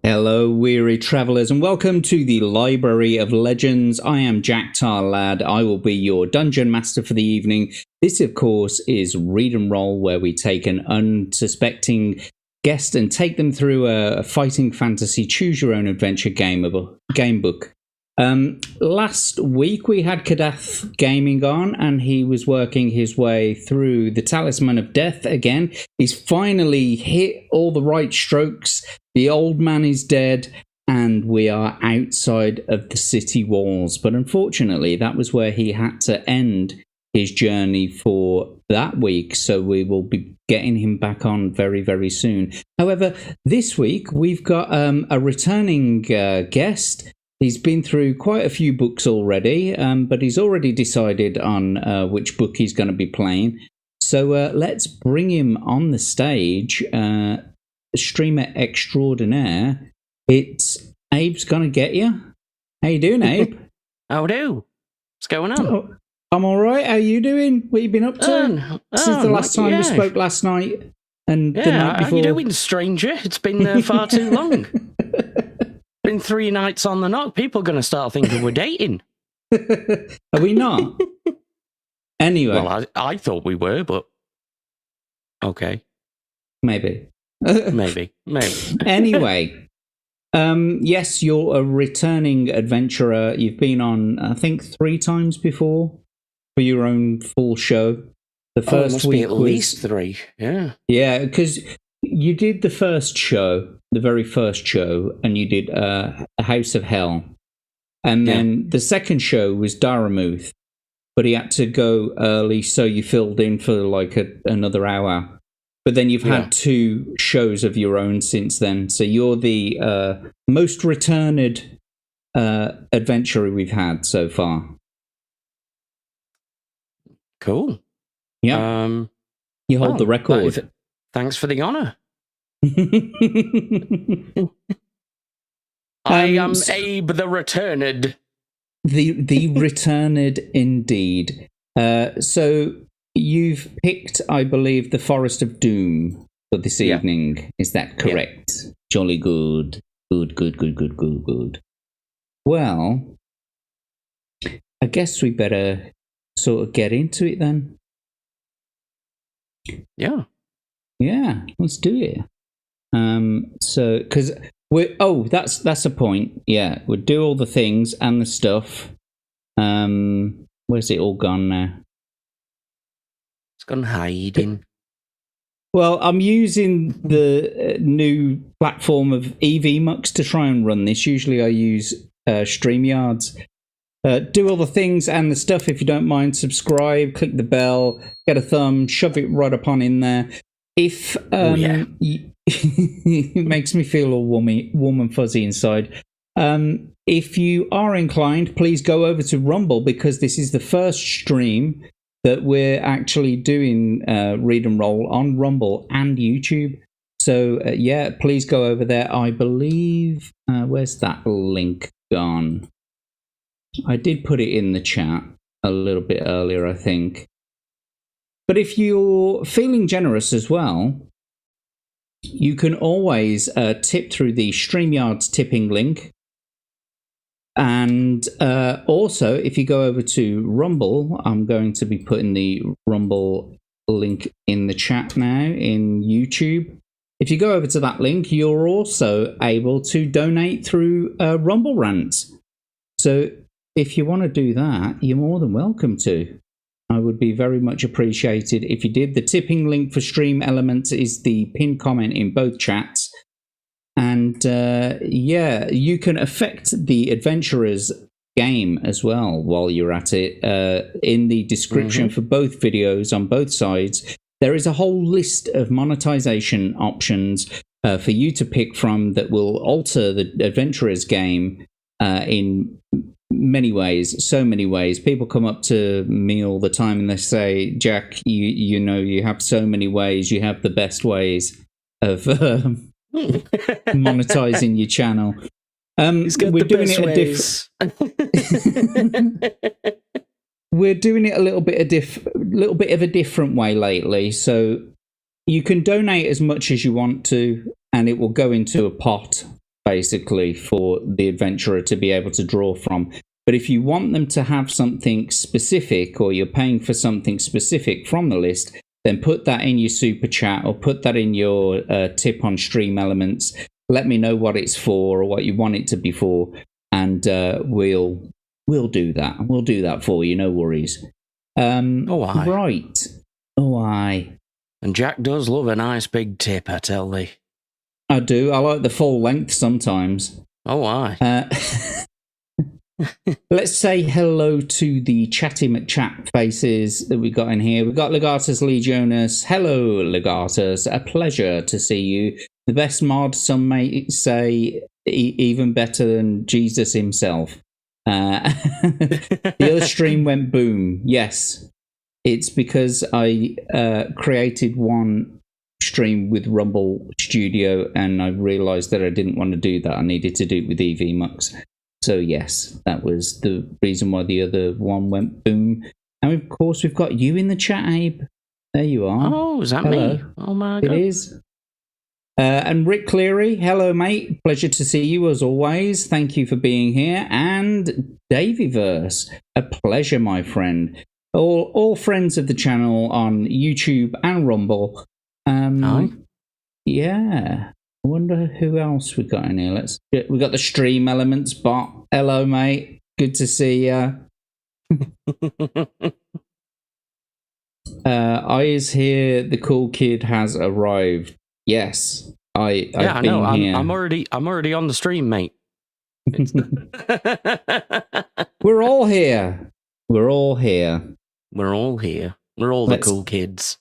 Hello, weary travellers, and welcome to the Library of Legends. I am Jack Tarlad. I will be your dungeon master for the evening. This, of course, is Read and Roll, where we take an unsuspecting guest and take them through a fighting fantasy choose-your-own-adventure game book. Last week we had Kadath Gaming on, and he was working his way through the Talisman of Death again. He's finally hit all the right strokes. The old man is dead, and we are outside of the city walls. But unfortunately, that was where he had to end his journey for that week, so we will be getting him back on very, very soon. However, this week we've got a returning guest. He's been through quite a few books already, but he's already decided on which book he's going to be playing. So let's bring him on the stage. Streamer extraordinaire. It's Abe's Gonna Get You. How you doing, Abe? How do? What's going on? Oh, I'm all right. How you doing? What you been up to since the last time we spoke last night and the night before? How you doing, stranger? It's been far too long. Been 3 nights on the knock. People are going to start thinking we're dating. Are we not? Anyway. Well, I thought we were, but okay. Maybe. Maybe. Anyway. Yes, you're a returning adventurer. You've been on, I think, 3 times before for your own full show. The first must week be at least 3. Yeah. Yeah, because you did the first show, the very first show, and you did a House of Hell. And then the second show was Daramuth, but he had to go early, so you filled in for like another hour. But then you've had 2 shows of your own since then, so you're the most returned adventurer we've had so far. Cool. Yeah. You hold the record. Thanks for the honour. I am Abe the Returned. The Returned indeed. So you've picked, I believe, the Forest of Doom for this evening. Is that correct? Yeah. Jolly good. Good. Well, I guess we better sort of get into it then. Yeah. Yeah, let's do it. So, because that's a point. Yeah, we'll do all the things and the stuff. Where's it all gone now? It's gone hiding. Well, I'm using the new platform of EVMux to try and run this. Usually I use StreamYards. Do all the things and the stuff. If you don't mind, subscribe, click the bell, get a thumb, shove it right up on in there. If it makes me feel all warm and fuzzy inside. If you are inclined, please go over to Rumble, because this is the first stream that we're actually doing Read and Roll on Rumble and YouTube. So please go over there. I believe where's that link gone? I did put it in the chat a little bit earlier, I think. But if you're feeling generous as well, you can always tip through the StreamYard's tipping link. And also, if you go over to Rumble, I'm going to be putting the Rumble link in the chat now in YouTube. If you go over to that link, you're also able to donate through Rumble Rants. So if you want to do that, you're more than welcome to. I would be very much appreciated if you did. The tipping link for Stream Elements is the pinned comment in both chats. And you can affect the Adventurers game as well while you're at it. In the description for both videos on both sides, there is a whole list of monetization options for you to pick from that will alter the Adventurers game in many ways, so many ways. People come up to me all the time and they say, Jack, you know, you have so many ways. You have the best ways of monetizing your channel. We're doing it a little bit of a different way lately. So you can donate as much as you want to, and it will go into a pot basically, for the adventurer to be able to draw from. But if you want them to have something specific, or you're paying for something specific from the list, then put that in your super chat or put that in your tip on Stream Elements. Let me know what it's for or what you want it to be for, and we'll do that. We'll do that for you, no worries. Oh, aye. Right. Oh, aye. And Jack does love a nice big tip, I tell thee. I do. I like the full length sometimes. Oh, aye. Let's say hello to the chatty McChat faces that we got in here. We've got Legatus Legionis. Hello, Legatus. A pleasure to see you. The best mod, some may say, even better than Jesus himself. The other stream went boom. Yes. It's because I created one stream with Rumble Studio and I realised that I didn't want to do that. I needed to do it with EV Mux. So yes, that was the reason why the other one went boom. And of course, we've got you in the chat, Abe. There you are. Oh, is that hello. me? Oh my God. It is. And Rick Cleary, hello, mate. Pleasure to see you as always. Thank you for being here. And Davyverse, a pleasure, my friend. All friends of the channel on YouTube and Rumble. Aye. Yeah. I wonder who else we got in here. We got the Stream Elements bot. Hello, mate. Good to see ya. I is here. The cool kid has arrived. Yes, I know. I'm already on the stream, mate. We're all here. We're all here. We're all here. We're all the cool kids.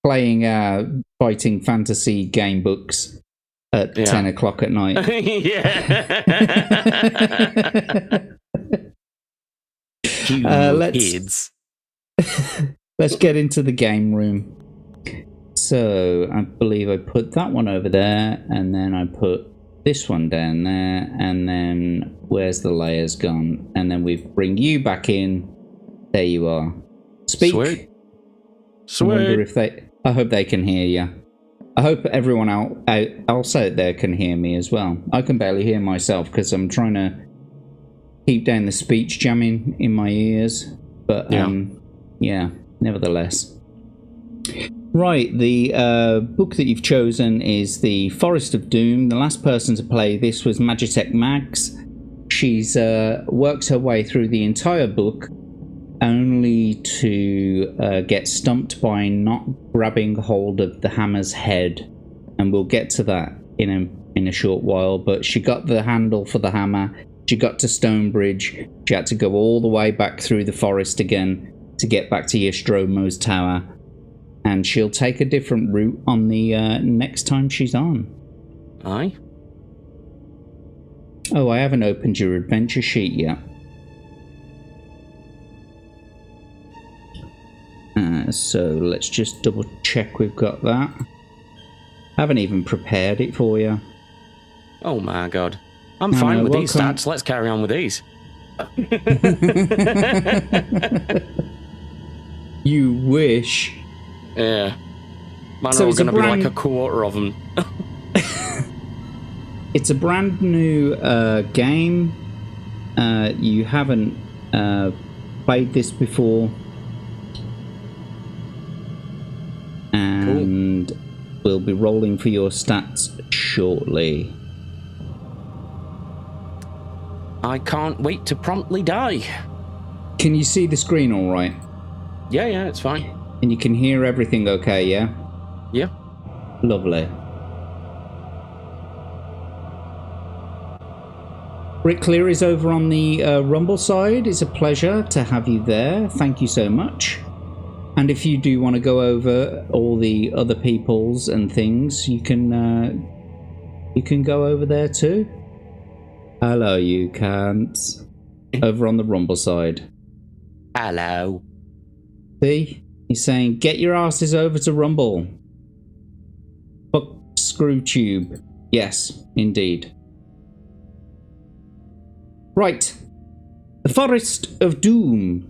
Playing fighting fantasy game books at 10 o'clock at night. Kids. Let's get into the game room. So I believe I put that one over there, and then I put this one down there, and then where's the layers gone? And then we bring you back in. There you are. Speak. Sweet. I wonder if I hope they can hear you. I hope everyone else out there can hear me as well. I can barely hear myself because I'm trying to keep down the speech jamming in my ears. But yeah, nevertheless. Right, the book that you've chosen is The Forest of Doom. The last person to play this was Magitech Mags. She's works her way through the entire book, only to get stumped by not grabbing hold of the hammer's head, and we'll get to that in a short while. But she got the handle for the hammer, she got to Stonebridge, she had to go all the way back through the forest again to get back to Ystromo's tower, and she'll take a different route on the next time she's on. Aye. Oh, I haven't opened your adventure sheet yet. So let's just double check we've got that. I haven't even prepared it for you. Oh my God. I'm fine with these stats. Let's carry on with these. You wish. Yeah. Man, so are going to be like a quarter of them. It's a brand new game. You haven't played this before. And we'll be rolling for your stats shortly. I can't wait to promptly die. Can you see the screen all right? Yeah, it's fine. And you can hear everything okay, yeah? Yeah. Lovely. Rick Cleary's over on the Rumble side. It's a pleasure to have you there. Thank you so much. And if you do want to go over all the other peoples and things, you can go over there too. Hello, you can't. Over on the Rumble side. Hello. See? He's saying, get your asses over to Rumble. Fuck Screwtube. Yes, indeed. Right. The Forest of Doom.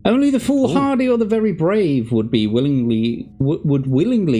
Only the foolhardy or the very brave would willingly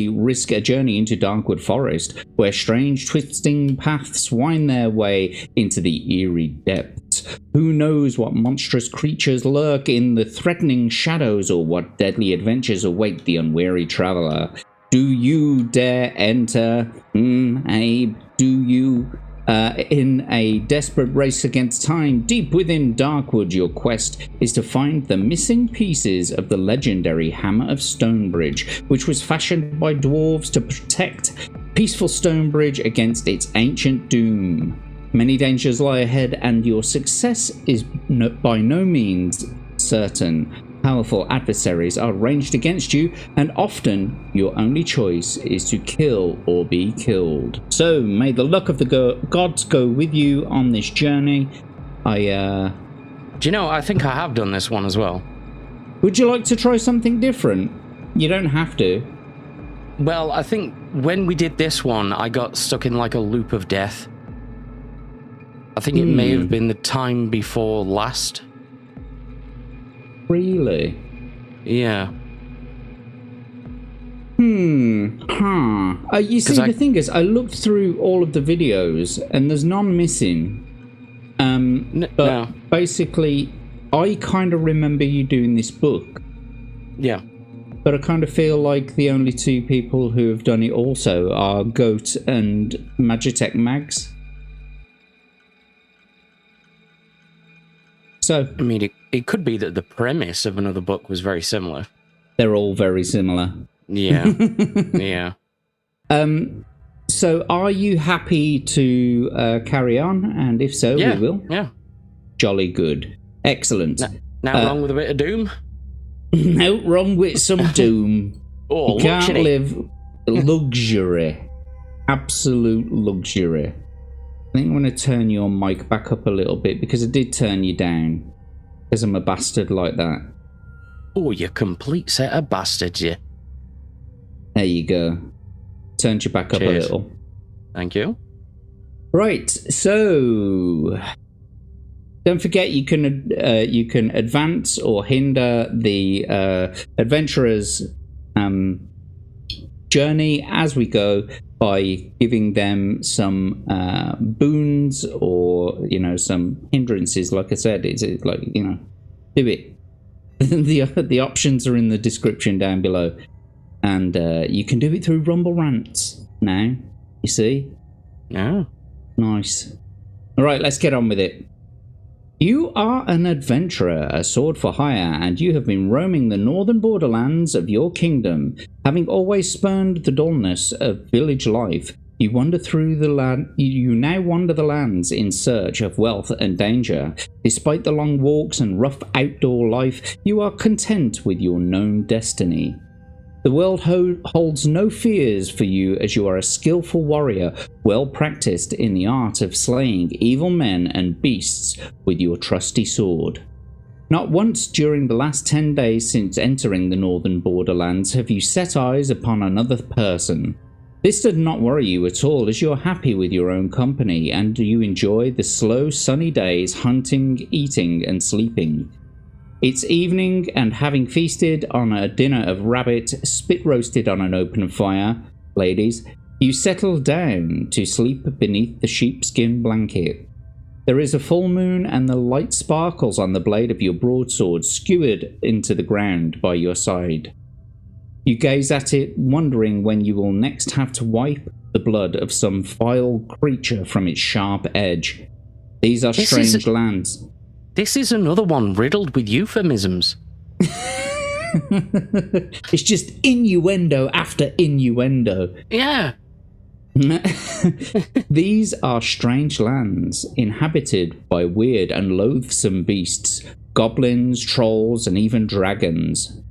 risk a journey into Darkwood Forest, where strange twisting paths wind their way into the eerie depths. Who knows what monstrous creatures lurk in the threatening shadows, or what deadly adventures await the unwary traveler? Do you dare enter? Abe, do you? In a desperate race against time, deep within Darkwood, your quest is to find the missing pieces of the legendary Hammer of Stonebridge, which was fashioned by dwarves to protect peaceful Stonebridge against its ancient doom. Many dangers lie ahead, and your success is by no means certain. Powerful adversaries are ranged against you, and often your only choice is to kill or be killed. So, may the luck of the gods go with you on this journey. Do you know, I think I have done this one as well. Would you like to try something different? You don't have to. Well, I think when we did this one, I got stuck in like a loop of death. I think it may have been the time before last. Really? Yeah. You see, the thing is, I looked through all of the videos, and there's none missing. No. Basically, I kind of remember you doing this book. Yeah. But I kind of feel like the only two people who have done it also are Goat and Magitech Mags. So, I mean, it could be that the premise of another book was very similar. They're all very similar. Yeah. Yeah. So are you happy to carry on? And if so, we will. Yeah. Jolly good. Excellent. Now wrong with a bit of doom? No wrong with some doom. Oh, you can't live luxury. Absolute luxury. I think I'm going to turn your mic back up a little bit, because I did turn you down. Because I'm a bastard like that. Oh, you complete set of bastards, you. There you go. Turned you back up a little. Thank you. Right, so don't forget you can advance or hinder the adventurer's journey as we go by giving them some boons or some hindrances. Like I said, it's like do it. The options are in the description down below, and you can do it through Rumble Rants now. You see? Yeah. Nice. All right, let's get on with it. You are an adventurer, a sword for hire, and you have been roaming the northern borderlands of your kingdom. Having always spurned the dullness of village life, you wander through the land. You now wander the lands in search of wealth and danger. Despite the long walks and rough outdoor life, you are content with your known destiny. The world holds no fears for you, as you are a skillful warrior, well practiced in the art of slaying evil men and beasts with your trusty sword. Not once during the last 10 days since entering the northern borderlands have you set eyes upon another person. This does not worry you at all, as you are happy with your own company, and you enjoy the slow sunny days hunting, eating and sleeping. It's evening, and having feasted on a dinner of rabbit spit roasted on an open fire, ladies, you settle down to sleep beneath the sheepskin blanket. There is a full moon, and the light sparkles on the blade of your broadsword skewered into the ground by your side. You gaze at it, wondering when you will next have to wipe the blood of some vile creature from its sharp edge. These are strange lands. This is another one riddled with euphemisms. It's just innuendo after innuendo. Yeah. These are strange lands, inhabited by weird and loathsome beasts, goblins, trolls, and even dragons.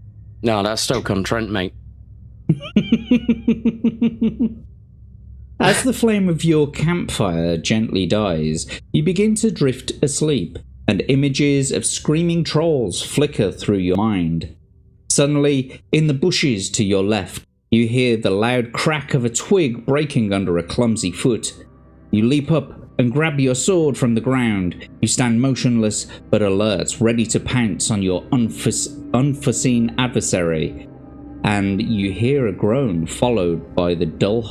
No, that's Stoke-on-Trent, mate. As the flame of your campfire gently dies, you begin to drift asleep, and images of screaming trolls flicker through your mind. Suddenly, in the bushes to your left, you hear the loud crack of a twig breaking under a clumsy foot. You leap up and grab your sword from the ground. You stand motionless but alert, ready to pounce on your unforeseen adversary. And you hear a groan followed by the dull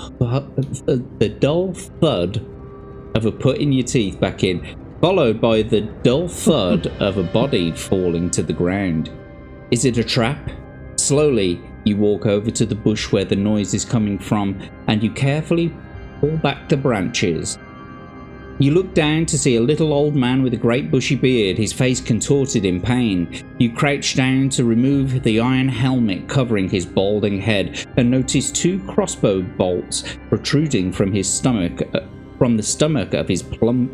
thud of a putting your teeth back in, followed by the dull thud of a body falling to the ground. Is it a trap? Slowly, you walk over to the bush where the noise is coming from, and you carefully pull back the branches. You look down to see a little old man with a great bushy beard, his face contorted in pain. You crouch down to remove the iron helmet covering his balding head, and notice 2 crossbow bolts protruding from his stomach, from the stomach of his plump,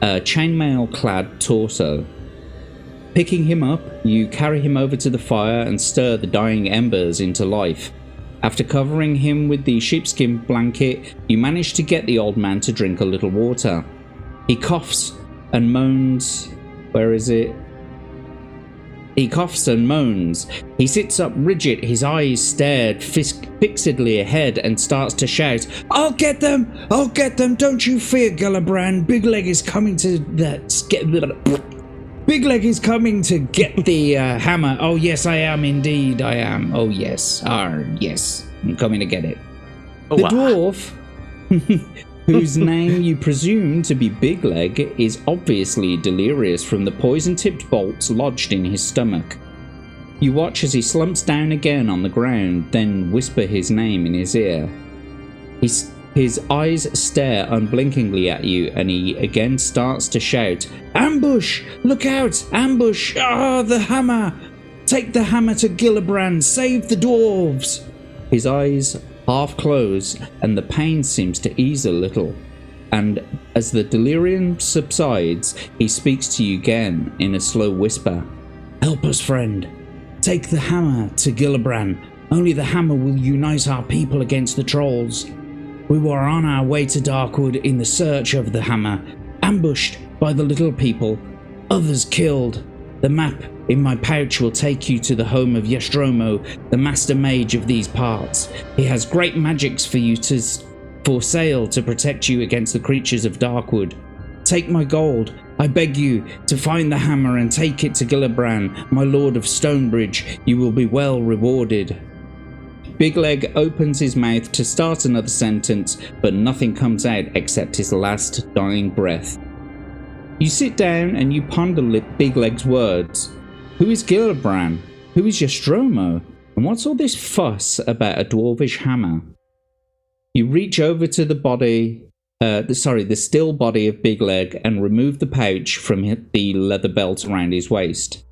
chainmail-clad torso. Picking him up, you carry him over to the fire and stir the dying embers into life. After covering him with the sheepskin blanket, you manage to get the old man to drink a little water. He coughs and moans. Where is it? He coughs and moans. He sits up rigid, his eyes stared fixedly ahead, and starts to shout, I'll get them! I'll get them! Don't you fear, Gillibrand! Big Leg is coming to Big Leg is coming to get the hammer. Oh yes, I am indeed, I am. Oh yes, yes, I'm coming to get it. Oh, the wow. dwarf, whose name you presume to be Big Leg, is obviously delirious from the poison-tipped bolts lodged in his stomach. You watch as he slumps down again on the ground, then whisper his name in his ear. His eyes stare unblinkingly at you, and he again starts to shout, Ambush! Look out! Ambush! Ah, the hammer! Take the hammer to Gillibrand! Save the dwarves! His eyes half close, and the pain seems to ease a little. And as the delirium subsides, he speaks to you again in a slow whisper. Help us, friend. Take the hammer to Gillibrand. Only the hammer will unite our people against the trolls. We were on our way to Darkwood in the search of the hammer, ambushed by the little people, others killed. The map in my pouch will take you to the home of Yestromo, the master mage of these parts. He has great magics for sale to protect you against the creatures of Darkwood. Take my gold. I beg you to find the hammer and take it to Gillibrand, my lord of Stonebridge. You will be well rewarded. Big Leg opens his mouth to start another sentence, but nothing comes out except his last dying breath. You sit down and you ponder Big Leg's words. Who is Gillibrand? Who is Yestromo? And what's all this fuss about a dwarvish hammer? You reach over to the still body of Big Leg and remove the pouch from the leather belt around his waist.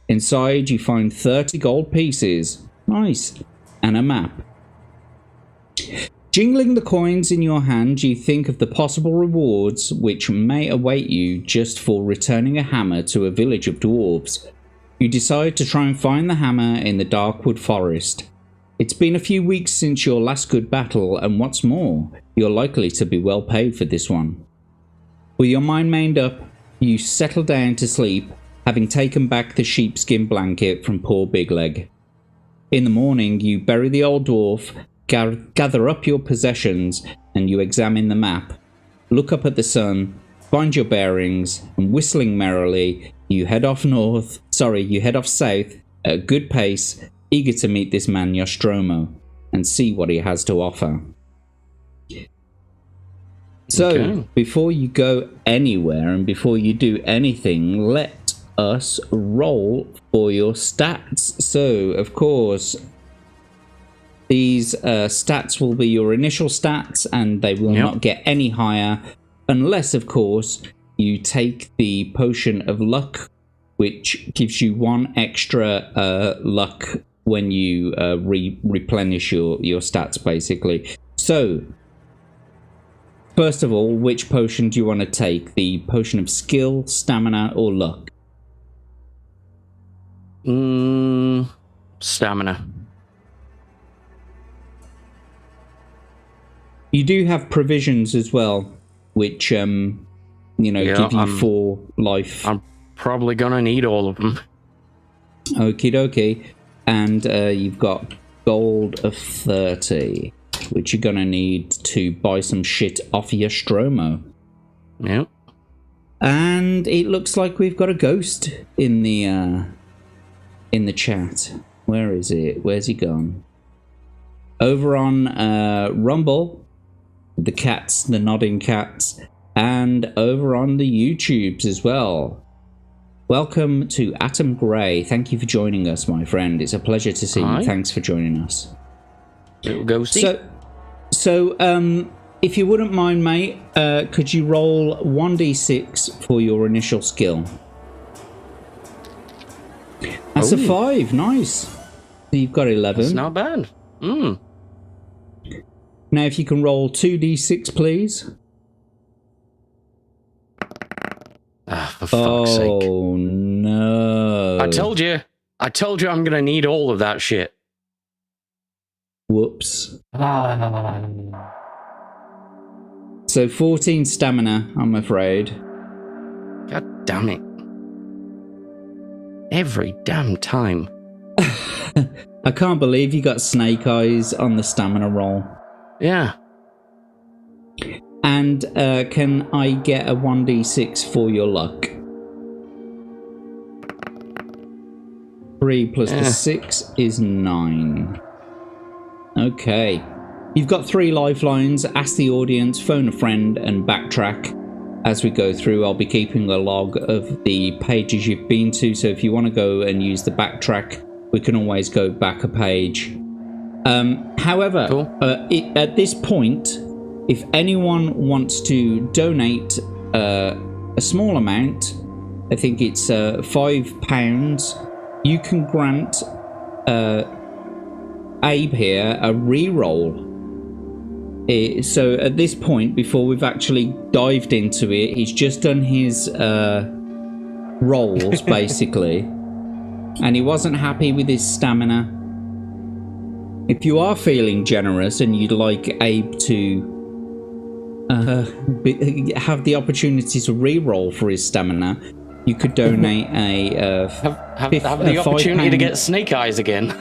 Inside you find 30 gold pieces. Nice. And a map. Jingling the coins in your hand, you think of the possible rewards which may await you just for returning a hammer to a village of dwarves. You decide to try and find the hammer in the Darkwood Forest. It's been a few weeks since your last good battle, and what's more, you're likely to be well paid for this one. With your mind made up, you settle down to sleep, having taken back the sheepskin blanket from poor Big Leg. In the morning, you bury the old dwarf, gather up your possessions, and you examine the map. Look up at the sun, find your bearings, and whistling merrily, you head off south at a good pace, eager to meet this man Yestromo and see what he has to offer. So, before you go anywhere and before you do anything, let us roll for your stats. So, of course, these stats will be your initial stats, and they will not get any higher unless, of course, you take the potion of luck, which gives you 1 extra luck when you replenish your stats, basically. So, first of all, which potion do you want to take? The potion of skill, stamina, or luck? Stamina. You do have provisions as well, which give you 4 life. I'm probably gonna need all of them. Okie dokie. And you've got gold of 30, which you're gonna need to buy some shit off Yestromo. Yep. And it looks like we've got a ghost in the chat. Where is it? Where's he gone? Over on Rumble, the cats, the nodding cats, and over on the YouTubes as well. Welcome to Atom Grey. Thank you for joining us, my friend. It's a pleasure to see you. Thanks for joining us. Little ghosty. So, if you wouldn't mind, mate, could you roll 1d6 for your initial skill? That's a 5. Nice. You've got 11. That's not bad. Now, if you can roll 2d6, please. Ah, for fuck's sake. Oh, no. I told you I'm going to need all of that shit. Whoops. So 14 stamina, I'm afraid. God damn it. Every damn time. I can't believe you got snake eyes on the stamina roll. Yeah. And can I get a 1d6 for your luck? 3 plus the 6 is 9. Okay. You've got 3 lifelines. Ask the audience, phone a friend, and backtrack. As we go through, I'll be keeping a log of the pages you've been to, so if you want to go and use the backtrack, we can always go back a page. However, cool. At this point, if anyone wants to donate a small amount, I think it's £5, you can grant Abe here a re-roll. So at this point, before we've actually dived into it, he's just done his rolls, basically. And he wasn't happy with his stamina. If you are feeling generous and you'd like Abe to have the opportunity to re-roll for his stamina, you could donate have the opportunity to get snake eyes again.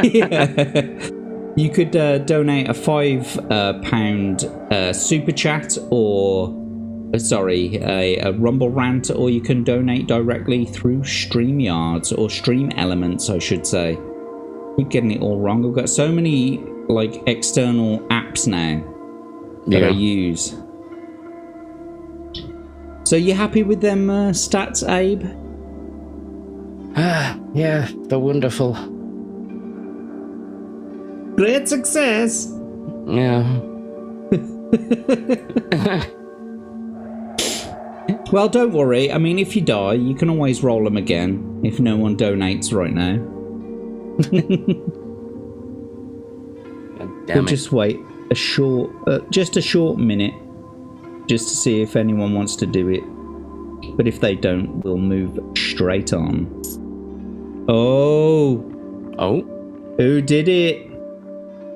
Yeah. You could donate a £5 super chat, or a Rumble rant, or you can donate directly through StreamYards, or Stream Elements, I should say. Keep getting it all wrong. I've got so many like external apps now that I use. So you happy with them stats, Abe? Yeah, they're wonderful. Great success. Yeah. Well, don't worry. I mean, if you die, you can always roll them again if no one donates right now. Damn We'll just wait just a short minute, just to see if anyone wants to do it. But if they don't, we'll move straight on. Oh, who did it?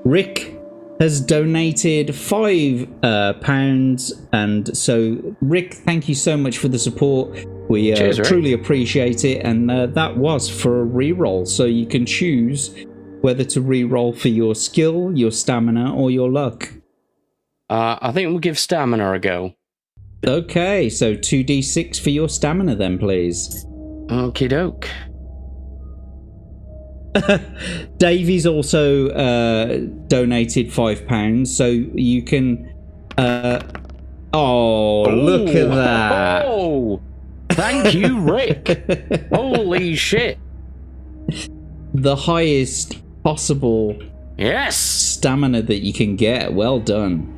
Rick has donated £5, and so Rick, thank you so much for the support. We truly appreciate it, and that was for a reroll, so you can choose whether to reroll for your skill, your stamina, or your luck. I think we'll give stamina a go. Okay, so 2d6 for your stamina then, please. Okie doke. Davey's also donated £5, so you can look at that. Oh, thank you, Rick. Holy shit. The highest possible stamina that you can get. Well done.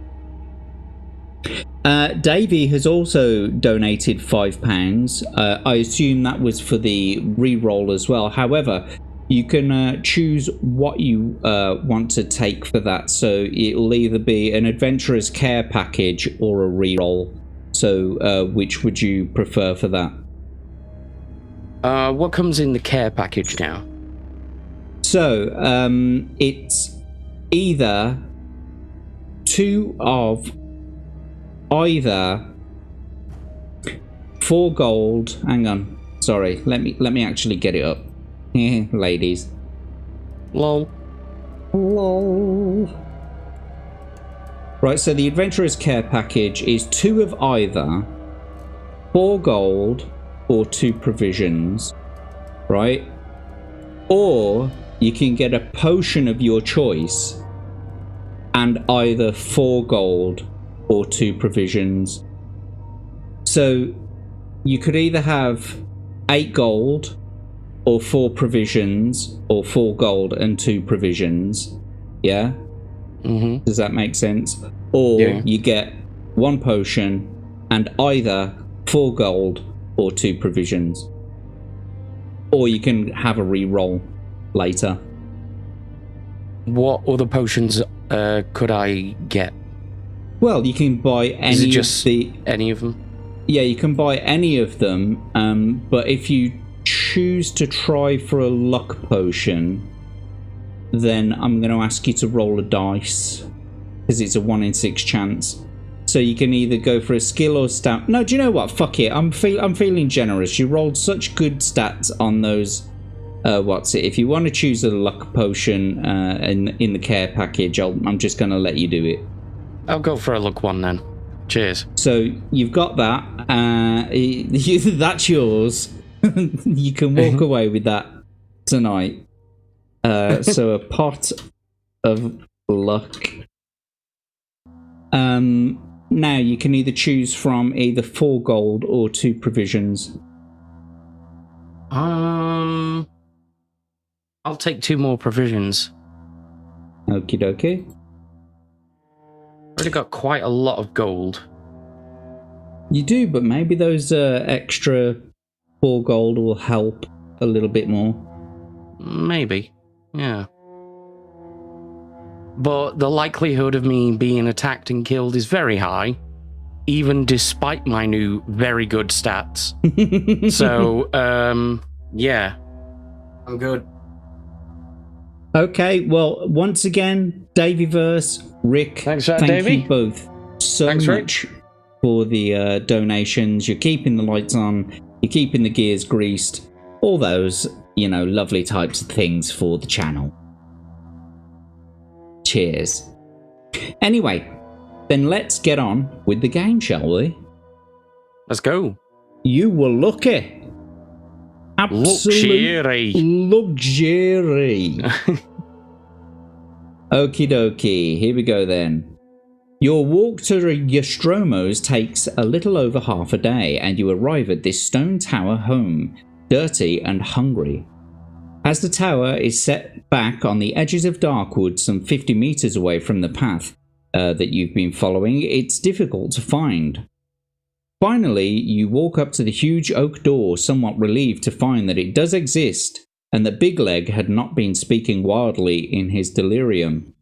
Davey has also donated £5. I assume that was for the re-roll as well. However, you can choose what you want to take for that. So it'll either be an adventurer's care package or a re-roll. So which would you prefer for that? What comes in the care package now? So it's either 2 of either 4 gold. Hang on, sorry. Let me actually get it up. Ladies. Lol. Right, so the Adventurer's Care Package is 2 of either, 4 gold, or 2 provisions, right? Or you can get a potion of your choice and either 4 gold or 2 provisions. So you could either have 8 gold or 4 provisions, or 4 gold and 2 provisions. Yeah? Mm-hmm. Does that make sense? Or you get 1 potion and either 4 gold or 2 provisions. Or you can have a re-roll later. What other potions could I get? Well, you can buy any Is it just of the... any of them? Yeah, you can buy any of them, but if you choose to try for a luck potion, then I'm going to ask you to roll a dice, because it's a 1 in 6 chance. So you can either go for a skill or stat. No, do you know what? Fuck it. I'm feeling generous. You rolled such good stats on those. What's it? If you want to choose a luck potion in the care package, I'm just going to let you do it. I'll go for a luck one then. Cheers. So you've got that. That's yours. You can walk away with that tonight. So a pot of luck. Now you can either choose from either 4 gold or 2 provisions. I'll take 2 more provisions. Okie dokie. Already got quite a lot of gold. You do, but maybe those extra 4 gold will help a little bit more. Maybe, yeah. But the likelihood of me being attacked and killed is very high, even despite my new very good stats. So, yeah. I'm good. Okay, well, once again, Davyverse, Rick, Thanks for that, thank Davey. you both so much for the donations. You're keeping the lights on, you're keeping the gears greased, all those, you know, lovely types of things for the channel. Cheers. Anyway, then let's get on with the game, shall we? Let's go. You were lucky. Absolute luxury. Okie dokie, here we go then. Your walk to Yostromo's takes a little over half a day, and you arrive at this stone tower home, dirty and hungry. As the tower is set back on the edges of Darkwood some 50 meters away from the path that you've been following, it's difficult to find. Finally, you walk up to the huge oak door, somewhat relieved to find that it does exist, and that Big Leg had not been speaking wildly in his delirium.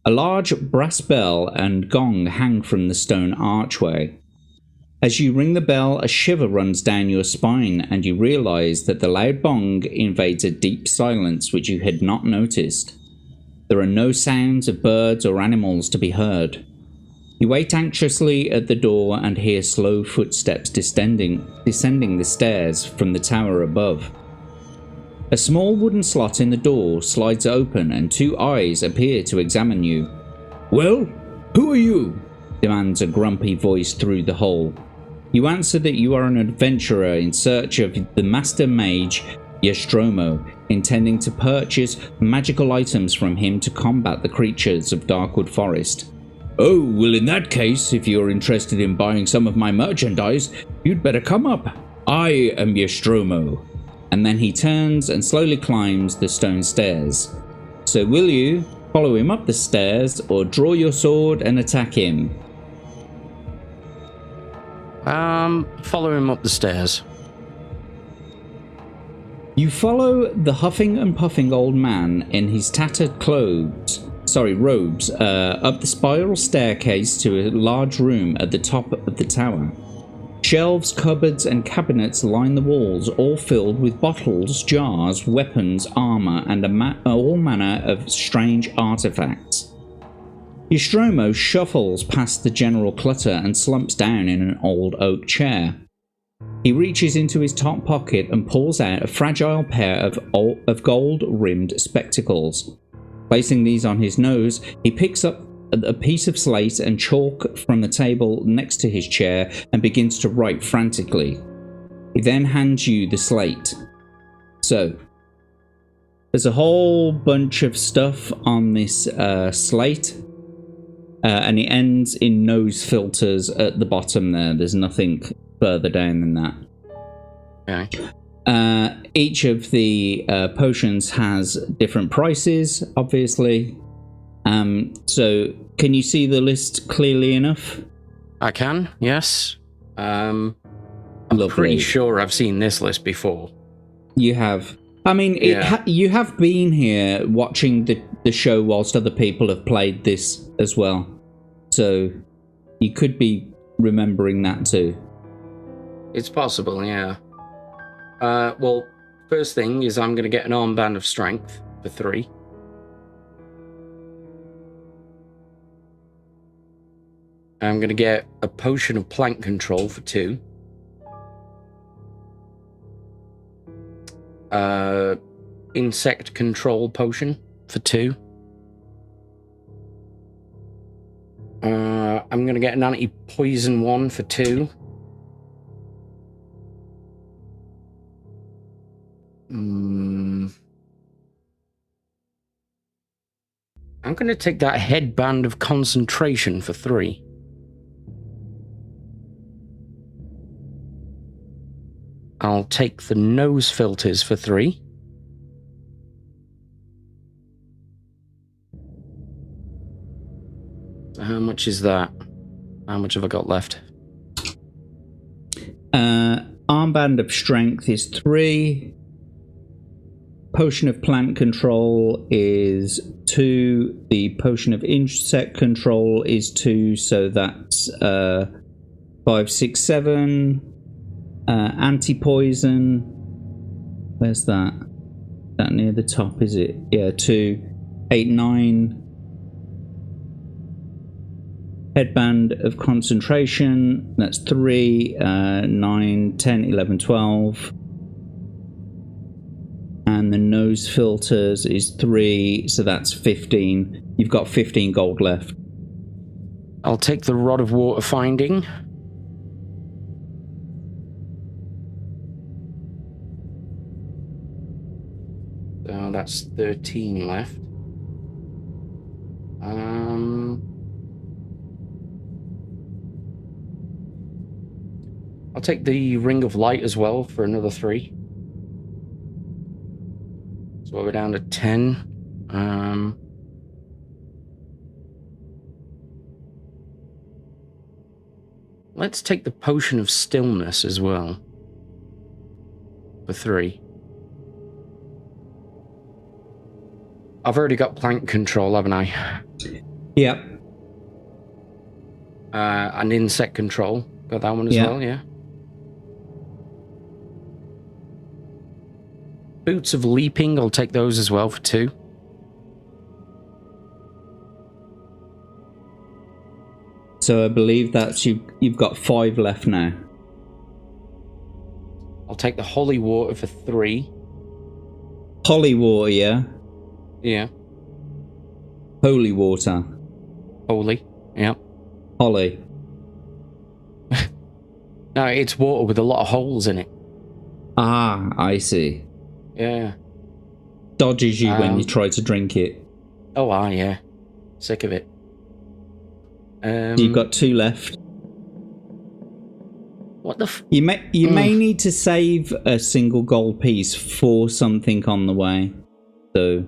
A large brass bell and gong hang from the stone archway. As you ring the bell, a shiver runs down your spine, and you realize that the loud bong invades a deep silence which you had not noticed. There are no sounds of birds or animals to be heard. You wait anxiously at the door and hear slow footsteps descending the stairs from the tower above. A small wooden slot in the door slides open and 2 eyes appear to examine you. "Well, who are you?" demands a grumpy voice through the hole. You answer that you are an adventurer in search of the master mage Yostromo, intending to purchase magical items from him to combat the creatures of Darkwood Forest. "Oh, well, in that case, if you're interested in buying some of my merchandise, you'd better come up. I am Yostromo." And then he turns and slowly climbs the stone stairs. So will you follow him up the stairs or draw your sword and attack him? Follow him up the stairs. You follow the huffing and puffing old man in his tattered robes, up the spiral staircase to a large room at the top of the tower. Shelves, cupboards, and cabinets line the walls, all filled with bottles, jars, weapons, armor, and all manner of strange artifacts. Yostromo shuffles past the general clutter and slumps down in an old oak chair. He reaches into his top pocket and pulls out a fragile pair of gold-rimmed spectacles. Placing these on his nose, he picks up a piece of slate and chalk from the table next to his chair and begins to write frantically. He then hands you the slate. So, there's a whole bunch of stuff on this slate, and it ends in nose filters at the bottom there. There's nothing further down than that. Okay. Each of the potions has different prices, obviously. So, can you see the list clearly enough? I can, yes. I'm Lovely. pretty sure I've seen this list before. You have. I mean, you have been here watching the show whilst other people have played this as well. So, you could be remembering that too. It's possible, yeah. Well, first thing is I'm going to get an armband of strength for 3. I'm going to get a potion of plank control for 2. Insect control potion for 2. I'm going to get an anti-poison one for 2. I'm going to take that headband of concentration for 3. I'll take the nose filters for 3. So how much is that? How much have I got left? Armband of strength is 3. Potion of plant control is 2. The potion of insect control is 2. So that's 5, 6, 7. Anti-poison. Where's that? That near the top, is it? Yeah, 2, 8, 9. Headband of concentration. That's 3, 9, 10, 11, 12. And the nose filters is 3, so that's 15. You've got 15 gold left. I'll take the rod of water finding. So that's 13 left. I'll take the ring of light as well for another 3. So we're down to 10. Let's take the potion of stillness as well for 3. I've already got plank control, haven't I? Yep. And insect control. Got that one as well, yeah. Boots of leaping, I'll take those as well for 2. So I believe that's you've got 5 left now. I'll take the holy water for 3. Holy water, yeah? Yeah. Holy water. Holy, yeah. Holly. No, it's water with a lot of holes in it. Ah, I see. Yeah. Dodges you when you try to drink it. Oh, yeah. Sick of it. So you've got 2 left. What the f... You may need to save a single gold piece for something on the way. So...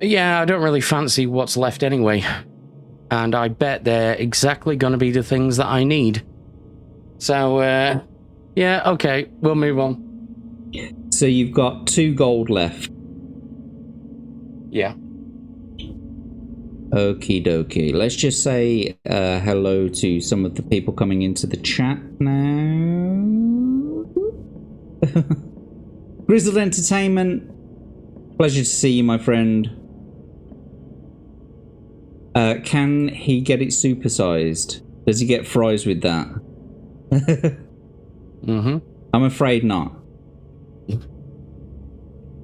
Yeah, I don't really fancy what's left anyway. And I bet they're exactly going to be the things that I need. So, yeah, okay, we'll move on. So you've got 2 gold left. Yeah. Okie dokie. Let's just say hello to some of the people coming into the chat now. Grizzled Entertainment. Pleasure to see you, my friend. Can he get it supersized? Does he get fries with that? Mm-hmm. I'm afraid not.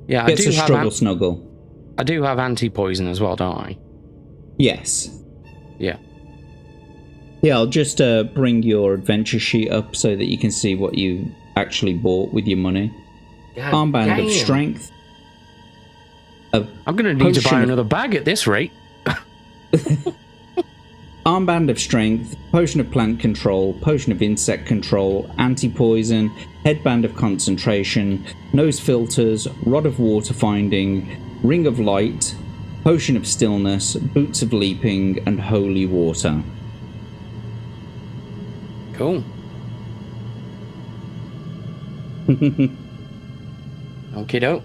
Yeah, Gets a struggle snuggle. I do have anti-poison as well, don't I? Yes. Yeah. Yeah, I'll just bring your adventure sheet up so that you can see what you actually bought with your money. Armband of strength. I'm going to need to buy another bag at this rate. Armband of strength, potion of plant control, potion of insect control, anti-poison, headband of concentration, nose filters, rod of water finding, ring of light, potion of stillness, boots of leaping, and holy water. Cool. Okie doke.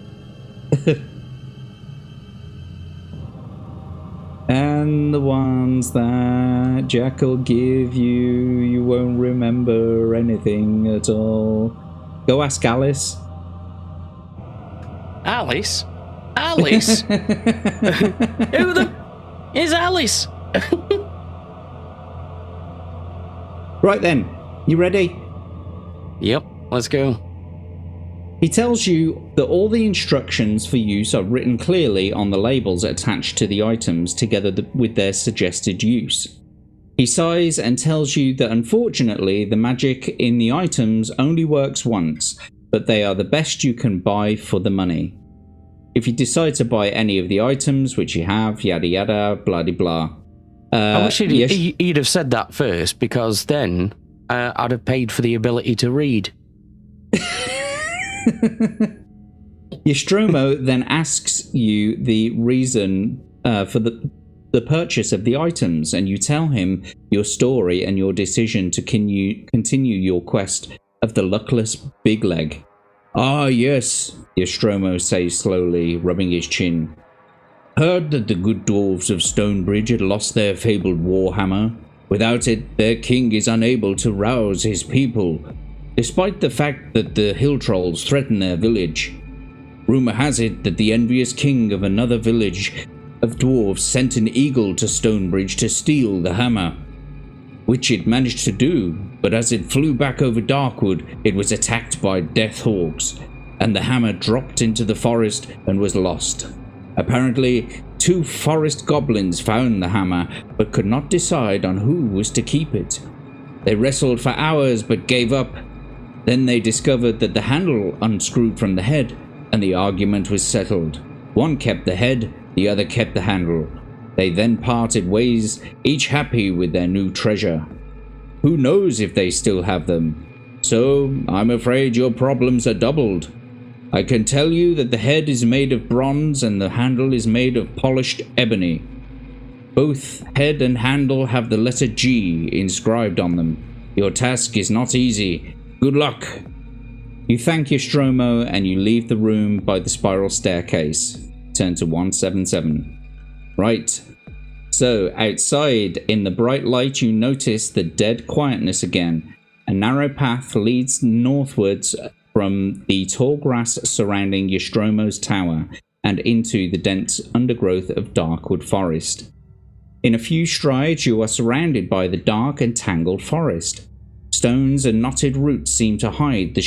And the ones that Jack will give you, you won't remember anything at all. Go ask Alice. Alice? Alice? Who the is Alice? Right then, you ready? Yep, let's go. He tells you that all the instructions for use are written clearly on the labels attached to the items together with their suggested use. He sighs and tells you that unfortunately the magic in the items only works once, but they are the best you can buy for the money. If you decide to buy any of the items, which you have, yada yada, blah de blah. I wish he'd have said that first, because then I'd have paid for the ability to read. Nostromo then asks you the reason for the purchase of the items, and you tell him your story and your decision to continue your quest of the luckless Big Leg. Ah, yes, Nostromo says slowly, rubbing his chin. Heard that the good dwarves of Stonebridge had lost their fabled warhammer. Without it, their king is unable to rouse his people, despite the fact that the hill trolls threaten their village. Rumor has it that the envious king of another village of dwarves sent an eagle to Stonebridge to steal the hammer, which it managed to do, but as it flew back over Darkwood, it was attacked by death hawks, and the hammer dropped into the forest and was lost. Apparently, 2 forest goblins found the hammer, but could not decide on who was to keep it. They wrestled for hours but gave up. Then they discovered that the handle unscrewed from the head, and the argument was settled. One kept the head, the other kept the handle. They then parted ways, each happy with their new treasure. Who knows if they still have them? So, I'm afraid your problems are doubled. I can tell you that the head is made of bronze and the handle is made of polished ebony. Both head and handle have the letter G inscribed on them. Your task is not easy. Good luck. You thank Nostromo and you leave the room by the spiral staircase. Turn to 177. Right. So, outside, in the bright light, you notice the dead quietness again. A narrow path leads northwards from the tall grass surrounding Nostromo's tower and into the dense undergrowth of Darkwood Forest. In a few strides, you are surrounded by the dark and tangled forest. Stones and knotted roots seem to hide in the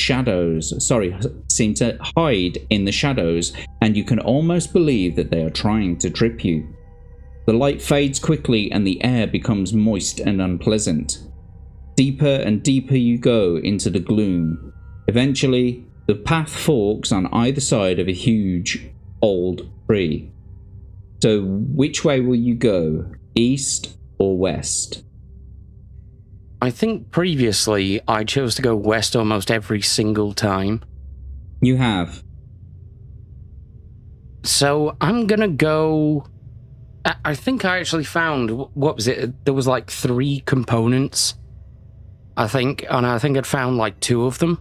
shadows, and you can almost believe that they are trying to trip you. The light fades quickly and the air becomes moist and unpleasant. Deeper and deeper you go into the gloom. Eventually, the path forks on either side of a huge, old tree. So, which way will you go? East or west? I think previously I chose to go west almost every single time. You have. So I'm gonna go... I think I actually found... What was it? There was like 3 components, I think. And I think I'd found like 2 of them.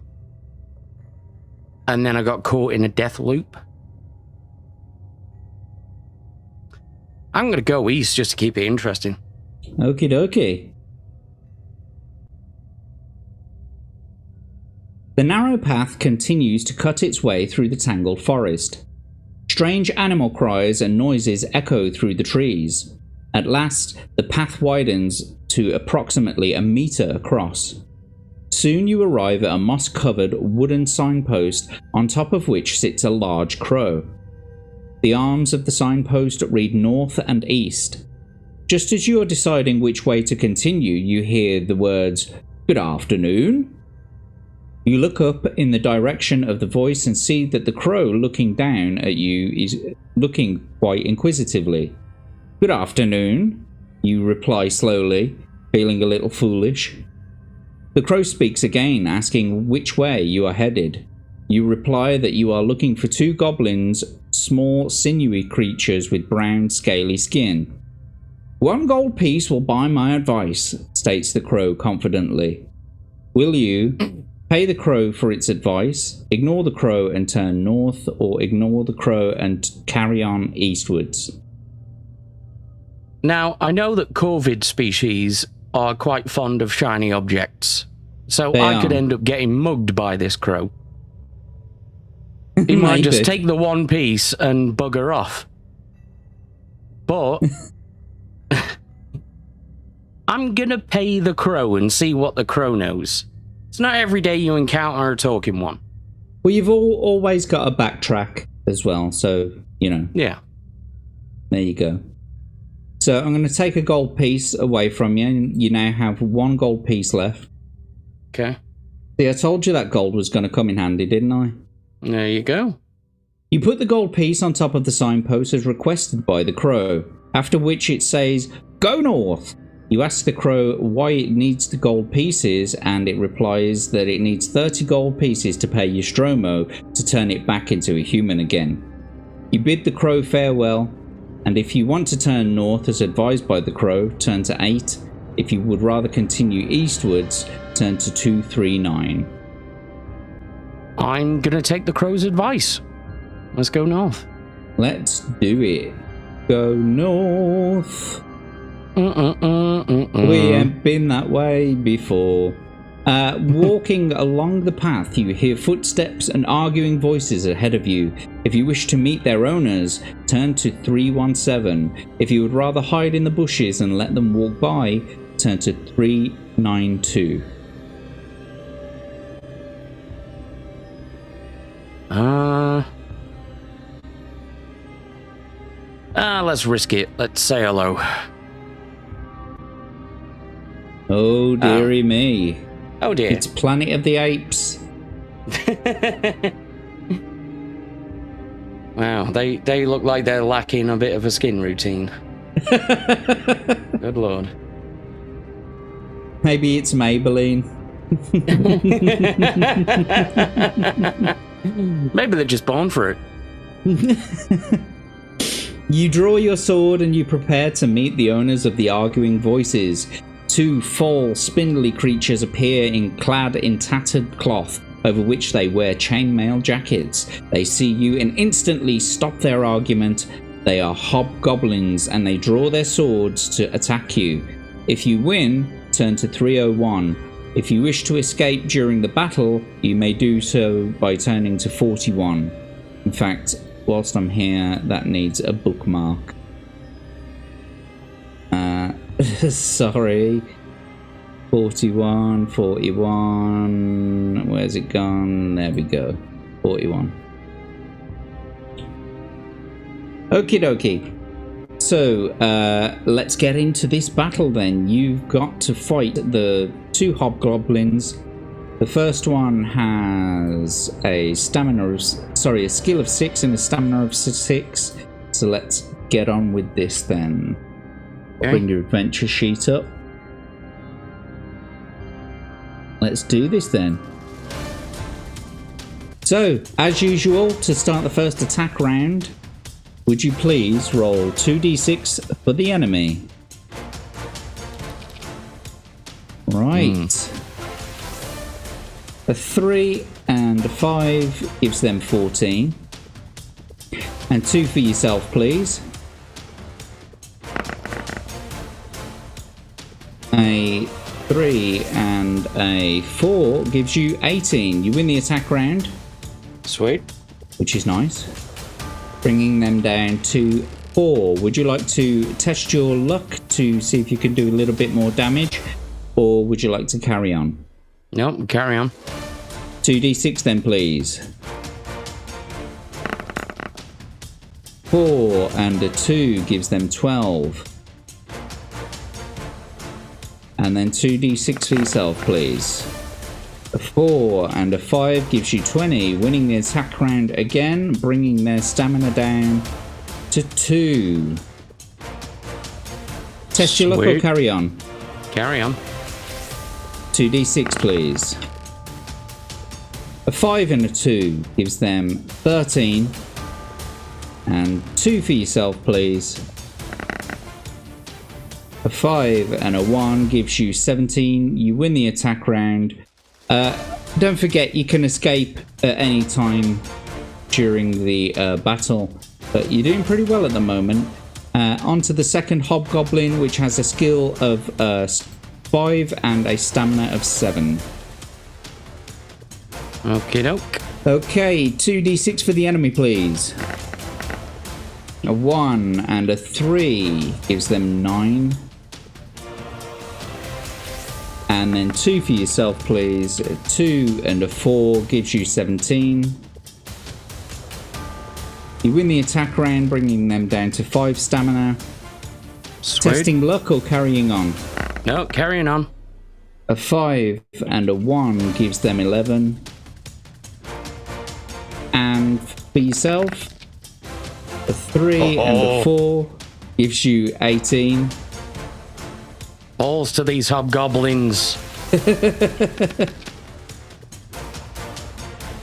And then I got caught in a death loop. I'm gonna go east just to keep it interesting. Okie dokie. The narrow path continues to cut its way through the tangled forest. Strange animal cries and noises echo through the trees. At last, the path widens to approximately a meter across. Soon you arrive at a moss-covered wooden signpost on top of which sits a large crow. The arms of the signpost read north and east. Just as you are deciding which way to continue, you hear the words, "Good afternoon." You look up in the direction of the voice and see that the crow looking down at you is looking quite inquisitively. "Good afternoon," you reply slowly, feeling a little foolish. The crow speaks again, asking which way you are headed. You reply that you are looking for two goblins, small sinewy creatures with brown scaly skin. "1 gold piece will buy my advice," states the crow confidently. Will you pay the crow for its advice, ignore the crow and turn north, or ignore the crow and carry on eastwards? Now, I know that Corvid species are quite fond of shiny objects, so I could end up getting mugged by this crow. He might just take the 1 piece and bugger off. But I'm gonna pay the crow and see what the crow knows. It's not every day you encounter a talking one. Well, you've always got to backtrack as well, so, you know. Yeah. There you go. So I'm going to take a gold piece away from you, and you now have 1 gold piece left. Okay. See, I told you that gold was going to come in handy, didn't I? There you go. You put the gold piece on top of the signpost as requested by the crow, after which it says, "Go north." You ask the crow why it needs the gold pieces, and it replies that it needs 30 gold pieces to pay Nostromo to turn it back into a human again. You bid the crow farewell, and if you want to turn north as advised by the crow, turn to 8. If you would rather continue eastwards, turn to 239. I'm gonna take the crow's advice. Let's go north. Let's do it. Go north. We ain't been that way before. Walking along the path, you hear footsteps and arguing voices ahead of you. If you wish to meet their owners, turn to 317. If you would rather hide in the bushes and let them walk by, turn to 392. Let's risk it. Let's say hello. Oh, dearie me. Oh, dear. It's Planet of the Apes. Wow, they look like they're lacking a bit of a skin routine. Good lord. Maybe it's Maybelline. Maybe they're just born for it. You draw your sword and you prepare to meet the owners of the arguing voices. 2 full, spindly creatures appear clad in tattered cloth, over which they wear chainmail jackets. They see you and instantly stop their argument. They are hobgoblins and they draw their swords to attack you. If you win, turn to 301. If you wish to escape during the battle, you may do so by turning to 41. In fact, whilst I'm here, that needs a bookmark. Sorry. 41, 41. Where's it gone? There we go. 41. Okie dokie. So, let's get into this battle then. You've got to fight the 2 hobgoblins. The first one has a skill of 6 and a stamina of 6. So let's get on with this then. Okay. Bring your adventure sheet up. Let's do this then. So, as usual, to start the first attack round, would you please roll 2d6 for the enemy? Right. A 3 and a 5 gives them 14. And 2 for yourself, please. A 3 and a 4 gives you 18. You win the attack round. Sweet. Which is nice. Bringing them down to 4. Would you like to test your luck to see if you can do a little bit more damage? Or would you like to carry on? Nope, carry on. 2d6 then, please. 4 and a 2 gives them 12. And then 2d6 for yourself, please. A 4 and a 5 gives you 20, winning the attack round again, bringing their stamina down to 2. Test your luck or carry on? Carry on. 2d6, please. A 5 and a 2 gives them 13. And 2 for yourself, please. A 5 and a 1 gives you 17. You win the attack round. Don't forget, you can escape at any time during the battle. But you're doing pretty well at the moment. On to the second hobgoblin, which has a skill of 5 and a stamina of 7. Okie doke. Okay, 2d6 for the enemy, please. A 1 and a 3 gives them 9. And then 2 for yourself, please. A 2 and a 4 gives you 17. You win the attack round, bringing them down to 5 stamina. Sweet. Testing luck or carrying on? No, carrying on. A 5 and a 1 gives them 11. And for yourself, a 3 and a 4 gives you 18. Balls to these hobgoblins.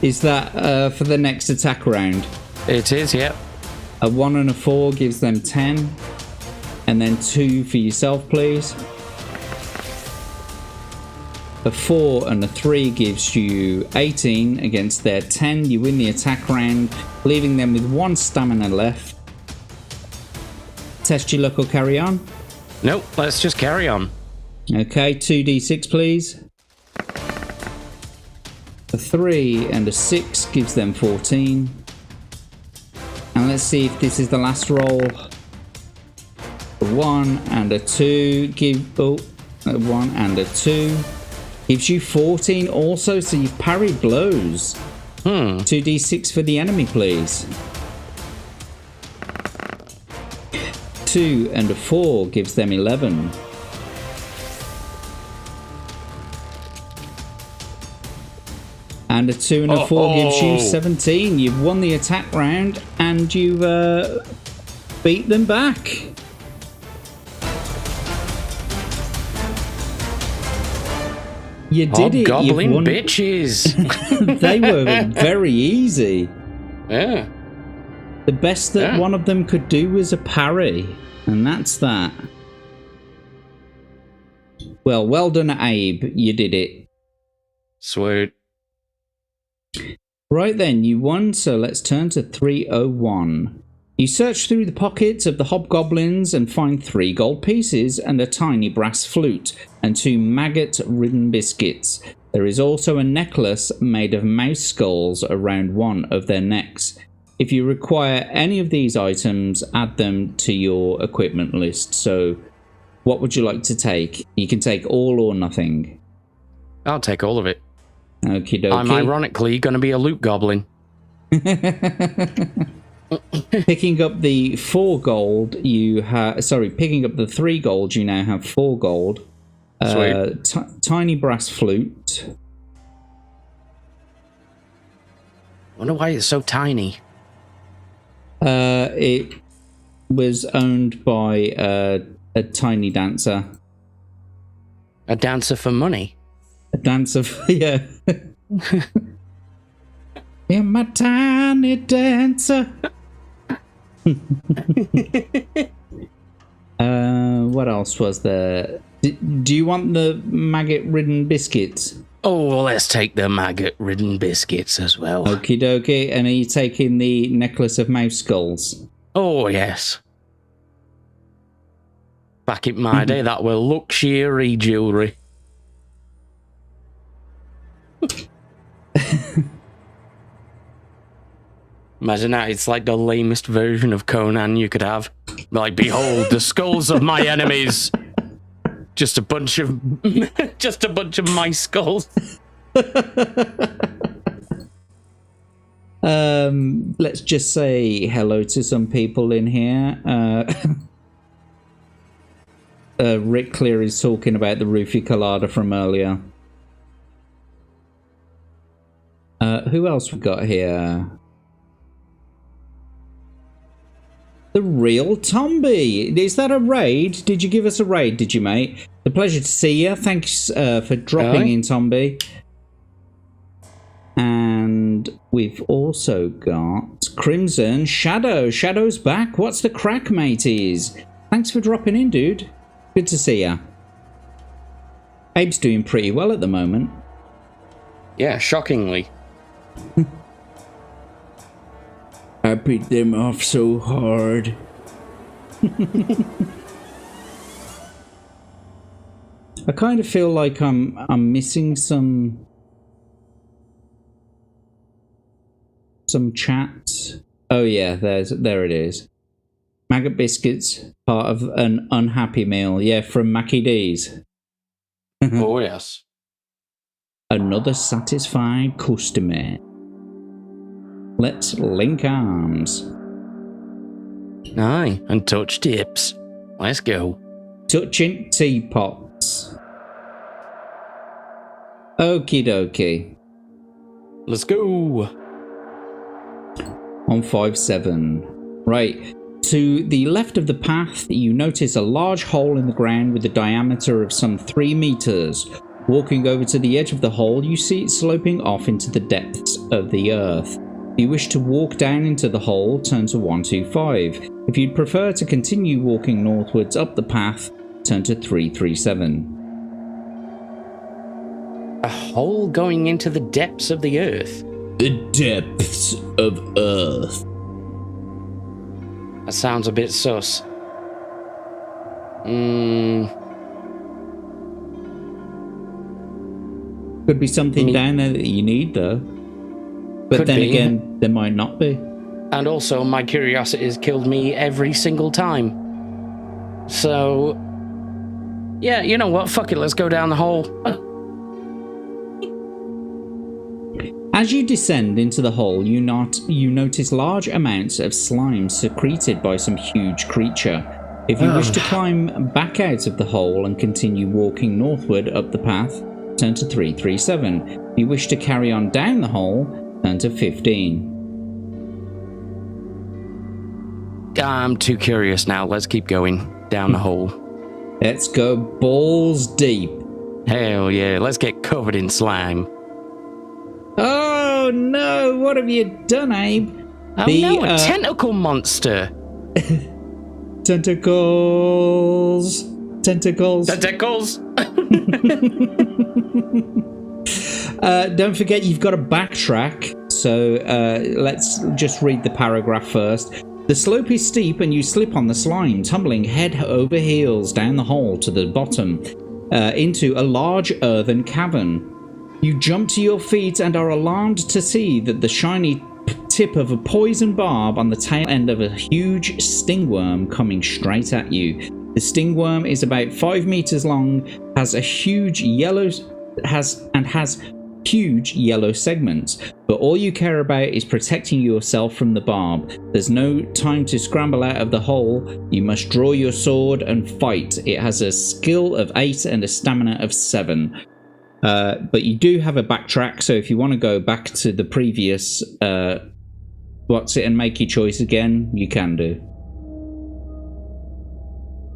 Is that for the next attack round? It is, yep. A 1 and a 4 gives them 10. And then 2 for yourself, please. A 4 and a 3 gives you 18 against their 10. You win the attack round, leaving them with 1 stamina left. Test your luck or carry on? Nope, let's just carry on. Okay, 2d6 please. A 3 and a 6 gives them 14. And let's see if this is the last roll. A 1 and a 2 give... Oh, a 1 and a 2 gives you 14 also, so you've parried blows. 2d6 for the enemy, please. 2 and a 4 gives them 11. And a 2 and a 4 gives you 17. You've won the attack round and you've beat them back. You did it. Hobgoblin bitches. They were very easy. Yeah. The best that one of them could do was a parry. And that's that. Well done, Abe. You did it. Sweet. Right then, you won, so let's turn to 301. You search through the pockets of the hobgoblins and find 3 gold pieces and a tiny brass flute and 2 maggot-ridden biscuits. There is also a necklace made of mouse skulls around one of their necks. If you require any of these items, add them to your equipment list. So, what would you like to take? You can take all or nothing. I'll take all of it. Okie dokie. I'm ironically going to be a loot goblin. Picking up the 4 gold, you have... Sorry, picking up the 3 gold, you now have 4 gold. Sweet. Tiny brass flute. Wonder why it's so tiny. It was owned by a tiny dancer. A dancer for money. A dancer, yeah. Yeah, my tiny dancer. What else was there? Do you want the maggot-ridden biscuits? Oh, let's take the maggot-ridden biscuits as well. Okie dokie. And are you taking the necklace of mouse skulls? Oh, yes. Back in my day, that were luxury jewellery. Imagine that, it's like the lamest version of Conan you could have. Like, behold, the skulls of my enemies. Just a bunch of mice skulls. Let's just say hello to some people in here. Rick Clear is talking about the roofie colada from earlier. Who else we got here? The real Tomby. Is that a raid? Did you give us a raid, did you, mate? A pleasure to see you. Thanks for dropping in, Tomby. And we've also got Crimson Shadow. Shadow's back. What's the crack, mateys? Thanks for dropping in, dude. Good to see ya. Abe's doing pretty well at the moment. Yeah, shockingly. I beat them off so hard. I kind of feel like I'm missing some chat. Oh yeah, there it is. Maggot biscuits, part of an unhappy meal. Yeah, from Mackie D's. Oh yes. Another satisfied customer. Let's link arms. Aye, and touch tips. Let's go. Touching teapots. Okie dokie. Let's go. 157. Right. To the left of the path, you notice a large hole in the ground with a diameter of some 3 meters. Walking over to the edge of the hole, you see it sloping off into the depths of the earth. If you wish to walk down into the hole, turn to 125. If you'd prefer to continue walking northwards up the path, turn to 337. A hole going into the depths of the earth. The depths of earth. That sounds a bit sus. Could be something down there that you need, though. But Could then be. again, there might not be. And also, my curiosity has killed me every single time. So, yeah, you know what? Fuck it, let's go down the hole. As you descend into the hole, you notice large amounts of slime secreted by some huge creature. If you wish to climb back out of the hole and continue walking northward up the path, turn to 337. If you wish to carry on down the hole, turn to 15. I'm too curious now. Let's keep going down the hole. Let's go balls deep. Hell yeah, let's get covered in slime. Oh no, what have you done, Abe? Oh no, a tentacle monster. Tentacles. Tentacles. Tentacles. Don't forget you've got to backtrack. So let's just read the paragraph first. The slope is steep and you slip on the slime, tumbling head over heels down the hole to the bottom into a large earthen cavern. You jump to your feet and are alarmed to see that the shiny tip of a poison barb on the tail end of a huge stingworm coming straight at you. The stingworm is about 5 meters long, has huge yellow segments, but all you care about is protecting yourself from the barb. There's no time to scramble out of the hole. You must draw your sword and fight. It has a skill of 8 and a stamina of 7. But you do have a backtrack, so if you want to go back to the previous and make your choice again, you can do.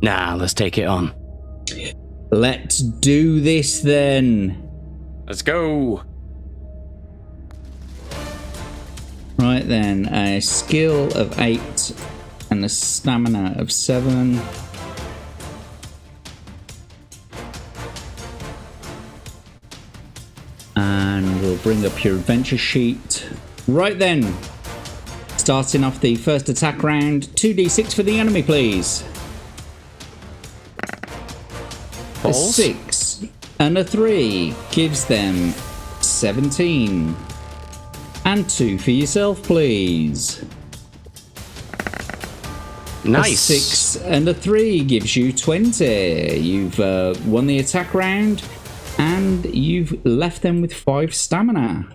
Nah, let's take it on. Let's do this then. Let's go. Right then, a skill of 8 and a stamina of 7. And we'll bring up your adventure sheet. Right then, starting off the first attack round, 2d6 for the enemy, please. Balls. A 6 and a 3 gives them 17. And 2 for yourself, please. Nice. A 6 and a 3 gives you 20. You've won the attack round. And you've left them with 5 stamina.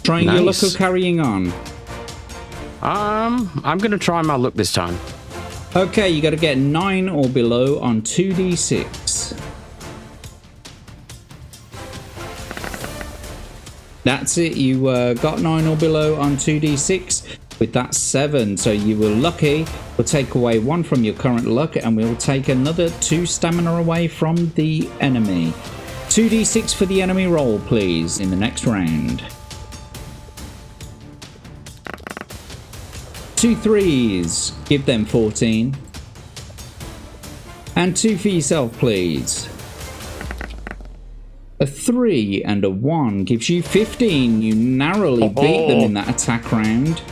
Trying your luck or carrying on? I'm going to try my luck this time. Okay, you got to get 9 or below on 2d6. That's it, you got 9 or below on 2d6. With that 7, so you were lucky. We'll take away 1 from your current luck, and we'll take another 2 stamina away from the enemy. 2d6 for the enemy roll, please, in the next round. 2 3s, give them 14. And 2 for yourself, please. A 3 and a 1 gives you 15. You narrowly beat them in that attack round,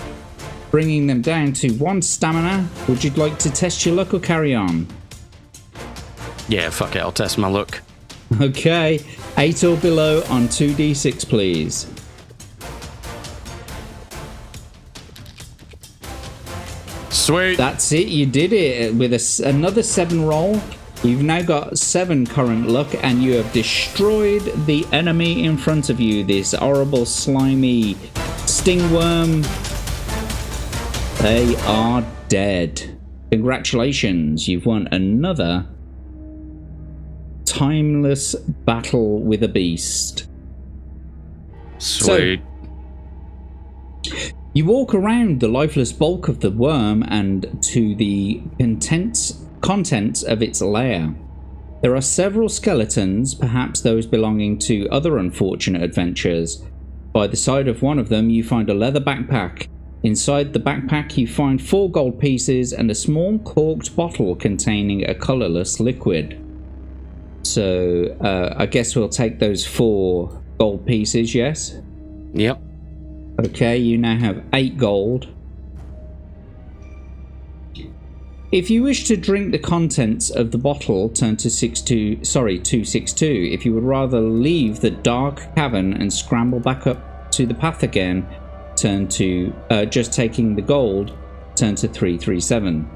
bringing them down to 1 stamina. Would you like to test your luck or carry on? Yeah, fuck it, I'll test my luck. Okay, 8 or below on 2d6, please. Sweet. That's it, you did it with another 7 roll. You've now got 7 current luck, and you have destroyed the enemy in front of you, this horrible, slimy stingworm. They are dead. Congratulations, you've won another timeless battle with a beast. Sweet. So, you walk around the lifeless bulk of the worm and to the contents of its lair. There are several skeletons, perhaps those belonging to other unfortunate adventurers. By the side of one of them, you find a leather backpack. Inside the backpack, you find 4 gold pieces and a small corked bottle containing a colourless liquid. So, I guess we'll take those 4 gold pieces, yes? Yep. Okay, you now have 8 gold. If you wish to drink the contents of the bottle, turn to 262. If you would rather leave the dark cavern and scramble back up to the path again, turn to just taking the gold, turn to 337.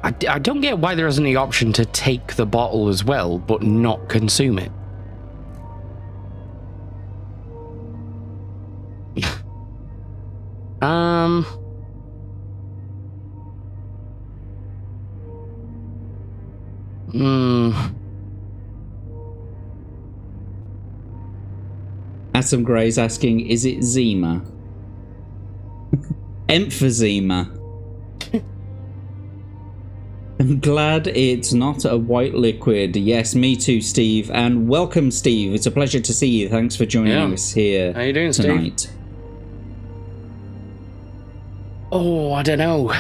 I don't get why there isn't the option to take the bottle as well, but not consume it. Adam Gray's asking, is it Zima? Emphysema. I'm glad it's not a white liquid. Yes, me too, Steve. And welcome, Steve. It's a pleasure to see you. Thanks for joining us here How you doing, tonight. Steve? Oh, I don't know.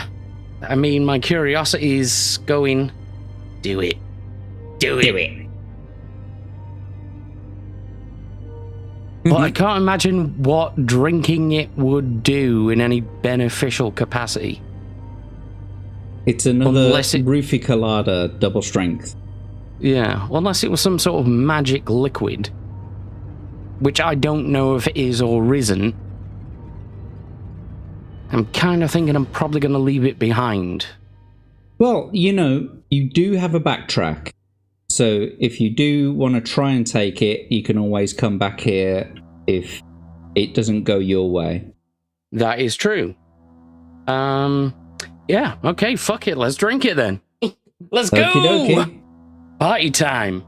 I mean, my curiosity is going, do it. Do it. But I can't imagine what drinking it would do in any beneficial capacity. It's another Roofie Colada double strength. Yeah, unless it was some sort of magic liquid, which I don't know if it is or isn't. I'm kind of thinking I'm probably going to leave it behind. Well, you know, you do have a backtrack. So if you do want to try and take it, you can always come back here if it doesn't go your way. That is true. Yeah, okay, fuck it. Let's drink it then. Let's go! Okey-dokey. Party time.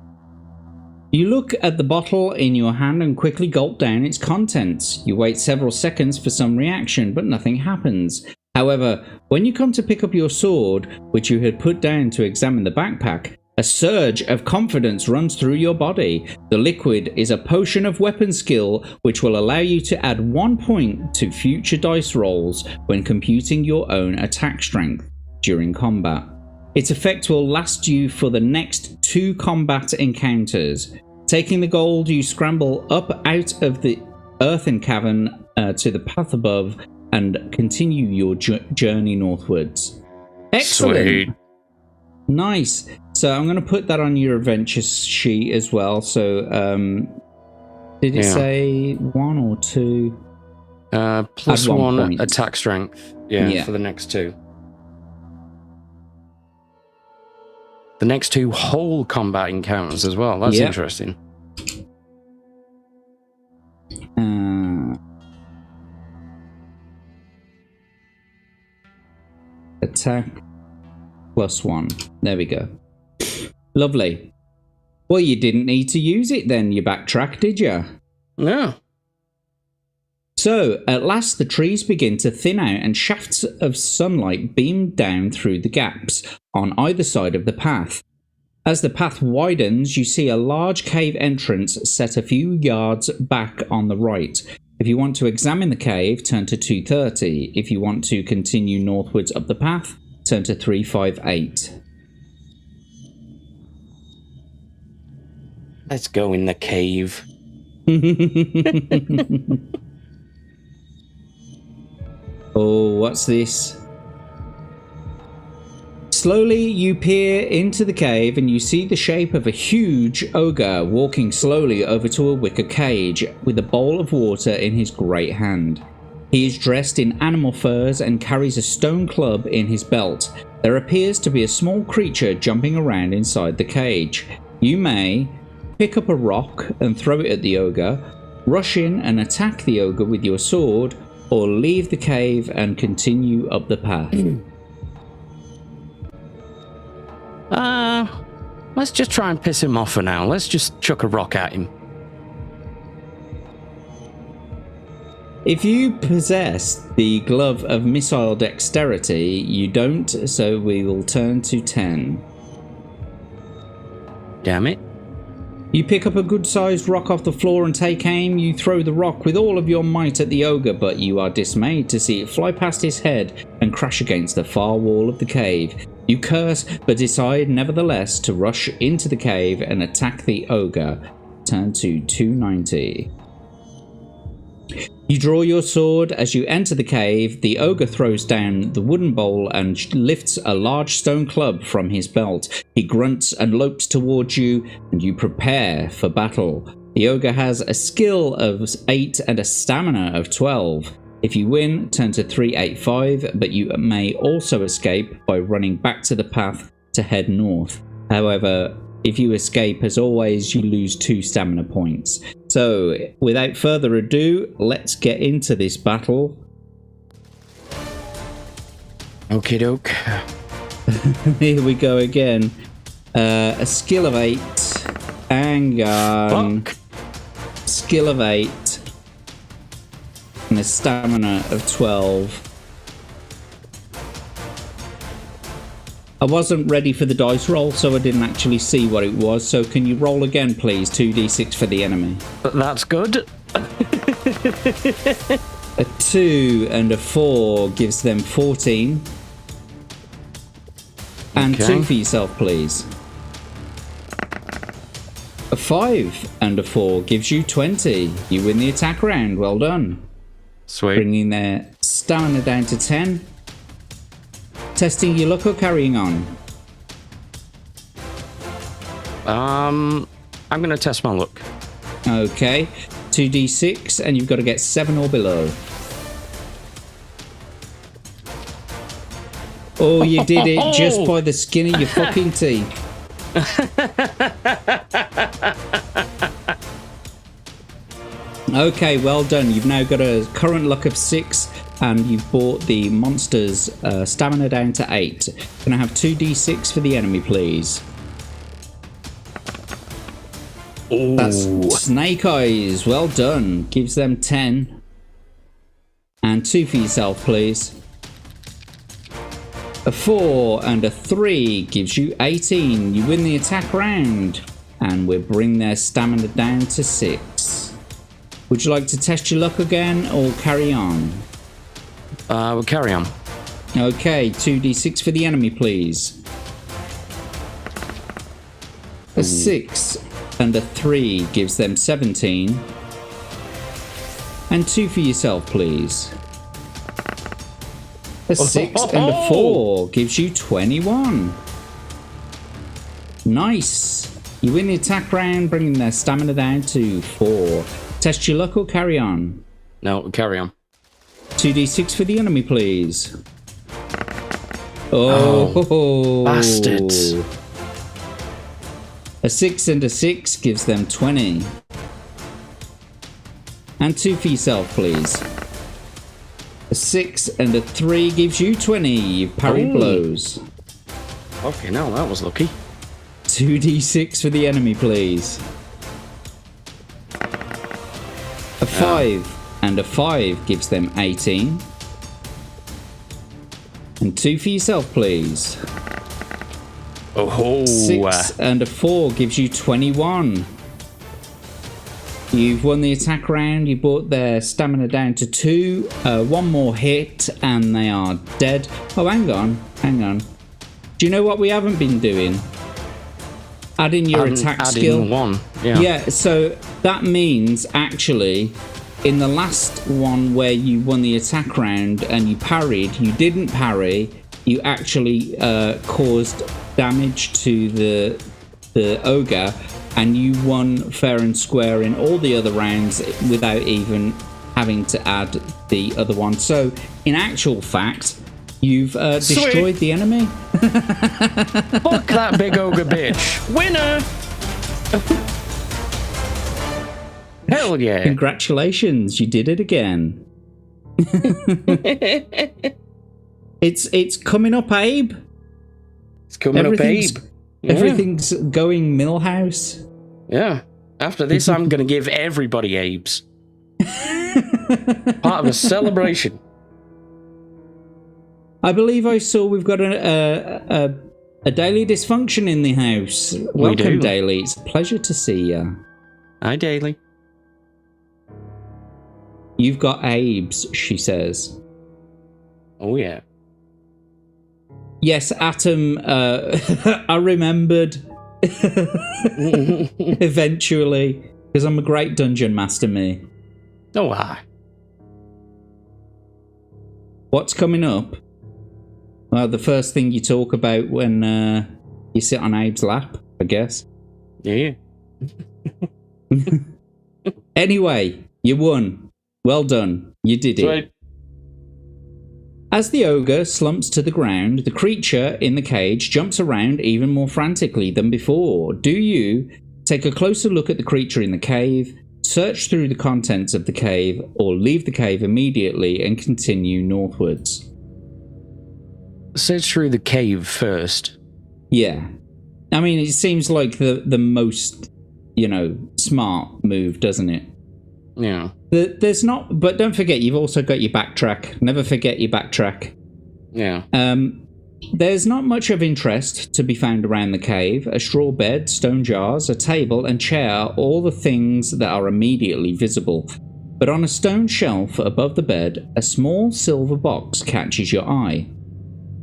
You look at the bottle in your hand and quickly gulp down its contents. You wait several seconds for some reaction, but nothing happens. However, when you come to pick up your sword, which you had put down to examine the backpack, a surge of confidence runs through your body. The liquid is a potion of weapon skill, which will allow you to add 1 point to future dice rolls when computing your own attack strength during combat. Its effect will last you for the next 2 combat encounters. Taking the gold, you scramble up out of the earthen cavern to the path above and continue your journey northwards. Excellent. Sweet. Nice. So I'm going to put that on your adventure sheet as well. So did it say 1 or 2? Plus Add 1 point. attack strength. Yeah, for the next 2. The next 2 whole combat encounters as well. That's interesting. Attack +1. There we go. Lovely. Well, you didn't need to use it then, you backtrack, did you? No. So, at last the trees begin to thin out and shafts of sunlight beam down through the gaps on either side of the path. As the path widens, you see a large cave entrance set a few yards back on the right. If you want to examine the cave, turn to 230. If you want to continue northwards up the path, turn to 358. Let's go in the cave. Oh, what's this? Slowly you peer into the cave and you see the shape of a huge ogre walking slowly over to a wicker cage with a bowl of water in his great hand. He is dressed in animal furs and carries a stone club in his belt. There appears to be a small creature jumping around inside the cage. You may pick up a rock and throw it at the ogre, rush in and attack the ogre with your sword, or leave the cave and continue up the path. Let's just try and piss him off for now. Let's just chuck a rock at him. If you possess the glove of missile dexterity, you don't, so we will turn to 10. Damn it. You pick up a good-sized rock off the floor and take aim. You throw the rock with all of your might at the ogre, but you are dismayed to see it fly past his head and crash against the far wall of the cave. You curse, but decide nevertheless to rush into the cave and attack the ogre. Turn to 290. You draw your sword. As you enter the cave, the ogre throws down the wooden bowl and lifts a large stone club from his belt. He grunts and lopes towards you, and you prepare for battle. The ogre has a skill of 8 and a stamina of 12. If you win, turn to 385, but you may also escape by running back to the path to head north. However, if you escape, as always, you lose 2 stamina points. So, without further ado, let's get into this battle. Okie doke. Here we go again. A skill of 8. Hang on. Fuck. Skill of 8. And a stamina of 12. I wasn't ready for the dice roll, so I didn't actually see what it was. So can you roll again, please? 2d6 for the enemy. That's good. A 2 and a 4 gives them 14. And Okay. 2 for yourself, please. A 5 and a 4 gives you 20. You win the attack round. Well done. Sweet. Bringing their stamina down to 10. Testing your luck or carrying on? I'm going to test my luck. Okay. 2d6 and you've got to get 7 or below. Oh, you did it just by the skin of your fucking teeth. Okay, well done. You've now got a current luck of 6 and you've brought the monster's stamina down to 8. Can I have 2d6 for the enemy, please? Ooh. That's Snake Eyes. Well done. Gives them 10. And 2 for yourself, please. A 4 and a 3 gives you 18. You win the attack round. And we'll bring their stamina down to 6. Would you like to test your luck again or carry on? We'll carry on. Okay, 2d6 for the enemy, please. A 6 and a 3 gives them 17. And 2 for yourself, please. A 6 and a 4 gives you 21. Nice. You win the attack round, bringing their stamina down to 4. Test your luck or carry on? No, carry on. 2d6 for the enemy, please. Oh, bastards. A 6 and a 6 gives them 20. And 2 for yourself, please. A 6 and a 3 gives you 20. You've parried blows. Okay, now that was lucky. 2d6 for the enemy, please. A 5 and a 5 gives them 18. And 2 for yourself, please. Oh, 6 and a 4 gives you 21. You've won the attack round. You brought their stamina down to 2. One more hit and they are dead. Oh, hang on. Do you know what we haven't been doing? Adding your attack skill. 1. Yeah, so that means actually in the last one where you won the attack round and you parried, you didn't parry. You actually caused damage to the ogre, and you won fair and square in all the other rounds without even having to add the other one. So in actual fact, you've destroyed the enemy. Fuck that big ogre bitch. Winner! Hell yeah. Congratulations, you did it again. It's coming up, Abe. It's coming up, Abe. Yeah. Everything's going Millhouse. Yeah. After this, I'm going to give everybody Abes. Part of a celebration. I believe I saw we've got a Daily Dysfunction in the house. Welcome, Daily. It's a pleasure to see you. Hi, Daily. You've got Abes, she says. Oh, yeah. Yes, Atom, I remembered. Eventually. Because I'm a great dungeon master, me. Oh, hi. What's coming up? Well, the first thing you talk about when you sit on Abe's lap, I guess. Yeah. Anyway, you won. Well done. You did it. Right. As the ogre slumps to the ground, the creature in the cage jumps around even more frantically than before. Do you take a closer look at the creature in the cave, search through the contents of the cave, or leave the cave immediately and continue northwards? Search through the cave first. Yeah. I mean, it seems like the most, smart move, doesn't it? Yeah. There's not, but don't forget, you've also got your backtrack. Never forget your backtrack. Yeah. There's not much of interest to be found around the cave. A straw bed, stone jars, a table and chair, all the things that are immediately visible. But on a stone shelf above the bed, a small silver box catches your eye.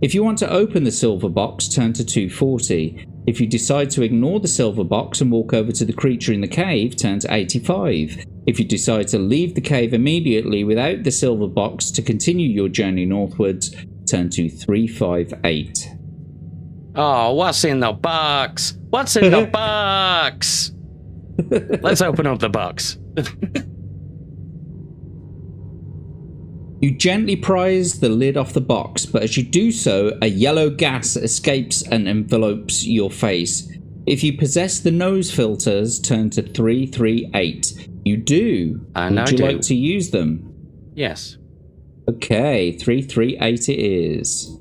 If you want to open the silver box, turn to 240. If you decide to ignore the silver box and walk over to the creature in the cave, turn to 85. If you decide to leave the cave immediately without the silver box to continue your journey northwards, turn to 358. Oh, what's in the box? What's in the box? Let's open up the box. You gently prise the lid off the box, but as you do so, a yellow gas escapes and envelopes your face. If you possess the nose filters, turn to 338. You do. Would you like to use them? Yes. Okay, 338 it is.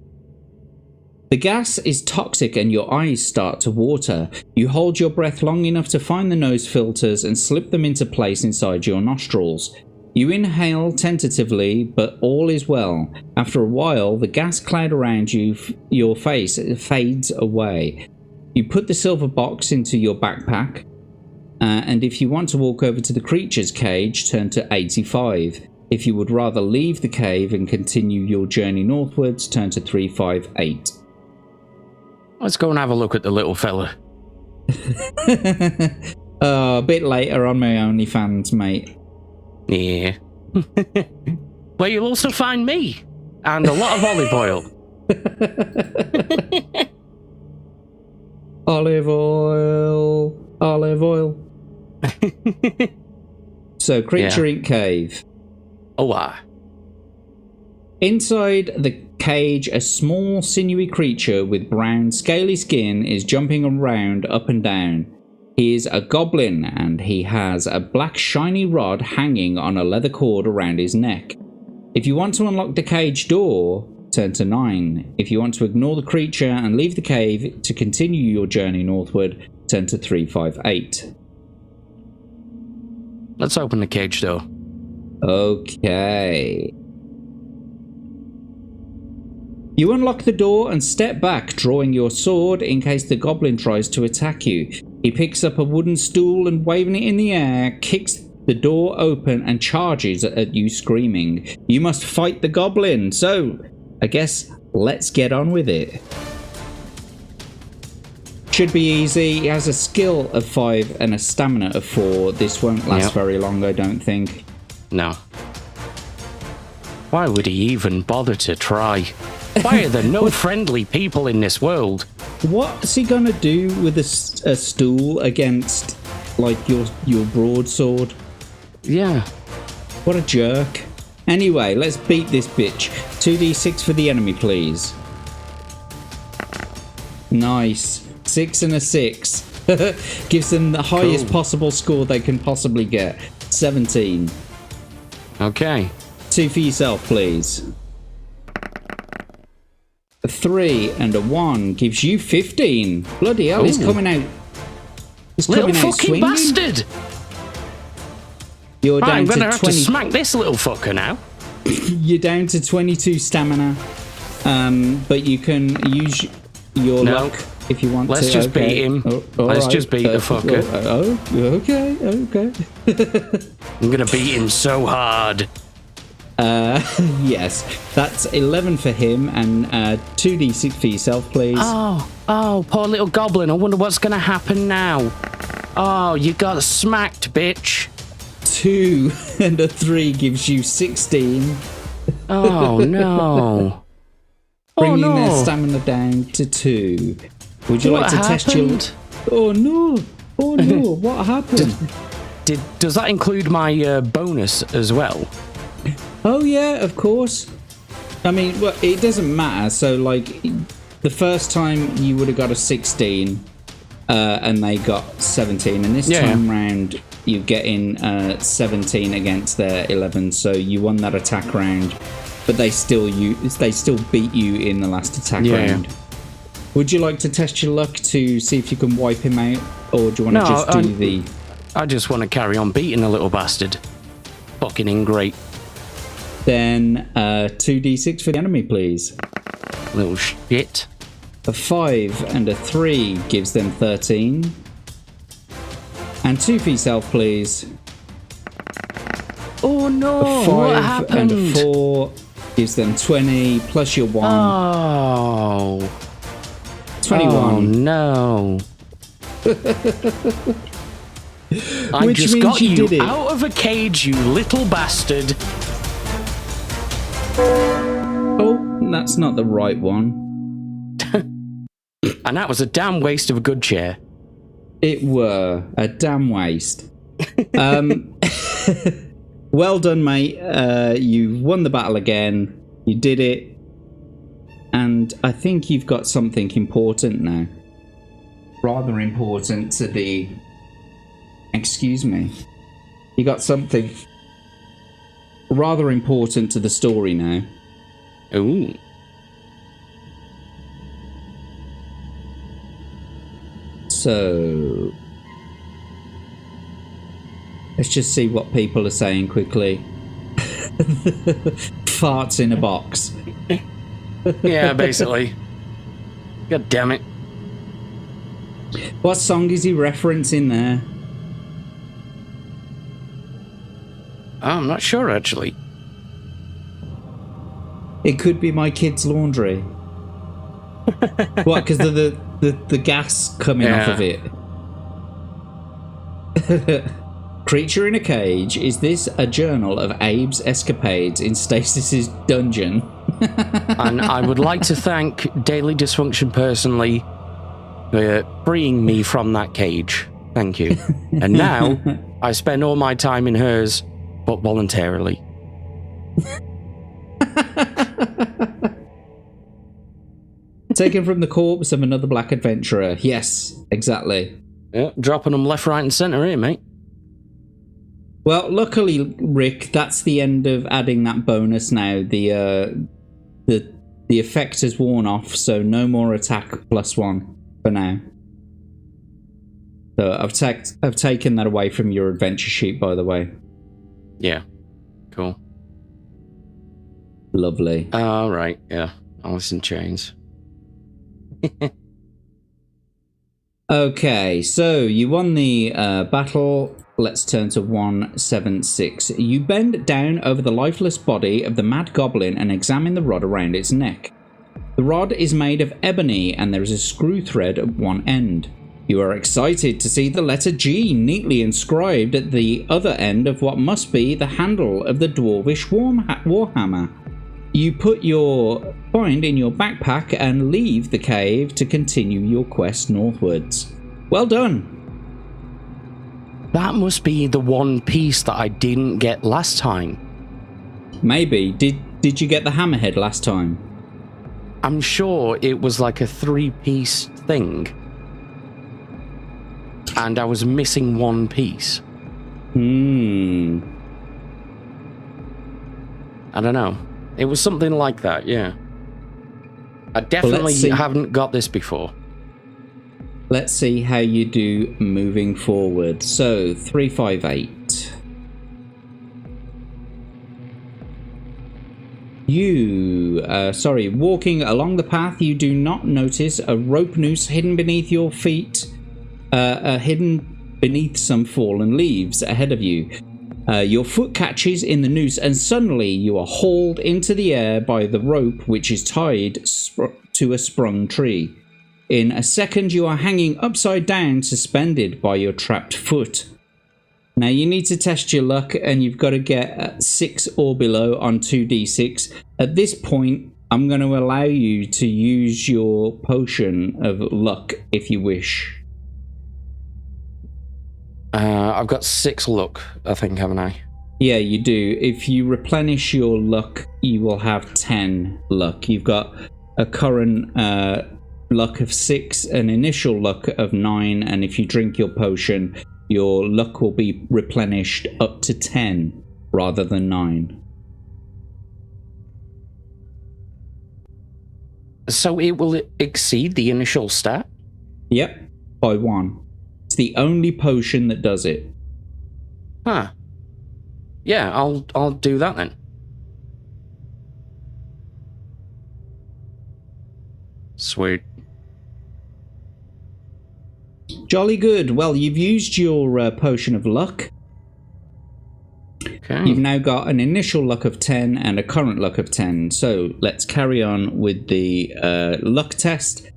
The gas is toxic and your eyes start to water. You hold your breath long enough to find the nose filters and slip them into place inside your nostrils. You inhale tentatively, but all is well. After a while, the gas cloud around your face fades away. You put the silver box into your backpack, and if you want to walk over to the creature's cage, turn to 85. If you would rather leave the cave and continue your journey northwards, turn to 358. Let's go and have a look at the little fella. A bit later on my OnlyFans, mate. Yeah. Where you'll also find me. And a lot of olive oil. Olive oil. Olive oil. So, Creature Inc. Cave. Oh, wow. Inside the cage, a small, sinewy creature with brown, scaly skin is jumping around up and down. He is a goblin, and he has a black shiny rod hanging on a leather cord around his neck. If you want to unlock the cage door, turn to 9. If you want to ignore the creature and leave the cave to continue your journey northward, turn to 358. Let's open the cage door. Okay. You unlock the door and step back, drawing your sword in case the goblin tries to attack you. He picks up a wooden stool and, waving it in the air, kicks the door open and charges at you, screaming. You must fight the goblin. So, I guess let's get on with it. Should be easy. He has a skill of 5 and a stamina of 4. This won't last very long, I don't think. No. Why would he even bother to try? Why are there no friendly people in this world? What's he gonna do with a stool against, like, your broadsword? Yeah. What a jerk. Anyway, let's beat this bitch. 2d6 for the enemy, please. Nice. 6 and a 6. Gives them the highest possible score they can possibly get. 17. Okay. 2 for yourself, please. A 3 and a 1 gives you 15. Bloody hell, he's coming out. He's little coming out fucking swinging. bastard! You're down I'm gonna to have 20. to smack this little fucker now. You're down to 22 stamina. But you can use your luck if you want to. Let's just beat him. Let's just beat the fucker. Okay. I'm gonna beat him so hard. Yes. That's 11 for him and 2d6 for yourself, please. Oh, poor little goblin. I wonder what's gonna happen now. Oh, you got smacked, bitch. 2 and a 3 gives you 16. Oh, no. Bringing their stamina down to 2. Would you like to test your... Oh, no. Oh, no. What happened? Does that include my bonus as well? Oh, yeah, of course. I mean, well, it doesn't matter. So, like, the first time you would have got a 16 and they got 17. And this time round, you're getting 17 against their 11. So you won that attack round. But they still beat you in the last attack round. Yeah. Would you like to test your luck to see if you can wipe him out? Or do you want to just do the... I just want to carry on beating the little bastard. Fucking ingrate. Then 2d6 for the enemy, please. Little shit. A 5 and a 3 gives them 13. And 2 for yourself, please. Oh no, a 5 what happened? And a 4 gives them 20 plus your 1. Oh. 21. Oh no. I just got you out of a cage, you little bastard. Oh, that's not the right one. And that was a damn waste of a good chair. It were a damn waste. Well done, mate. You won the battle again. You did it. And I think you've got something important now. Rather important to the... Excuse me. You got something rather important to the story now. Ooh. So... let's just see what people are saying quickly. Farts in a box. Yeah, basically. God damn it. What song is he referencing there? Oh, I'm not sure, actually. It could be My Kid's Laundry. What, because of the gas coming off of it? Creature in a Cage. Is this a journal of Abe's escapades in Stasis's dungeon? And I would like to thank Daily Dysfunction personally for freeing me from that cage. Thank you. And now I spend all my time in hers, but voluntarily. Taken from the corpse of another black adventurer. Yes, exactly. Yeah, dropping them left, right, and centre here, mate. Well, luckily, Rick, that's the end of adding that bonus now. The effect has worn off, so no more attack +1 for now. So I've taken that away from your adventure sheet, by the way. Yeah. Cool. Lovely. All right. Yeah. Alice in Chains. Okay, so you won the battle. Let's turn to 176. You bend down over the lifeless body of the mad goblin and examine the rod around its neck. The rod is made of ebony and there is a screw thread at one end. You are excited to see the letter G neatly inscribed at the other end of what must be the handle of the dwarvish warhammer. You put your find in your backpack and leave the cave to continue your quest northwards. Well done! That must be the one piece that I didn't get last time. Maybe. Did you get the hammerhead last time? I'm sure it was like a 3-piece thing. And I was missing one piece. I don't know. It was something like that, yeah. I definitely haven't got this before. Let's see how you do moving forward. So, 358. Walking along the path, you do not notice a rope noose hidden beneath your feet, hidden beneath some fallen leaves ahead of you. Your foot catches in the noose and suddenly you are hauled into the air by the rope which is tied to a sprung tree. In a second you are hanging upside down, suspended by your trapped foot. Now you need to test your luck and you've got to get 6 or below on 2d6. At this point I'm going to allow you to use your potion of luck if you wish. I've got 6 luck, I think, haven't I? Yeah, you do. If you replenish your luck, you will have 10 luck. You've got a current luck of 6, an initial luck of 9, and if you drink your potion, your luck will be replenished up to 10 rather than 9. So it will exceed the initial stat? Yep, by 1. It's the only potion that does it. Huh. Yeah, I'll do that then. Sweet. Jolly good. Well, you've used your potion of luck. Okay. You've now got an initial luck of 10 and a current luck of 10. So let's carry on with the luck test.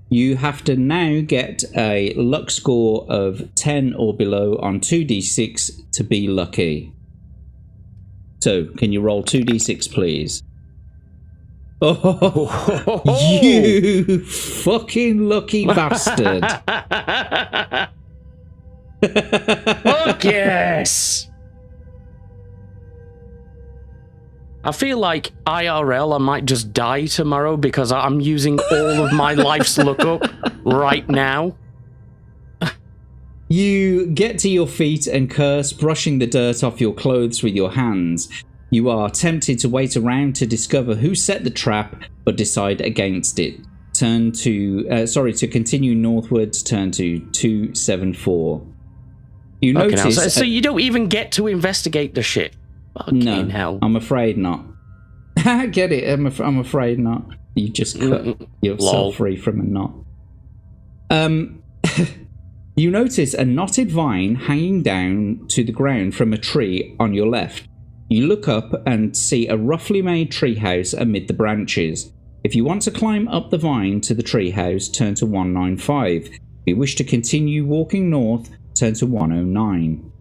You have to now get a luck score of 10 or below on 2d6 to be lucky. So, can you roll 2d6, please? Oh, you fucking lucky bastard. Fuck yes! I feel like IRL I might just die tomorrow because I'm using all of my life's lookup right now. You get to your feet and curse, brushing the dirt off your clothes with your hands. You are tempted to wait around to discover who set the trap, but decide against it. To continue northwards, turn to 274. You notice... So you don't even get to investigate the shit? No, hell. I'm afraid not. I get it. I'm afraid not. You just cut yourself free from a knot. You notice a knotted vine hanging down to the ground from a tree on your left. You look up and see a roughly made treehouse amid the branches. If you want to climb up the vine to the treehouse, turn to 195. If you wish to continue walking north, turn to 109.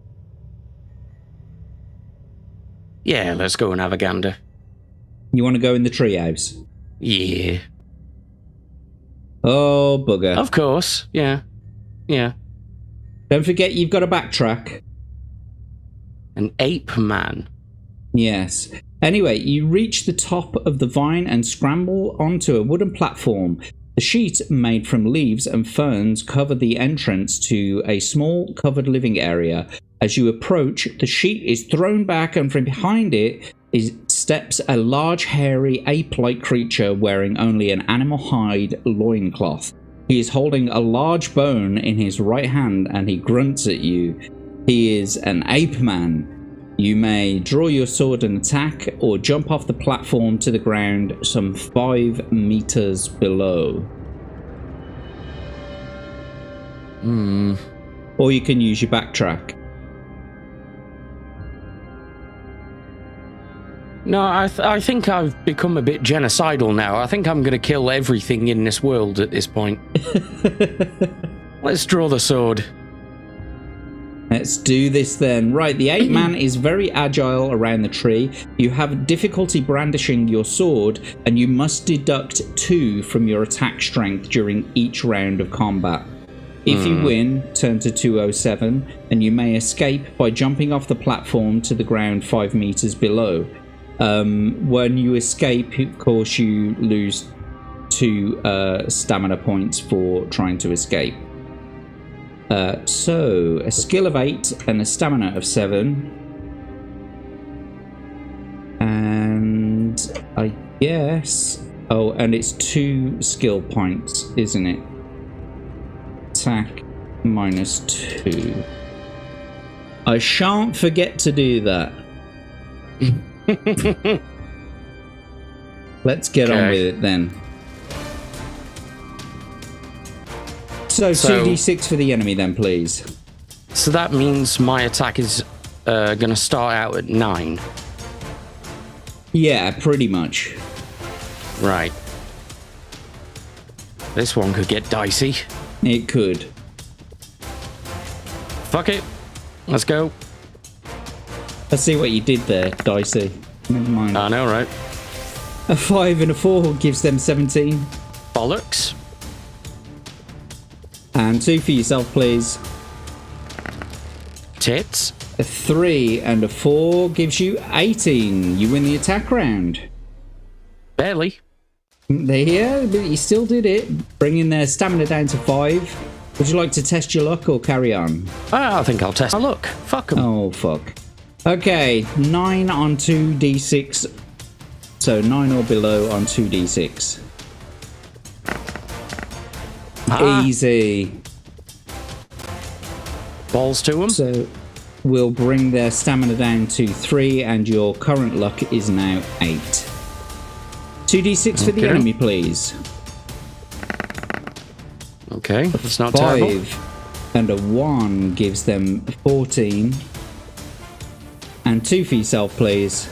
Yeah, let's go and have a gander. You want to go in the treehouse? Yeah. Oh, bugger. Of course, yeah. Yeah. Don't forget you've got to backtrack. An ape man. Yes. Anyway, you reach the top of the vine and scramble onto a wooden platform. The sheet, made from leaves and ferns, cover the entrance to a small covered living area As you approach, the sheet is thrown back, and from behind it steps a large, hairy, ape-like creature wearing only an animal hide loincloth. He is holding a large bone in his right hand, and he grunts at you. He is an ape man. You may draw your sword and attack, or jump off the platform to the ground some 5 meters below. Or you can use your backtrack. No, I think I've become a bit genocidal now. I think I'm going to kill everything in this world at this point. Let's draw the sword. Let's do this then. Right, the ape man is very agile around the tree. You have difficulty brandishing your sword, and you must deduct 2 from your attack strength during each round of combat. If you win, turn to 207, and you may escape by jumping off the platform to the ground 5 meters below. When you escape, of course, you lose 2 stamina points for trying to escape. So, a skill of 8 and a stamina of 7. And I guess... Oh, and it's 2 skill points, isn't it? Attack -2. I shan't forget to do that. Let's get on with it then. So 2d6 for the enemy then, please. So that means my attack is going to start out at 9. Yeah, pretty much. Right. This one could get dicey. It could. Fuck it. Let's go. I see what you did there, Dicey. Never mind. I know, right? A 5 and a 4 gives them 17. Bollocks. And 2 for yourself, please. Tits. A 3 and a 4 gives you 18. You win the attack round. Barely. There, but you still did it, bringing their stamina down to 5. Would you like to test your luck or carry on? I think I'll test my luck. Fuck 'em. Oh, fuck. Okay, 9 on 2d6. So 9 or below on 2d6. Easy. Balls to them. So we'll bring their stamina down to 3, and your current luck is now 8. 2d6 for the enemy, please. Okay, that's not 5 terrible. and a 1 gives them 14. And 2 for yourself, please.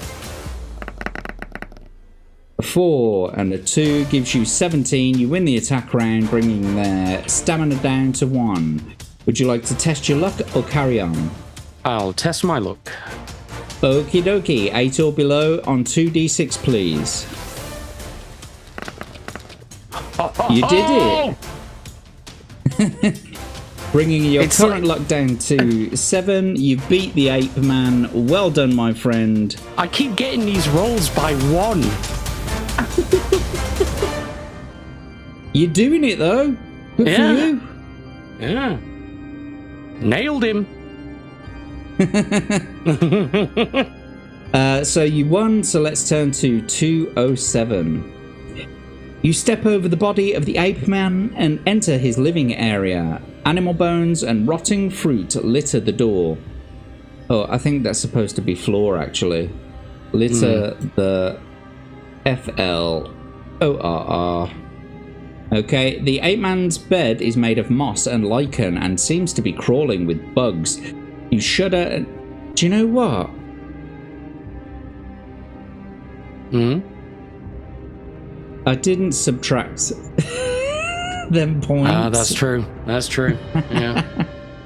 A 4 and a 2 gives you 17. You win the attack round, bringing their stamina down to 1. Would you like to test your luck or carry on? I'll test my luck. Okie dokie. 8 or below on 2d6, please. You did it. Bringing your current luck down to 7. You beat the ape man. Well done, my friend. I keep getting these rolls by 1. You're doing it, though. Good for you. Yeah. Nailed him. So you won, so let's turn to 207. You step over the body of the ape man and enter his living area. Animal bones and rotting fruit litter the door. Oh, I think that's supposed to be floor, actually. Litter the FLORR. Okay, the ape man's bed is made of moss and lichen and seems to be crawling with bugs. You shudder and... Do you know what? I didn't subtract them points. Ah, that's true. That's true. Yeah.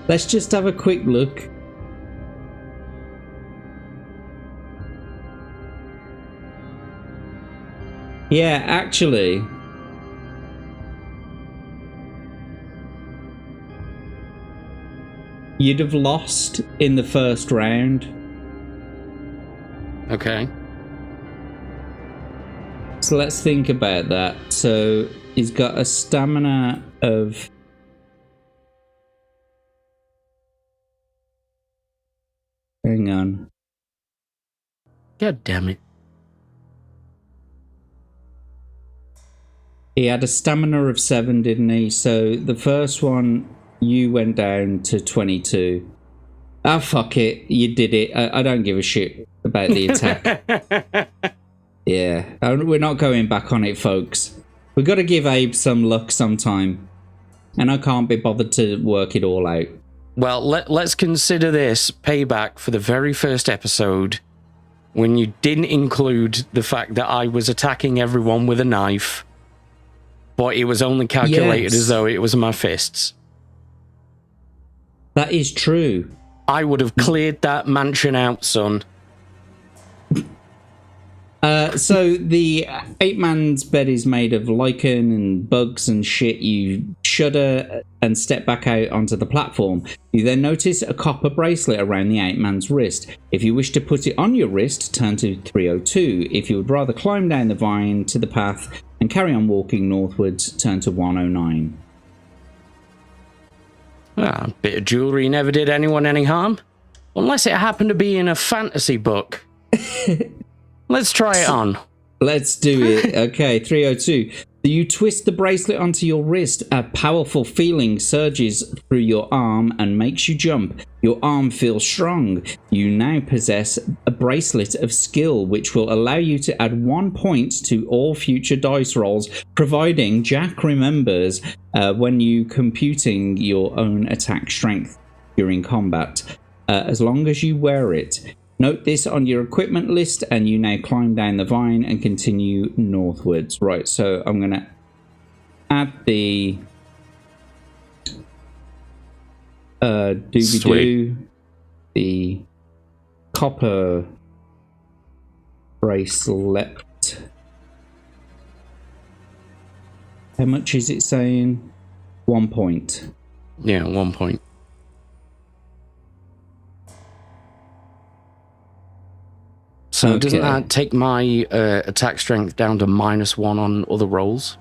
Let's just have a quick look. Yeah, actually... You'd have lost in the first round. Okay. So let's think about that. So he's got a stamina of Hang on. God damn it. He had a stamina of 7, didn't he? So the first one, you went down to 22. Ah, fuck it. You did it. I don't give a shit about the attack. Yeah. We're not going back on it, folks. We've got to give Abe some luck sometime. And I can't be bothered to work it all out. Well, let's consider this payback for the very first episode when you didn't include the fact that I was attacking everyone with a knife, but it was only calculated as though it was my fists. That is true. I would have cleared that mansion out, son. So the 8-man's bed is made of lichen and bugs and shit. You shudder and step back out onto the platform. You then notice a copper bracelet around the 8-man's wrist. If you wish to put it on your wrist, turn to 302. If you would rather climb down the vine to the path and carry on walking northwards, turn to 109. A bit of jewellery never did anyone any harm. Unless it happened to be in a fantasy book. Let's try it on. Let's do it. Okay, 302. You twist the bracelet onto your wrist. A powerful feeling surges through your arm and makes you jump. Your arm feels strong. You now possess a bracelet of skill, which will allow you to add 1 point to all future dice rolls, providing Jack remembers when you computing your own attack strength during combat, as long as you wear it. Note this on your equipment list, and you now climb down the vine and continue northwards. Right, so I'm going to add the doobie-doo, the copper bracelet. How much is it saying? 1 point. Yeah, 1 point. So doesn't that take my attack strength down to -1 on other rolls?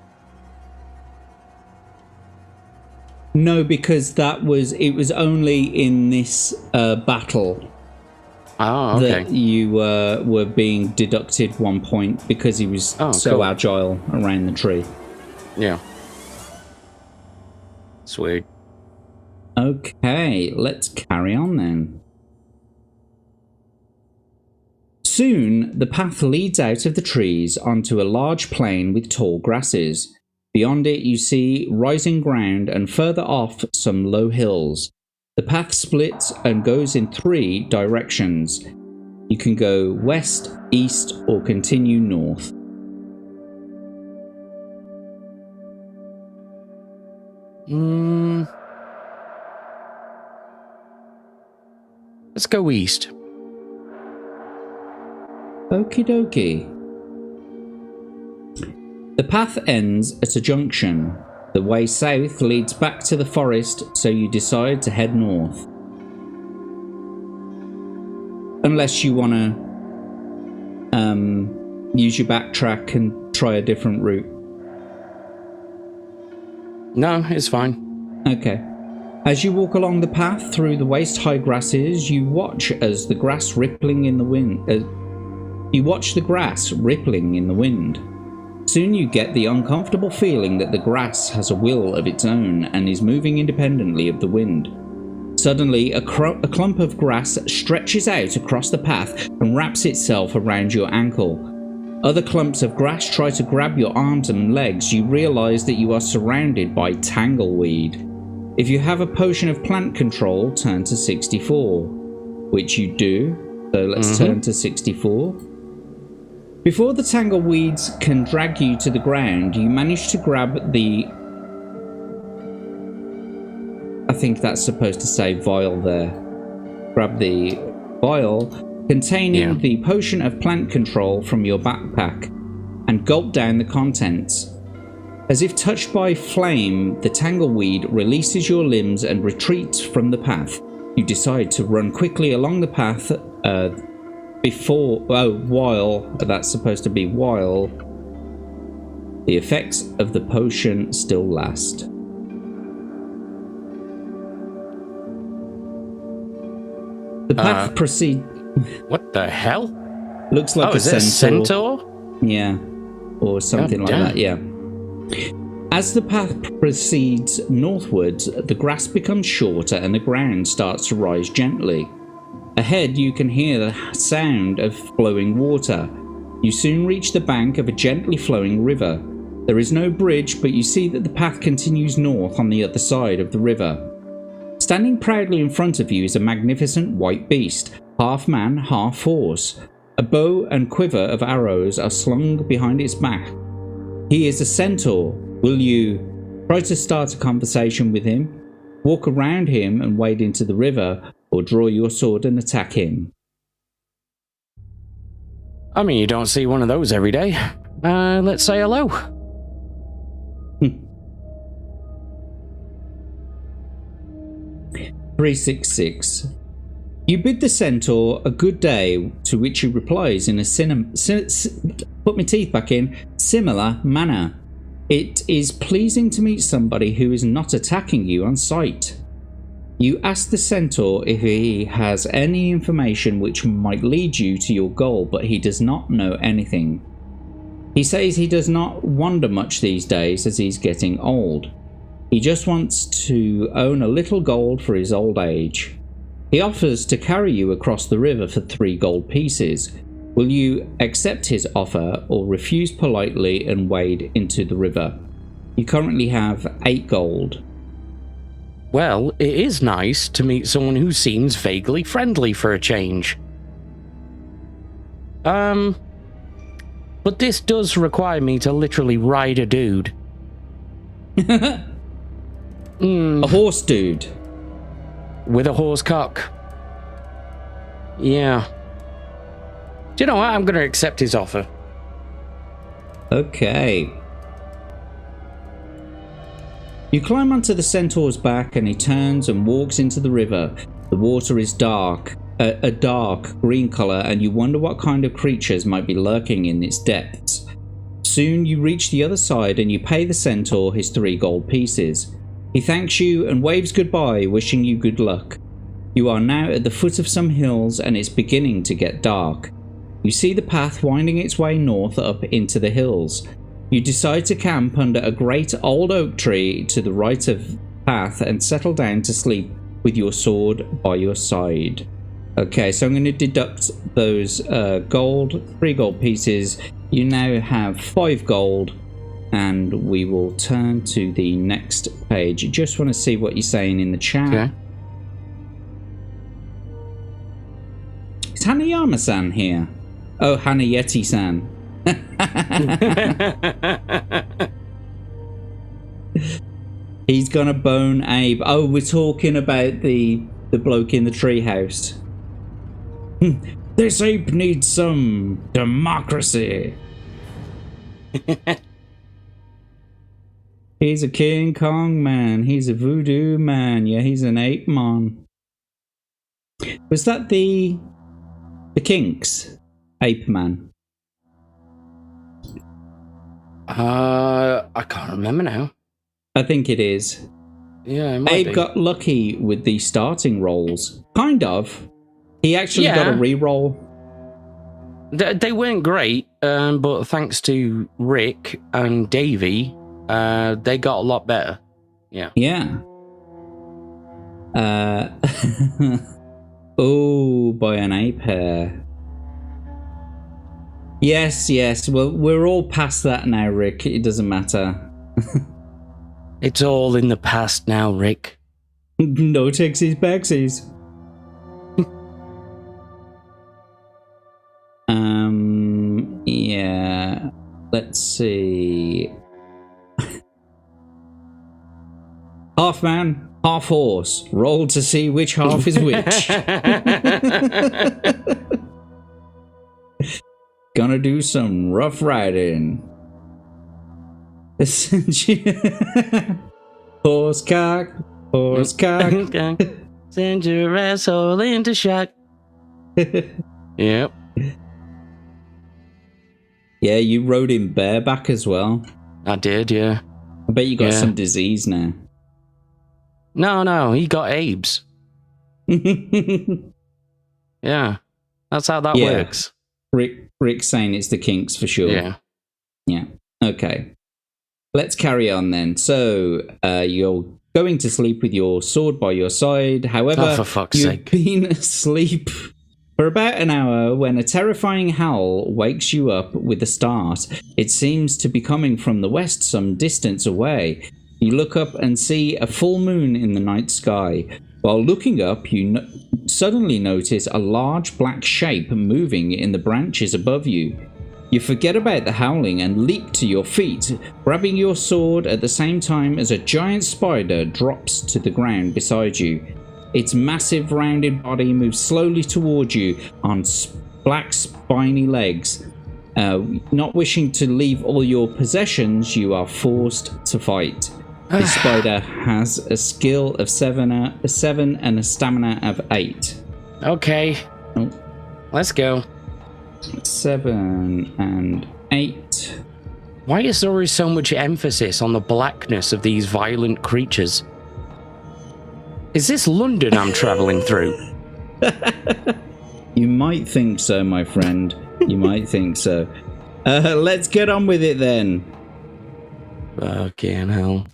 No, because it was only in this battle that you were being deducted 1 point because he was so agile around the tree. Yeah. Sweet. Okay, let's carry on then. Soon, the path leads out of the trees onto a large plain with tall grasses. Beyond it, you see rising ground and further off some low hills. The path splits and goes in 3 directions. You can go west, east, or continue north. Let's go east. Okie dokie. The path ends at a junction. The way south leads back to the forest, so you decide to head north. Unless you want to use your backtrack and try a different route. No, it's fine. Okay. As you walk along the path through the waist-high grasses, you watch as the grass rippling in the wind. You watch the grass rippling in the wind. Soon you get the uncomfortable feeling that the grass has a will of its own and is moving independently of the wind. Suddenly, a clump of grass stretches out across the path and wraps itself around your ankle. Other clumps of grass try to grab your arms and legs. You realize that you are surrounded by tangleweed. If you have a potion of plant control, turn to 64, which you do. So let's turn to 64. Before the tangleweeds can drag you to the ground, you manage to grab the... I think that's supposed to say vial there. Grab the vial containing the potion of plant control from your backpack and gulp down the contents. As if touched by flame, the tangleweed releases your limbs and retreats from the path. You decide to run quickly along the path while that's supposed to be while the effects of the potion still last. The path proceeds. What the hell? Looks like is it a centaur? Yeah, or something like that. Yeah. As the path proceeds northwards, the grass becomes shorter and the ground starts to rise gently. Ahead, you can hear the sound of flowing water. You soon reach the bank of a gently flowing river. There is no bridge, but you see that the path continues north on the other side of the river. Standing proudly in front of you is a magnificent white beast, half man, half horse. A bow and quiver of arrows are slung behind its back. He is a centaur. Will you try to start a conversation with him, walk around him and wade into the river, or draw your sword and attack him? I mean, you don't see one of those every day. Let's say hello. 366. You bid the centaur a good day, to which he replies in a similar manner. It is pleasing to meet somebody who is not attacking you on sight. You ask the centaur if he has any information which might lead you to your goal, but he does not know anything. He says he does not wander much these days as he's getting old. He just wants to own a little gold for his old age. He offers to carry you across the river for 3 gold pieces. Will you accept his offer or refuse politely and wade into the river? You currently have 8 gold. Well, it is nice to meet someone who seems vaguely friendly for a change. But this does require me to literally ride a dude. A horse dude. With a horse cock. Yeah. Do you know what? I'm going to accept his offer. Okay. You climb onto the centaur's back and he turns and walks into the river. The water is dark, a dark green colour, and you wonder what kind of creatures might be lurking in its depths. Soon you reach the other side and you pay the centaur his 3 gold pieces. He thanks you and waves goodbye, wishing you good luck. You are now at the foot of some hills and it's beginning to get dark. You see the path winding its way north up into the hills. You decide to camp under a great old oak tree to the right of the path and settle down to sleep with your sword by your side. Okay, so I'm going to deduct those 3 gold pieces. You now have 5 gold. And we will turn to the next page. Just want to see what you're saying in the chat. Okay. Is Hanayama-san here? Oh, Hanayeti-san. He's gonna bone Abe. Oh, we're talking about the bloke in the treehouse. This ape needs some democracy. He's a King Kong man. He's a voodoo man. Yeah, he's an ape man. Was that the Kinks? Ape man. I can't remember now. I think it is. Yeah, it might Abe be. got lucky with the starting rolls. Kind of. He actually got a re-roll. They weren't great, but thanks to Rick and Davey, they got a lot better. Yeah. Yeah. Oh, by an ape hair. Yes, yes. Well, we're all past that now, Rick. It doesn't matter. It's all in the past now, Rick. No takesies backsies. Yeah. Let's see. Half man, half horse. Roll to see which half is which. Gonna do some rough riding. Horse cock, horse cock. Send your asshole into shock. Yep. Yeah, you rode him bareback as well. I did, yeah. I bet you got some disease now. No, he got Abe's. Yeah. That's how that works. Rick's saying it's the kinks for sure. Yeah. Yeah. Okay. Let's carry on then. So, you're going to sleep with your sword by your side. However, for fuck's you've sake. been asleep for about an hour when a terrifying howl wakes you up with a start. It seems to be coming from the west, some distance away. You look up and see a full moon in the night sky. While looking up, you suddenly notice a large black shape moving in the branches above you. You forget about the howling and leap to your feet, grabbing your sword at the same time as a giant spider drops to the ground beside you. Its massive rounded body moves slowly towards you on black spiny legs. Not wishing to leave all your possessions, you are forced to fight. The spider has a skill of 7 and a stamina of 8. Okay. Oh. Let's go. 7 and 8. Why is there always so much emphasis on the blackness of these violent creatures? Is this London I'm traveling through? You might think so, my friend. You might think so. Let's get on with it then. Fucking hell.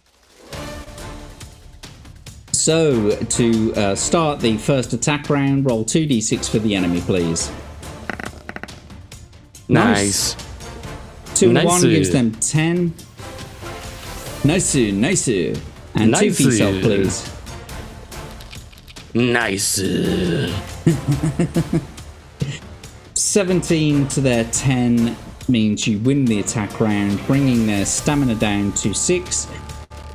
So, to start the first attack round, roll 2d6 for the enemy, please. Nice. 2 and Nice. 1 gives them 10. Nice. And Nice. 2 for yourself, please. Nice. 17 to their 10 means you win the attack round, bringing their stamina down to 6.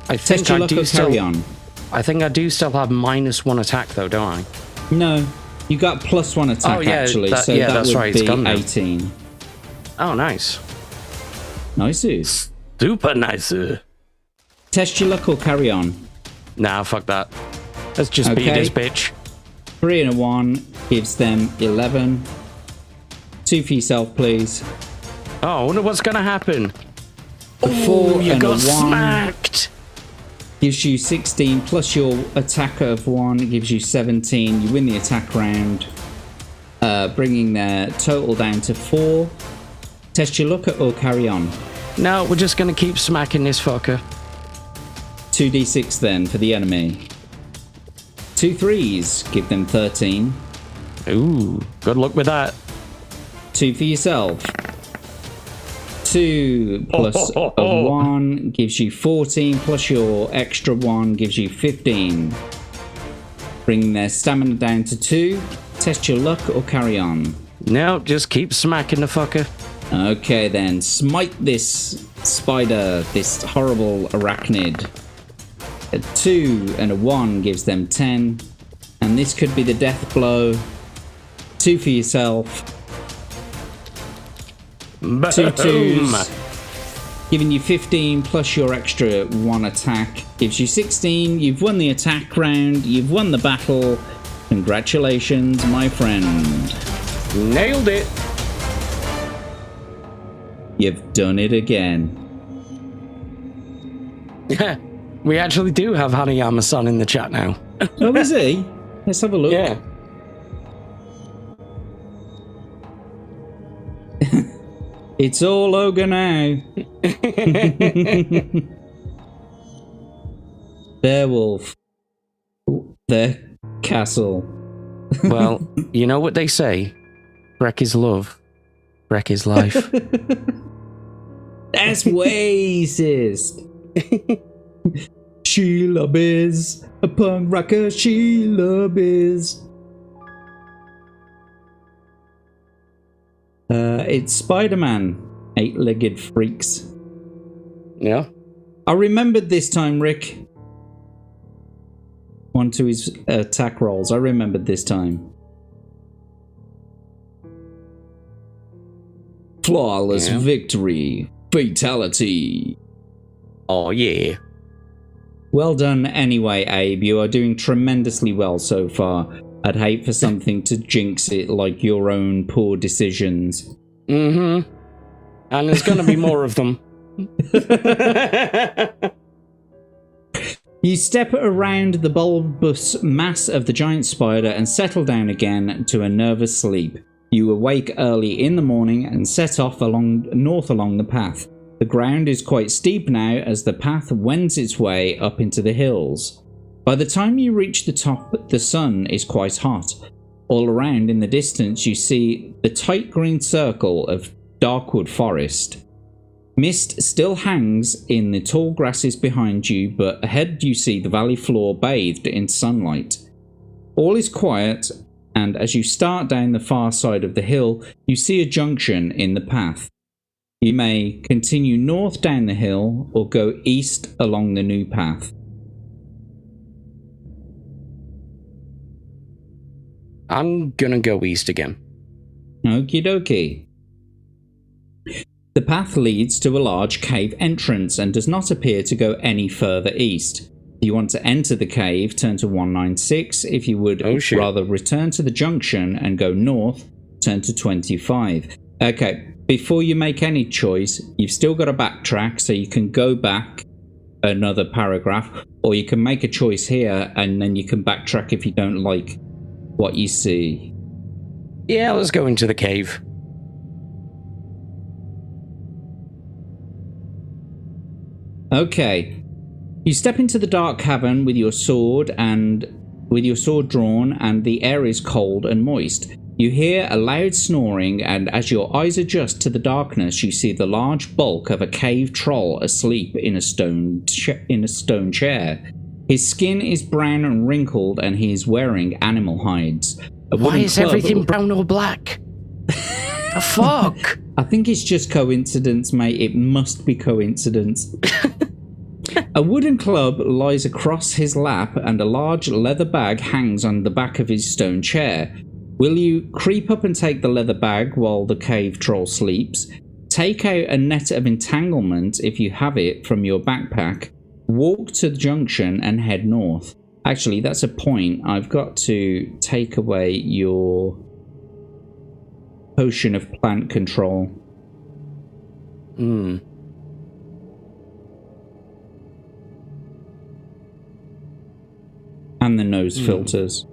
I Test think your I luck do or carry on. I think I do still have -1 attack though, don't I? No, you got +1 attack Oh, yeah, actually, that- so yeah, that that's would right, it's be gone now. 18. Oh, nice. Nice. Super nice. Test your luck or carry on. Nah, fuck that. Let's just beat Okay. this bitch. 3 and a 1 gives them 11. 2 for yourself, please. Oh, I wonder what's gonna happen. A 4 You and a got 1 smacked. gives you 16, plus your attack of 1 gives you 17. You win the attack round, bringing their total down to 4. Test your luck or carry on. No, we're just gonna keep smacking this fucker. 2d6 then for the enemy. 2 3s give them 13. Ooh, good luck with that. 2 for yourself. 2 plus a 1 gives you 14, plus your extra 1 gives you 15. Bring their stamina down to 2. Test your luck or carry on. No, just keep smacking the fucker. Okay then, smite this spider, this horrible arachnid. A 2 and a 1 gives them 10. And this could be the death blow. 2 for yourself. 2 2s, giving you 15 plus your extra 1 attack gives you 16. You've won the attack round. You've won the battle. Congratulations, my friend. Nailed it. You've done it again. We actually do have Hanayama-san in the chat now. Oh, is he? Let's have a look. Yeah. It's all over now. Their wolf. Their castle. Well, you know what they say? Wreck is love. Wreck is life. That's racist. Sheila Biz, a punk rocker, Sheila Biz. It's Spider-Man, 8-legged freaks. Yeah. I remembered this time, Rick. On to his attack rolls. I remembered this time. Flawless victory. Fatality. Oh, yeah. Well done anyway, Abe. You are doing tremendously well so far. I'd hate for something to jinx it like your own poor decisions. Mm-hmm. And there's going to be more of them. You step around the bulbous mass of the giant spider and settle down again to a nervous sleep. You awake early in the morning and set off north along the path. The ground is quite steep now as the path wends its way up into the hills. By the time you reach the top, the sun is quite hot. All around in the distance you see the tight green circle of Darkwood Forest. Mist still hangs in the tall grasses behind you, but ahead you see the valley floor bathed in sunlight. All is quiet, and as you start down the far side of the hill, you see a junction in the path. You may continue north down the hill or go east along the new path. I'm gonna go east again. Okie dokie. The path leads to a large cave entrance and does not appear to go any further east. If you want to enter the cave, turn to 196. If you would rather return to the junction and go north, turn to 25. Okay, before you make any choice, you've still got to backtrack, so you can go back another paragraph, or you can make a choice here and then you can backtrack if you don't like what you see. Yeah, let's go into the cave. Okay. You step into the dark cavern with your sword drawn, and the air is cold and moist. You hear a loud snoring, and as your eyes adjust to the darkness, you see the large bulk of a cave troll asleep in a stone chair. His skin is brown and wrinkled, and he is wearing animal hides. Why is everything brown or black? The fuck? I think it's just coincidence, mate. It must be coincidence. A wooden club lies across his lap, and a large leather bag hangs on the back of his stone chair. Will you creep up and take the leather bag while the cave troll sleeps? Take out a net of entanglement, if you have it, from your backpack. Walk to the junction and head north. Actually, that's a point. I've got to take away your potion of plant control. And the nose filters.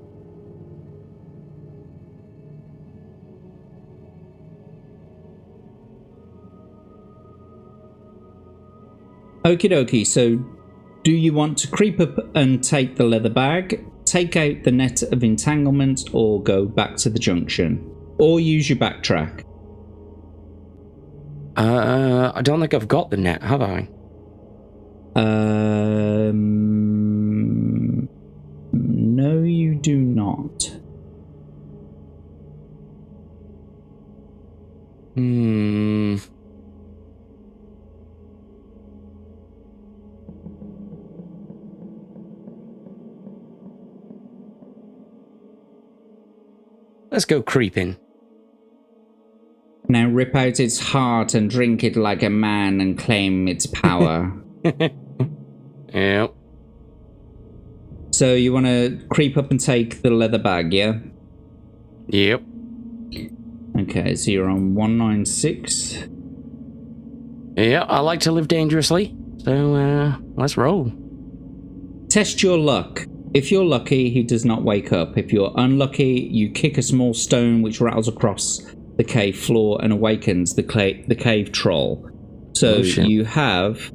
Okie dokie, so do you want to creep up and take the leather bag, take out the net of entanglement, or go back to the junction? Or use your backtrack? I don't think I've got the net, have I? No, you do not. Let's go creeping. Now rip out its heart and drink it like a man and claim its power. Yep. So you want to creep up and take the leather bag, yeah? Yep. Okay, so you're on 196. Yeah, I like to live dangerously, so let's roll. Test your luck. If you're lucky, he does not wake up. If you're unlucky, you kick a small stone which rattles across the cave floor and awakens the cave troll. So you have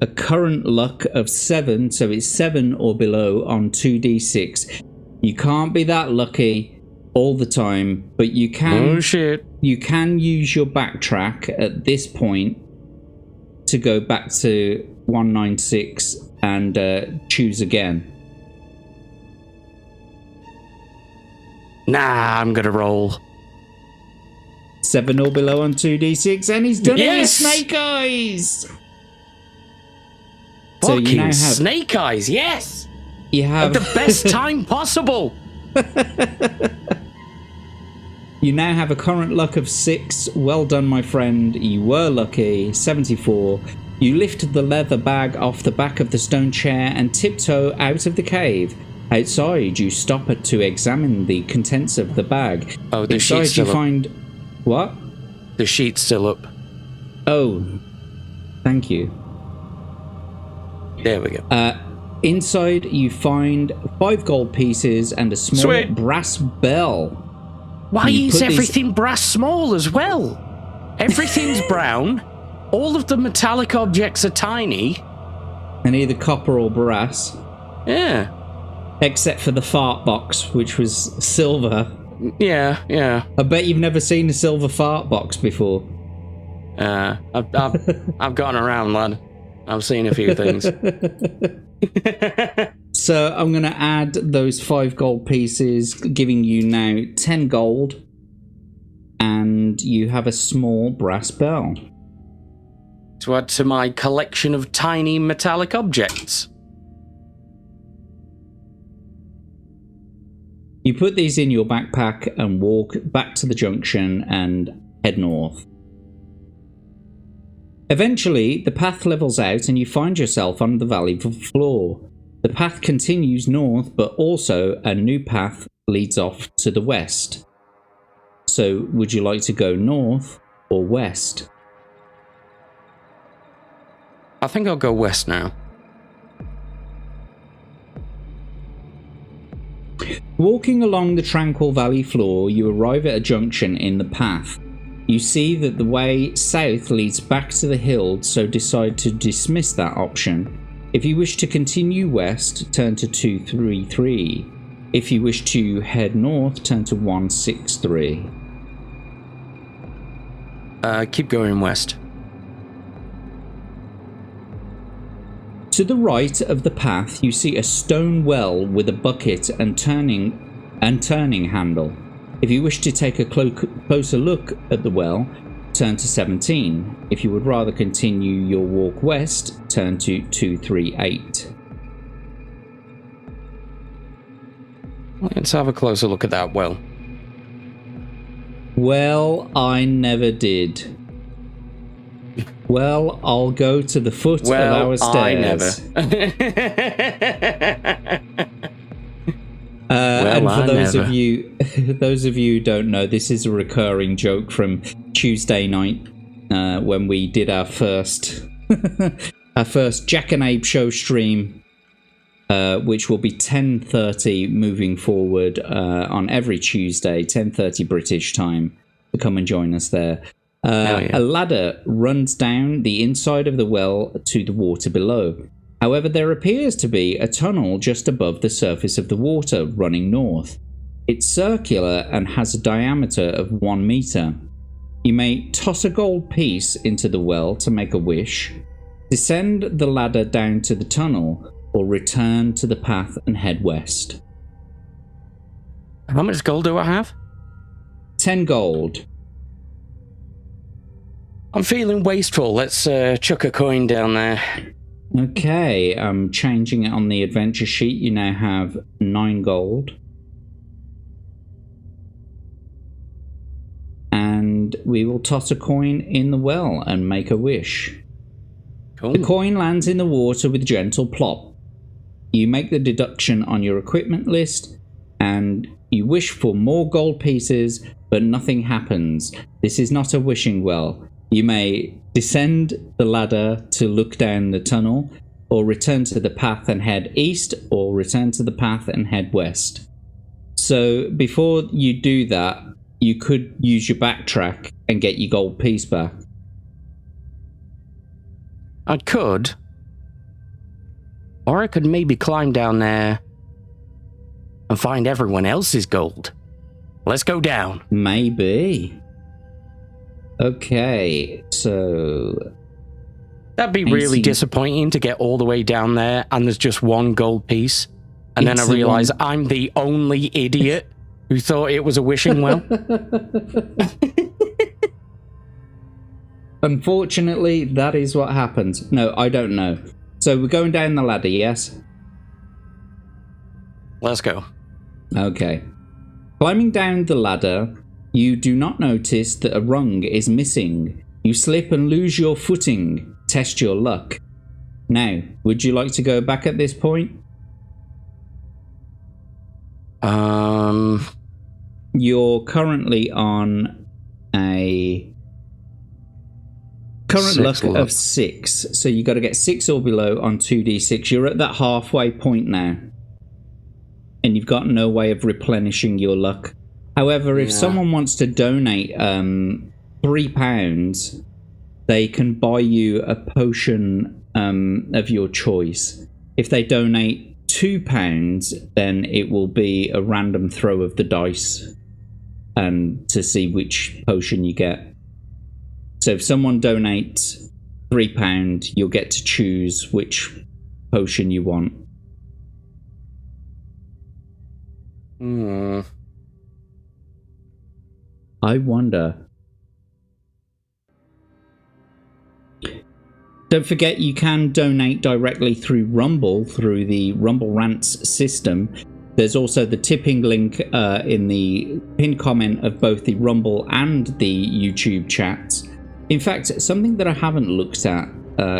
a current luck of 7, so it's 7 or below on 2d6. You can't be that lucky all the time, but you can. You can use your backtrack at this point to go back to 196 and choose again. Nah, I'm gonna roll. 7 or below on 2d6, and he's done it with snake eyes! So you now have snake eyes, yes! You have at the best time possible! You now have a current luck of 6. Well done, my friend. You were lucky. 74. You lift the leather bag off the back of the stone chair and tiptoe out of the cave. Outside, you stop to examine the contents of the bag. Oh, the sheet's still you find... What? The sheet's still up. Oh, thank you. There we go. Inside, you find 5 gold pieces and a small Sweet. brass bell. Why You is put these- everything brass small as well? Everything's brown. All of the metallic objects are tiny. And either copper or brass. Yeah. Except for the fart box, which was silver. Yeah. I bet you've never seen a silver fart box before. I've gone around, lad. I've seen a few things. So I'm going to add those 5 gold pieces, giving you now 10 gold. And you have a small brass bell. To add to my collection of tiny metallic objects. You put these in your backpack and walk back to the junction and head north. Eventually, the path levels out and you find yourself on the valley floor. The path continues north, but also a new path leads off to the west. So, would you like to go north or west? I think I'll go west now. Walking along the tranquil valley floor, you arrive at a junction in the path. You see that the way south leads back to the hill, so decide to dismiss that option. If you wish to continue west, turn to 233. If you wish to head north, turn to 163. Keep going west. To the right of the path, you see a stone well with a bucket and turning handle. If you wish to take a closer look at the well, turn to 17. If you would rather continue your walk west, turn to 238. Let's have a closer look at that well. Well, I never did. Well, I'll go to the foot of our stairs. I never. And for those of you who don't know, this is a recurring joke from Tuesday night when we did our first Jack and Abe show stream, which will be 10:30 moving forward on every Tuesday, 10:30 British time. To come and join us there. A ladder runs down the inside of the well to the water below. However, there appears to be a tunnel just above the surface of the water running north. It's circular and has a diameter of 1 meter. You may toss a gold piece into the well to make a wish, descend the ladder down to the tunnel, or return to the path and head west. How much gold do I have? 10 gold. I'm feeling wasteful. Let's chuck a coin down there. Okay, I'm changing it on the adventure sheet. You now have 9 gold. And we will toss a coin in the well and make a wish. Cool. The coin lands in the water with gentle plop. You make the deduction on your equipment list and you wish for more gold pieces, but nothing happens. This is not a wishing well. You may descend the ladder to look down the tunnel, or return to the path and head east, or return to the path and head west. So before you do that, you could use your backtrack and get your gold piece back. I could. Or I could maybe climb down there and find everyone else's gold. Let's go down. Maybe. Okay, so... That'd be really disappointing to get all the way down there and there's just 1 gold piece. And then I realise I'm the only idiot who thought it was a wishing well. Unfortunately, that is what happens. No, I don't know. So we're going down the ladder, yes? Let's go. Okay. Climbing down the ladder, you do not notice that a rung is missing. You slip and lose your footing. Test your luck. Now, would you like to go back at this point? You're currently on a Current luck of 6. So you got to get 6 or below on 2d6. You're at that halfway point now. And you've got no way of replenishing your luck. However, if someone wants to donate £3, they can buy you a potion of your choice. If they donate £2, then it will be a random throw of the dice and to see which potion you get. So if someone donates £3, you'll get to choose which potion you want. I wonder. Don't forget you can donate directly through Rumble, through the Rumble Rants system. There's also the tipping link in the pinned comment of both the Rumble and the YouTube chats. In fact, something that I haven't looked at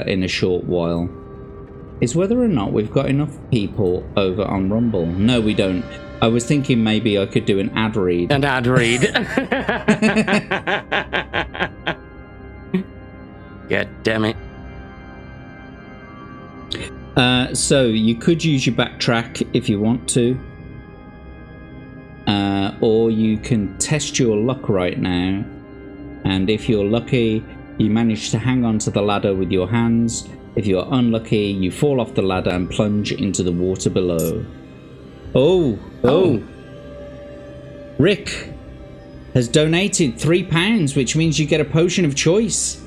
in a short while is whether or not we've got enough people over on Rumble. No, we don't. I was thinking maybe I could do an ad read. An ad read. God damn it. So you could use your backtrack if you want to. Or you can test your luck right now. And if you're lucky, you manage to hang on to the ladder with your hands. If you're unlucky, you fall off the ladder and plunge into the water below. Oh. Rick has donated £3, which means you get a potion of choice.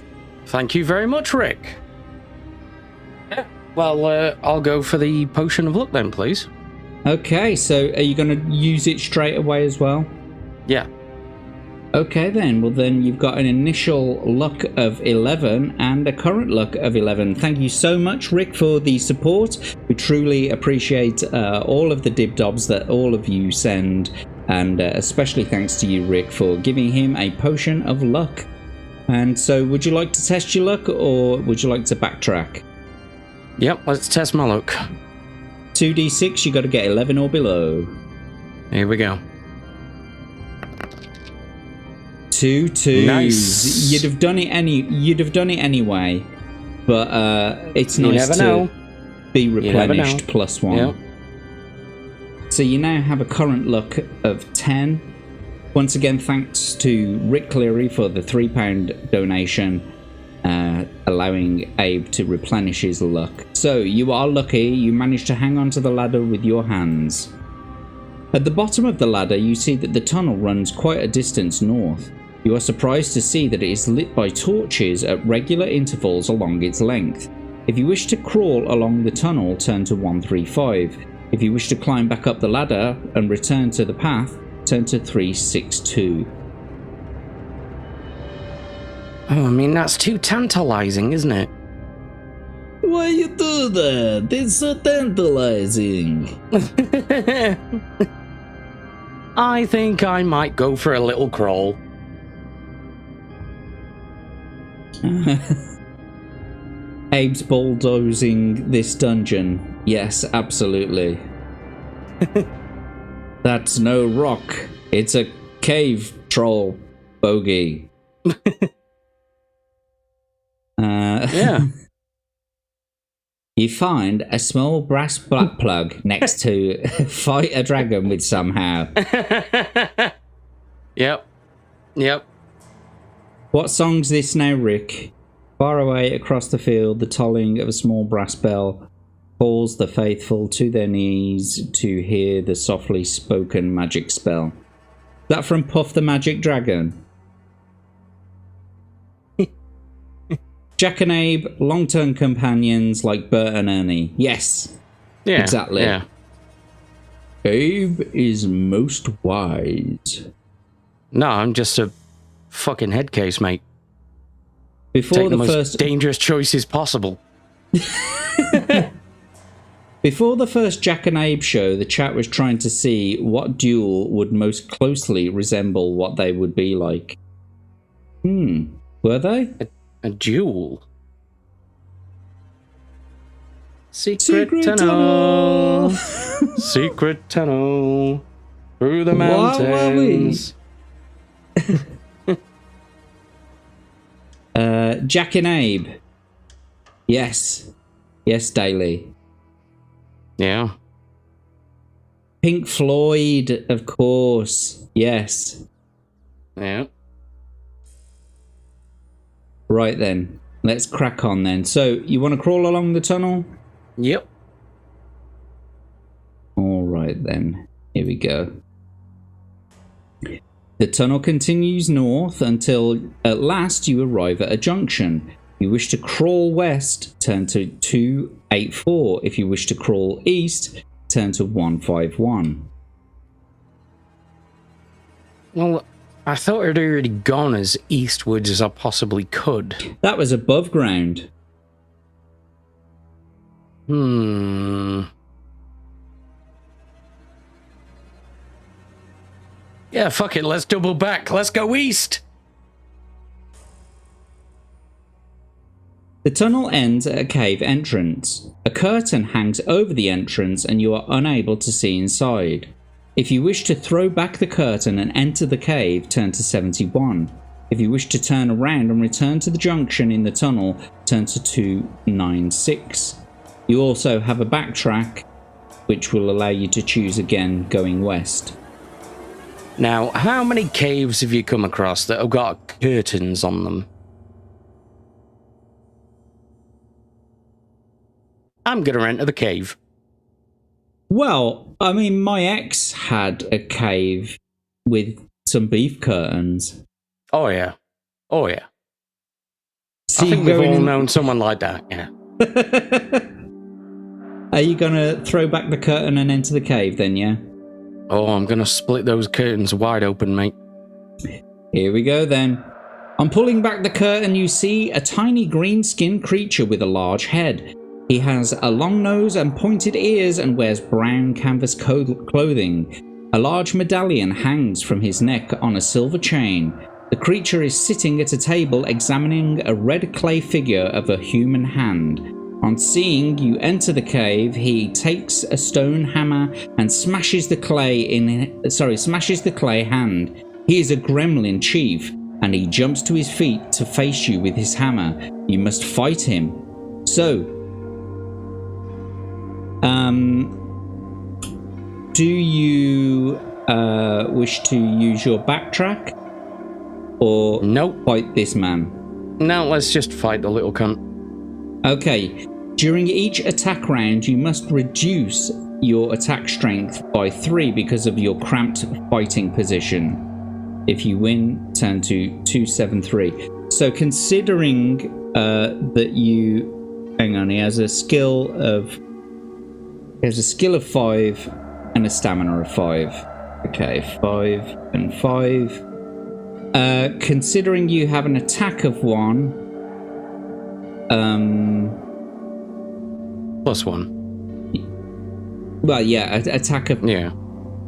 Thank you very much, Rick. Yeah. Well, I'll go for the potion of luck then, please. Okay, so are you going to use it straight away as well? Yeah. Okay then, well then you've got an initial luck of 11 and a current luck of 11. Thank you so much, Rick, for the support. We truly appreciate all of the dib-dobs that all of you send, and especially thanks to you, Rick, for giving him a potion of luck. And so would you like to test your luck, or would you like to backtrack? Yep, let's test my luck. 2d6, you got to get 11 or below. Here we go. 2 2s. Nice. You'd have done it anyway, but it's nice to be replenished +1. Yep. So you now have a current luck of 10. Once again, thanks to Rick Cleary for the £3 donation, allowing Abe to replenish his luck. So you are lucky. You managed to hang on to the ladder with your hands. At the bottom of the ladder, you see that the tunnel runs quite a distance north. You are surprised to see that it is lit by torches at regular intervals along its length. If you wish to crawl along the tunnel, turn to 135. If you wish to climb back up the ladder and return to the path, turn to 362. Oh, I mean, that's too tantalizing, isn't it? Why you do that? It's so tantalizing. I think I might go for a little crawl. Abe's bulldozing this dungeon. Yes, absolutely. That's no rock. It's a cave troll bogey. Yeah. You find a small brass black plug next to fight a dragon with somehow. Yep. What song's this now, Rick? Far away across the field, the tolling of a small brass bell calls the faithful to their knees to hear the softly spoken magic spell. Is that from Puff the Magic Dragon? Jack and Abe, long-term companions like Bert and Ernie. Yes. Yeah. Exactly. Yeah. Abe is most wise. No, I'm just a fucking head case, mate. Before Take the most first dangerous choices possible. Before the first Jack and Abe show, the chat was trying to see what duel would most closely resemble what they would be like. Were they? A duel? Secret tunnel. Secret tunnel. Through the mountains. Jack and Abe. Yes. Yes, Daily. Yeah. Pink Floyd, of course. Yes. Yeah. Right then. Let's crack on then. So, you want to crawl along the tunnel? Yep. All right then. Here we go. The tunnel continues north until at last you arrive at a junction. You wish to crawl west, turn to 284. If you wish to crawl east, turn to 151. Well, I thought I'd already gone as eastwards as I possibly could. That was above ground. Yeah, fuck it, let's double back. Let's go east. The tunnel ends at a cave entrance. A curtain hangs over the entrance and you are unable to see inside. If you wish to throw back the curtain and enter the cave, turn to 71. If you wish to turn around and return to the junction in the tunnel, turn to 296. You also have a backtrack, which will allow you to choose again going west. Now, how many caves have you come across that have got curtains on them? I'm gonna enter the cave. Well, I mean, my ex had a cave with some beef curtains. Oh yeah. Oh yeah. So I think we've all known someone like that, yeah. Are you gonna throw back the curtain and enter the cave then, yeah? Oh, I'm gonna split those curtains wide open, mate. Here we go then. On pulling back the curtain, you see a tiny green-skinned creature with a large head. He has a long nose and pointed ears and wears brown canvas clothing. A large medallion hangs from his neck on a silver chain. The creature is sitting at a table examining a red clay figure of a human hand. On seeing you enter the cave, he takes a stone hammer and smashes the clay hand. He is a gremlin chief, and he jumps to his feet to face you with his hammer. You must fight him. So, do you wish to use your backtrack, or nope, fight this man? No, let's just fight the little cunt. Okay, during each attack round, you must reduce your attack strength by 3 because of your cramped fighting position. If you win, turn to 273. So considering that you... Hang on, he has a skill of 5 and a stamina of 5. Okay, 5 and 5. Considering you have an attack of 1... +1. Well, yeah, attack of... Yeah.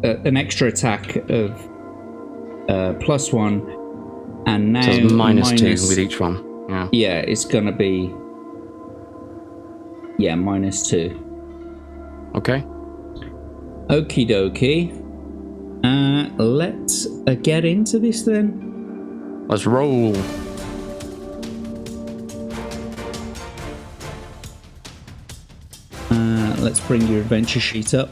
An extra attack of +1, and now... So it's -2 with each one. Yeah. Yeah, it's gonna be... Yeah, -2. Okay. Okie dokie. Let's get into this then. Let's roll. Let's bring your adventure sheet up.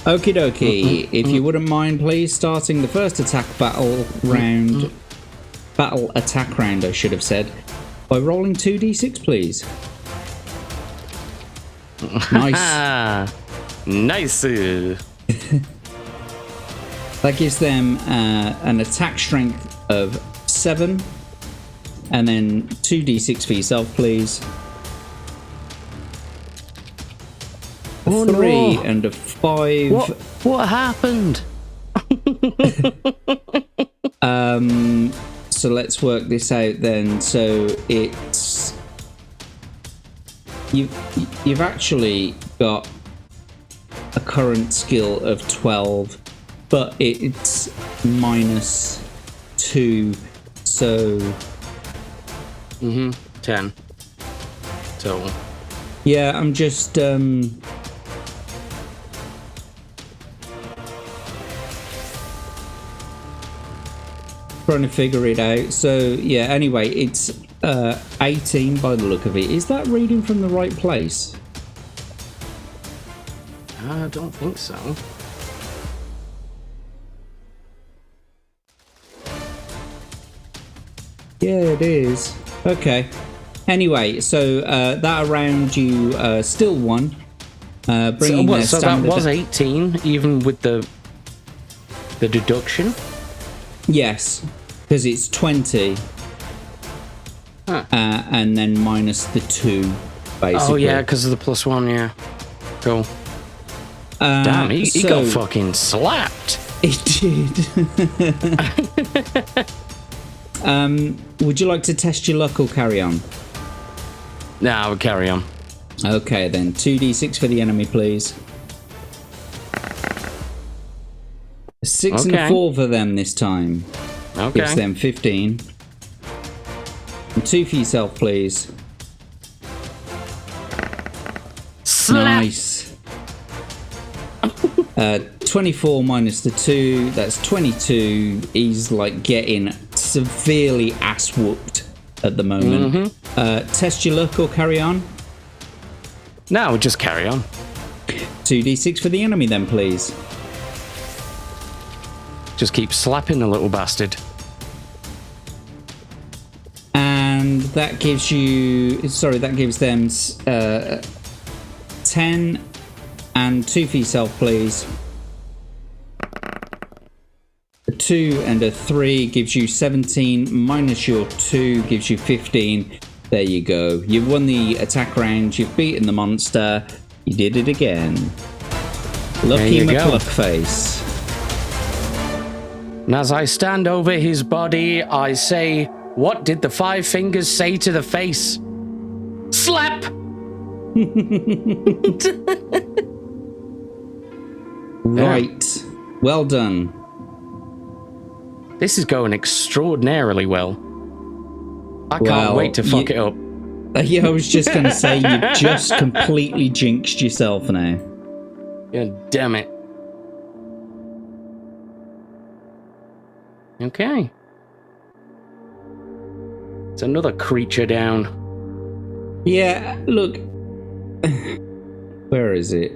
Okie dokie. If you wouldn't mind, please, starting the first battle attack round, I should have said, by rolling 2d6, please. Nice. Nice. That gives them an attack strength of 7, and then 2d6 for yourself, please. Oh, 3 no. and a 5. What happened? So let's work this out then. So it's you've actually got a current skill of 12, but it's -2. So 10. Total. yeah, I'm just Trying to figure it out. So, yeah, anyway, it's 18 by the look of it. Is that reading from the right place? I don't think so. Yeah, it is. Okay. Anyway, so that around you still won. Bringing So that was 18, even with the deduction? Yes, because it's 20. Huh. And then minus the 2, basically. Oh, yeah, because of the +1, yeah. Cool. Damn, he got fucking slapped. He did. Would you like to test your luck or carry on? Nah, we'll carry on. Okay, then. 2d6 for the enemy, please. 6 and a 4 for them this time. Okay. Gives them 15. And 2 for yourself, please. Slap. Nice. 24 minus the 2, that's 22. He's like getting severely ass whooped at the moment. Test your luck or carry on? No, we'll just carry on. 2d6 for the enemy then, please. Just keep slapping the little bastard. And that gives you... Sorry, that gives them 10 and 2 for yourself, please. A 2 and a 3 gives you 17, minus your 2 gives you 15. There you go. You've won the attack round, you've beaten the monster, you did it again. Lucky McLuckface. And as I stand over his body, I say, what did the 5 fingers say to the face? Slap! Right. Well done. This is going extraordinarily well. I can't wait to fuck it up. Yeah, I was just going to say, you've just completely jinxed yourself now. God damn it. Okay. It's another creature down. Yeah, look. Where is it?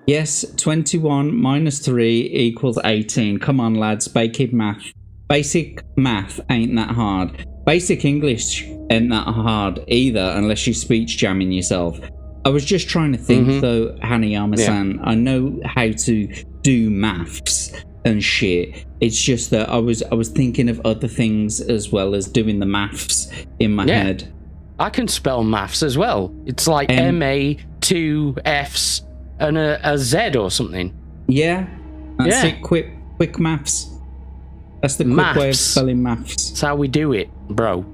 Yes, 21 minus 3 equals 18. Come on, lads. Basic math. Basic math ain't that hard. Basic English ain't that hard either, unless you're speech jamming yourself. I was just trying to think, though, Hanayama-san. Yeah. I know how to do maths and shit. It's just that I was thinking of other things as well as doing the maths in my head. I can spell maths as well. It's like M-A, 2 Fs, and a Z or something. Yeah, that's it. Quick maths. That's the quick way of spelling maths. That's how we do it, bro.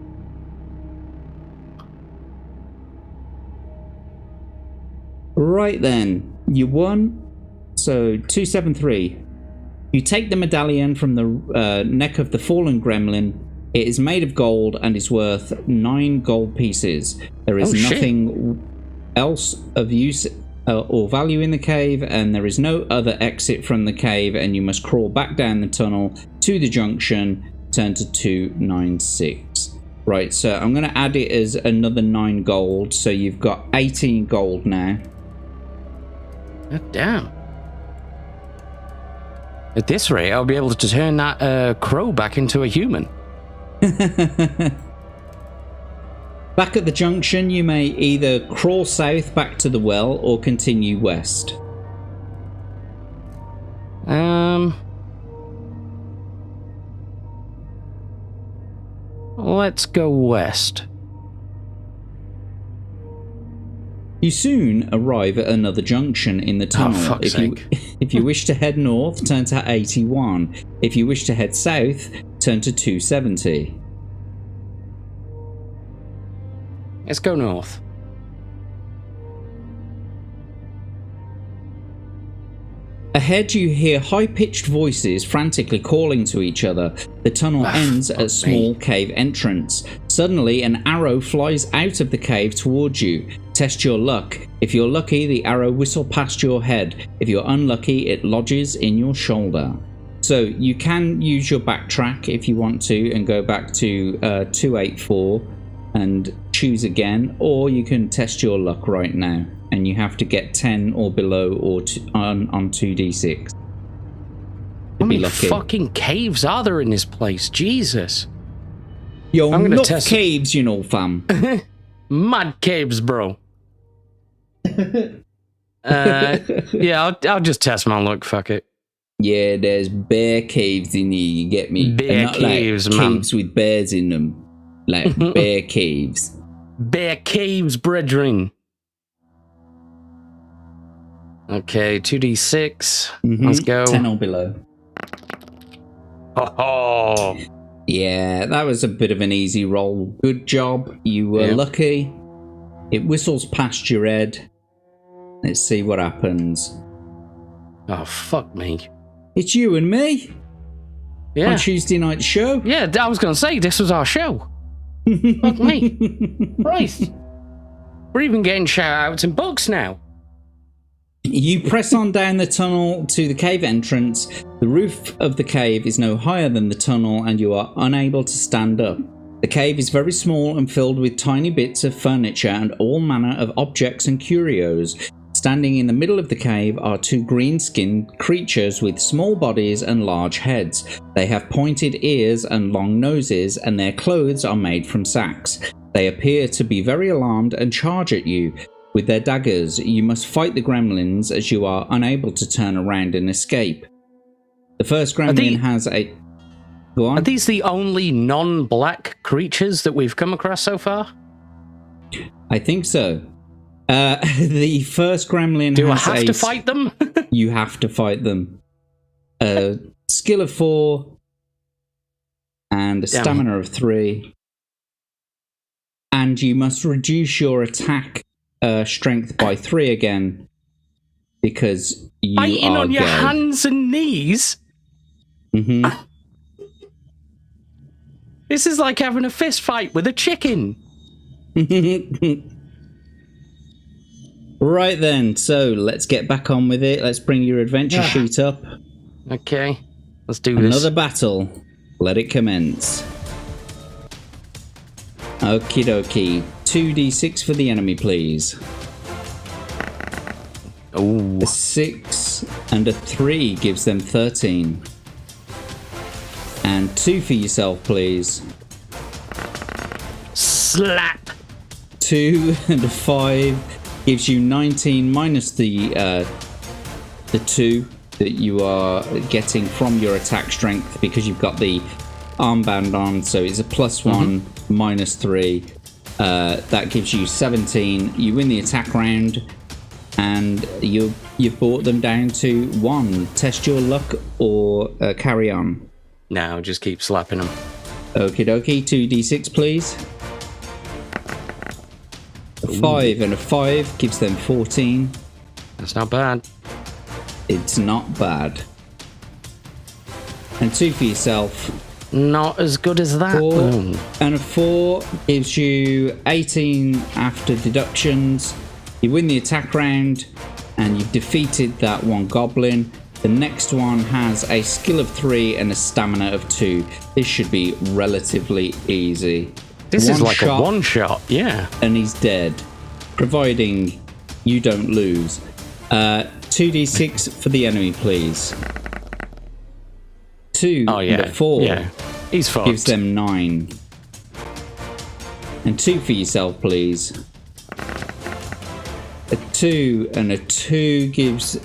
Right then, you won. So 273. You take the medallion from the neck of the fallen gremlin. It is made of gold and is worth 9 gold pieces. There is nothing else of use or value in the cave, and there is no other exit from the cave, and you must crawl back down the tunnel to the junction. Turn to 296. Right, so I'm going to add it as another 9 gold, so you've got 18 gold now. God damn. At this rate, I'll be able to turn that crow back into a human. Back at the junction, you may either crawl south back to the well or continue west. Let's go west. You soon arrive at another junction in the tunnel. Oh, fuck's sake. If you wish to head north, turn to 81. If you wish to head south, turn to 270. Let's go north. Ahead, you hear high-pitched voices frantically calling to each other. The tunnel ends at a small cave entrance. Suddenly, an arrow flies out of the cave towards you. Test your luck. If you're lucky, the arrow whistles past your head. If you're unlucky, it lodges in your shoulder. So you can use your backtrack if you want to and go back to 284 and choose again, or you can test your luck right now and you have to get 10 or below or on 2d6. How many fucking caves are there in this place? Jesus. Yo, I'm gonna test caves, you know, fam. Mad caves, bro. Yeah, I'll just test my luck. Fuck it. Yeah, there's bear caves in here. You get me? Bear not caves, like man. Caves with bears in them, like bear caves. Bear caves, brethren. Okay, 2d6. Let's go. 10 or below. Oh. Yeah, that was a bit of an easy roll. Good job. You were lucky. It whistles past your head. Let's see what happens. Oh, fuck me. It's you and me. Yeah. On Tuesday night show. Yeah, I was going to say, this was our show. Fuck me. Christ. We're even getting shout-outs in books now. You press on down the tunnel to the cave entrance. The roof of the cave is no higher than the tunnel and you are unable to stand up. The cave is very small and filled with tiny bits of furniture and all manner of objects and curios. Standing in the middle of the cave are two green-skinned creatures with small bodies and large heads. They have pointed ears and long noses and their clothes are made from sacks. They appear to be very alarmed and charge at you. With their daggers, you must fight the gremlins as you are unable to turn around and escape. The first gremlin has a... Go on. Are these the only non-black creatures that we've come across so far? I think so. The first gremlin Do has I have to fight them? You have to fight them. Skill of 4 and a stamina of 3. And you must reduce your attack strength by 3 again because you fighting are on your gay. hands and knees. This is like having a fist fight with a chicken. Right then, so let's get back on with it. Let's bring your adventure sheet up. Okay, let's do this. Another battle. Let it commence. Okie dokie. 2d6 for the enemy, please. Oh. A 6 and a 3 gives them 13. And 2 for yourself, please. Slap. 2 and a 5 gives you 19 minus the 2 that you are getting from your attack strength because you've got the armband on, so it's a +1 minus 3. That gives you 17. You win the attack round and you've brought them down to 1. Test your luck or carry on. No, just keep slapping them. Okie dokie. 2d6 please. A 5 and a 5 gives them 14. That's not bad. It's not bad. And 2 for yourself. Not as good as that. 4 and a 4 gives you 18 after deductions. You win the attack round and you've defeated that one goblin. The next one has a skill of 3 and a stamina of 2. This should be relatively easy. This is like a one-shot, yeah. And he's dead, providing you don't lose. 2d6 for the enemy, please. 2 and a 4 yeah. He's fucked. Gives them 9. And 2 for yourself, please. A 2 and a 2 gives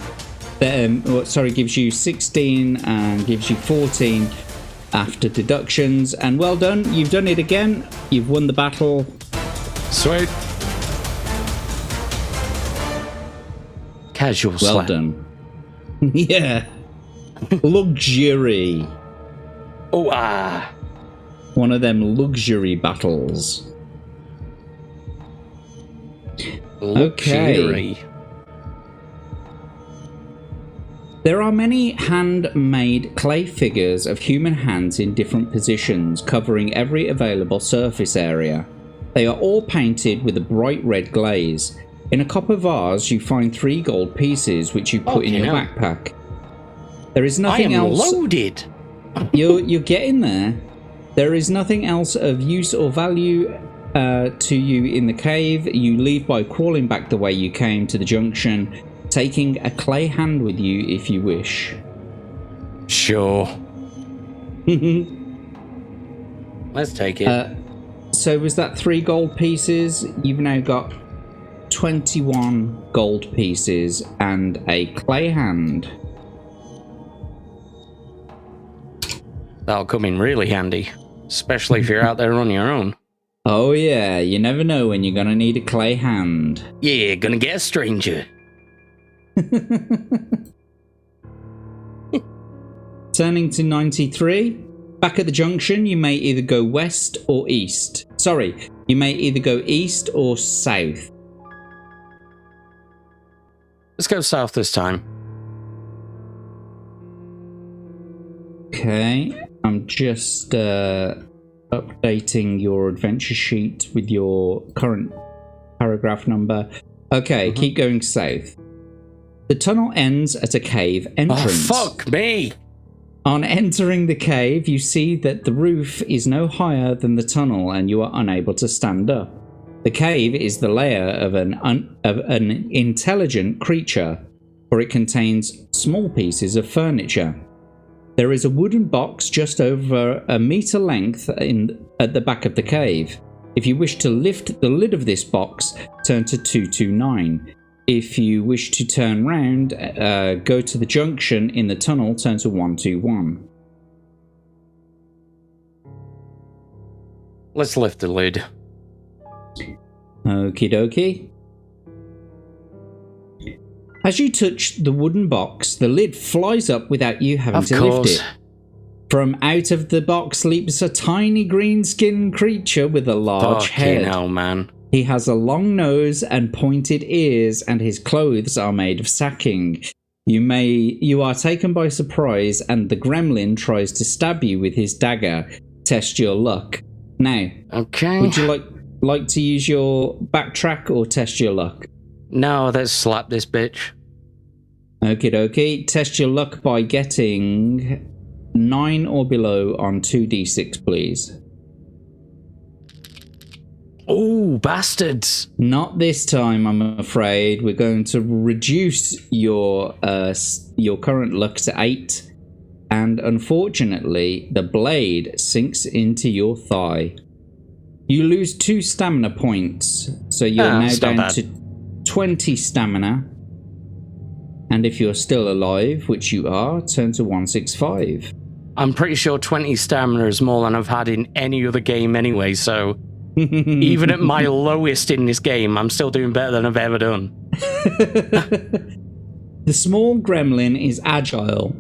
them, gives you 16 and gives you 14 after deductions. And well done, you've done it again. You've won the battle. Sweet. Casual Well slap. done. Yeah. Luxury. Oh, ah. One of them luxury battles. Luxury. Okay. There are many handmade clay figures of human hands in different positions, covering every available surface area. They are all painted with a bright red glaze. In a copper vase, you find 3 gold pieces, which you put in your backpack. There is nothing else. Loaded. You're getting there. There is nothing else of use or value to you in the cave. You leave by crawling back the way you came to the junction, taking a clay hand with you if you wish. Sure. Let's take it. So was that 3 gold pieces? You've now got 21 gold pieces and a clay hand. That'll come in really handy, especially if you're out there on your own. Oh yeah, you never know when you're gonna need a clay hand. Yeah, gonna get a stranger. Turning to 93. Back at the junction, you may either go west or east. Sorry, you may either go east or south. Let's go south this time. Okay, I'm just updating your adventure sheet with your current paragraph number. Okay, keep going south. The tunnel ends at a cave entrance. Oh, fuck me! On entering the cave, you see that the roof is no higher than the tunnel and you are unable to stand up. The cave is the lair of an intelligent creature, for it contains small pieces of furniture. There is a wooden box just over a meter length at the back of the cave. If you wish to lift the lid of this box, turn to 229. If you wish to turn round, go to the junction in the tunnel, turn to 121. Let's lift the lid. Okie dokie. As you touch the wooden box, the lid flies up without you having to lift it. From out of the box leaps a tiny green-skinned creature with a large head. Fucking hell, man. He has a long nose and pointed ears, and his clothes are made of sacking. You are taken by surprise, and the gremlin tries to stab you with his dagger. Test your luck. Now, would you like to use your backtrack or test your luck? No, let's slap this bitch. Okie dokie. Test your luck by getting 9 or below on 2d6, please. Oh, bastards. Not this time, I'm afraid. We're going to reduce your current luck to 8. And unfortunately, the blade sinks into your thigh. You lose 2 stamina points. So you're now down to 20 stamina. And if you're still alive, which you are, turn to 165. I'm pretty sure 20 stamina is more than I've had in any other game anyway, so... Even at my lowest in this game, I'm still doing better than I've ever done. The small gremlin is agile,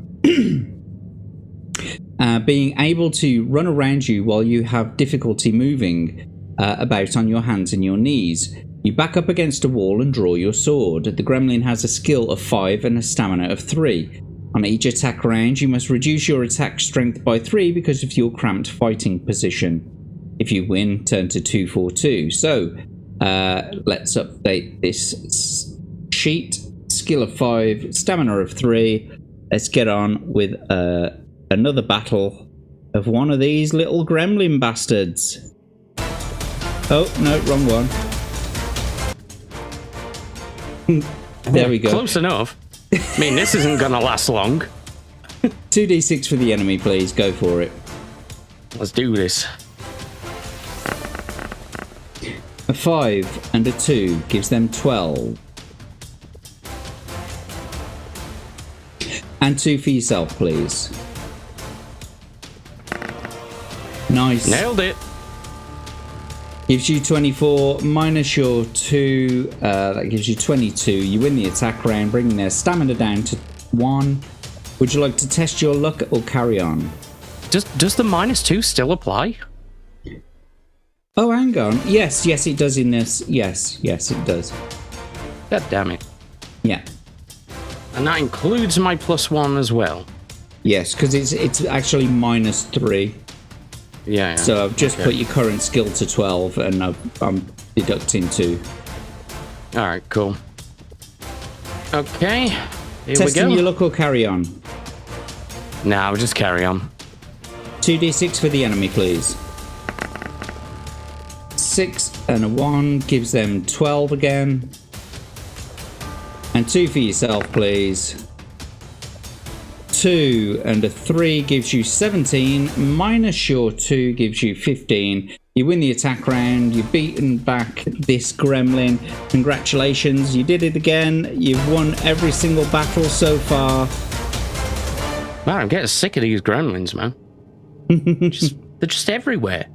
being able to run around you while you have difficulty moving about on your hands and your knees. You back up against a wall and draw your sword. The gremlin has a skill of 5 and a stamina of 3. On each attack round, you must reduce your attack strength by 3 because of your cramped fighting position. If you win, turn to 242. So, let's update this sheet. Skill of 5, stamina of 3. Let's get on with another battle of one of these little gremlin bastards. Oh, no, wrong one. There we go. Close enough. I mean, this isn't going to last long. 2d6 for the enemy, please. Go for it. Let's do this. A 5 and a 2 gives them 12. And 2 for yourself, please. Nice. Nailed it. Gives you 24 minus your 2. That gives you 22. You win the attack round, bringing their stamina down to 1. Would you like to test your luck or carry on? Does the -2 still apply? Oh, hang on. Yes, it does in this. Yes, it does. God damn it. Yeah. And that includes my +1 as well. Yes, because it's actually -3. Yeah. So I've just put your current skill to 12, and I'm deducting 2. All right, cool. Okay. Here Testing we go. your luck or carry on? Nah, we'll just carry on. 2d6 for the enemy, please. 6 and a 1 gives them 12 again. And 2 for yourself, please. 2 and a 3 gives you 17. Minus your 2 gives you 15. You win the attack round. You've beaten back this gremlin. Congratulations, you did it again. You've won every single battle so far. Man, I'm getting sick of these gremlins, man. They're just everywhere.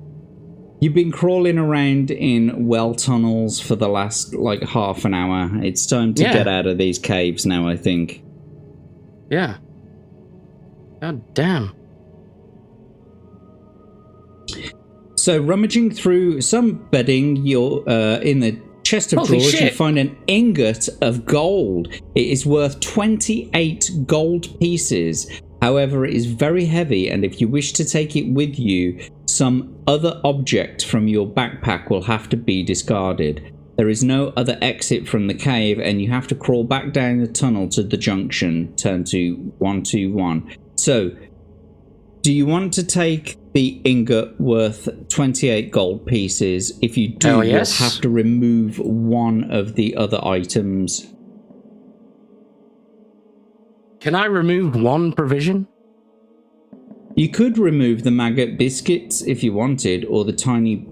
You've been crawling around in well tunnels for the last, like, half an hour. It's time to get out of these caves now, I think. Yeah. God damn. So, rummaging through some bedding, you're in the chest of Holy drawers, shit. you find an ingot of gold. It is worth 28 gold pieces. However, it is very heavy, and if you wish to take it with you, some other object from your backpack will have to be discarded. There is no other exit from the cave, and you have to crawl back down the tunnel to the junction. Turn to 121. So, do you want to take the ingot worth 28 gold pieces? If you do, you'll have to remove one of the other items. Can I remove one provision? You could remove the maggot biscuits if you wanted, or the tiny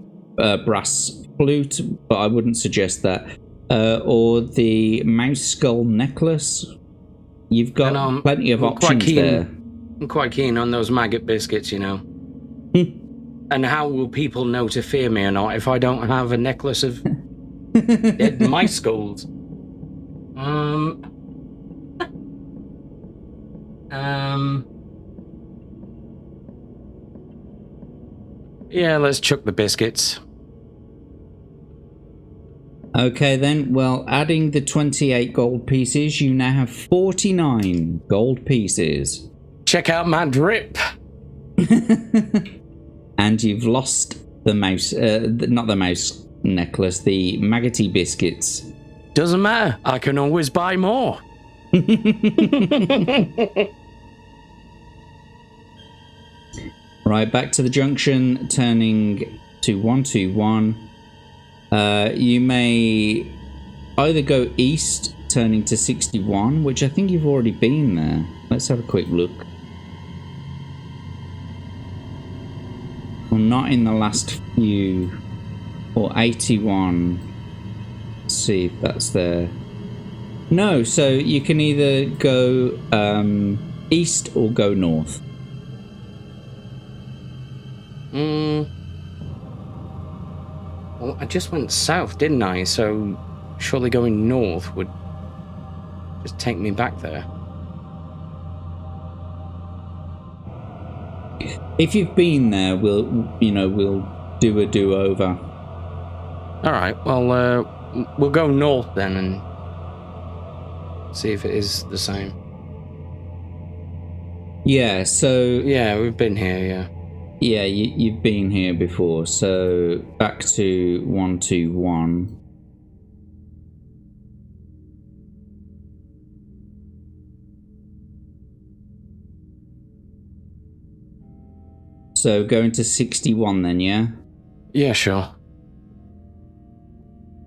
brass flute, but I wouldn't suggest that. Or the mouse skull necklace. You've got plenty of options there. I'm quite keen on those maggot biscuits, you know. And how will people know to fear me or not if I don't have a necklace of dead mice skulls? Yeah, let's chuck the biscuits. Okay then, well, adding the 28 gold pieces, you now have 49 gold pieces. Check out my drip. And you've lost the mouse, not the mouse necklace, the maggoty biscuits. Doesn't matter, I can always buy more. Right, back to the junction, turning to 121. You may either go east, turning to 61, which I think you've already been there. Let's have a quick look. Well, not in the last few. Or 81. Let's see if that's there. No, so you can either go east or go north. Well, I just went south, didn't I? So surely going north would just take me back there. If you've been there, we'll do a do-over. All right. Well, we'll go north then and see if it is the same. Yeah. So yeah, we've been here. Yeah. Yeah, you've been here before, so back to 121. So going to 61 then, yeah? Yeah, sure.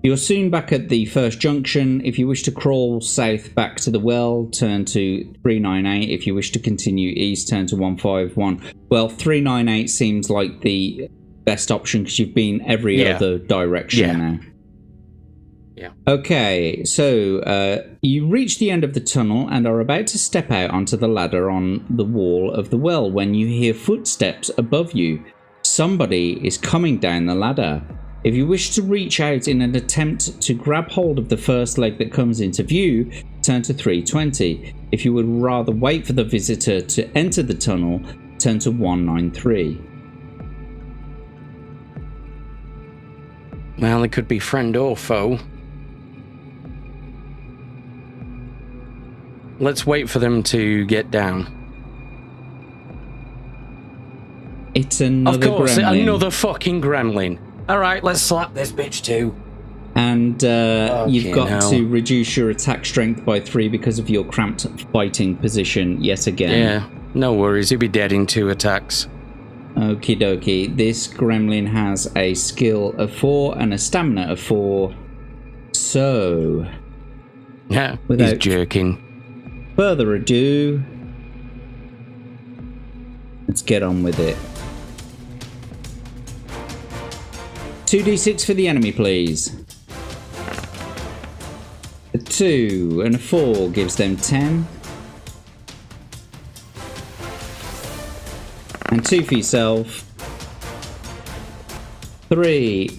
You're soon back at the first junction. If you wish to crawl south back to the well, turn to 398. If you wish to continue east, turn to 151. Well, 398 seems like the best option because you've been every other direction now. Yeah. Okay, so you reach the end of the tunnel and are about to step out onto the ladder on the wall of the well when you hear footsteps above you. Somebody is coming down the ladder. If you wish to reach out in an attempt to grab hold of the first leg that comes into view, turn to 320. If you would rather wait for the visitor to enter the tunnel, turn to 193. Well, it could be friend or foe. Let's wait for them to get down. It's another gremlin. Of course, another fucking gremlin. All right, let's slap this bitch too. And you've got to reduce your attack strength by 3 because of your cramped fighting position yet again. Yeah. No worries, he'll be dead in 2 attacks. Okie dokie. This gremlin has a skill of 4 and a stamina of 4. So, Yeah, without he's jerking. further ado, let's get on with it. 2d6 for the enemy, please. A 2 and a 4 gives them 10. And 2 for yourself. 3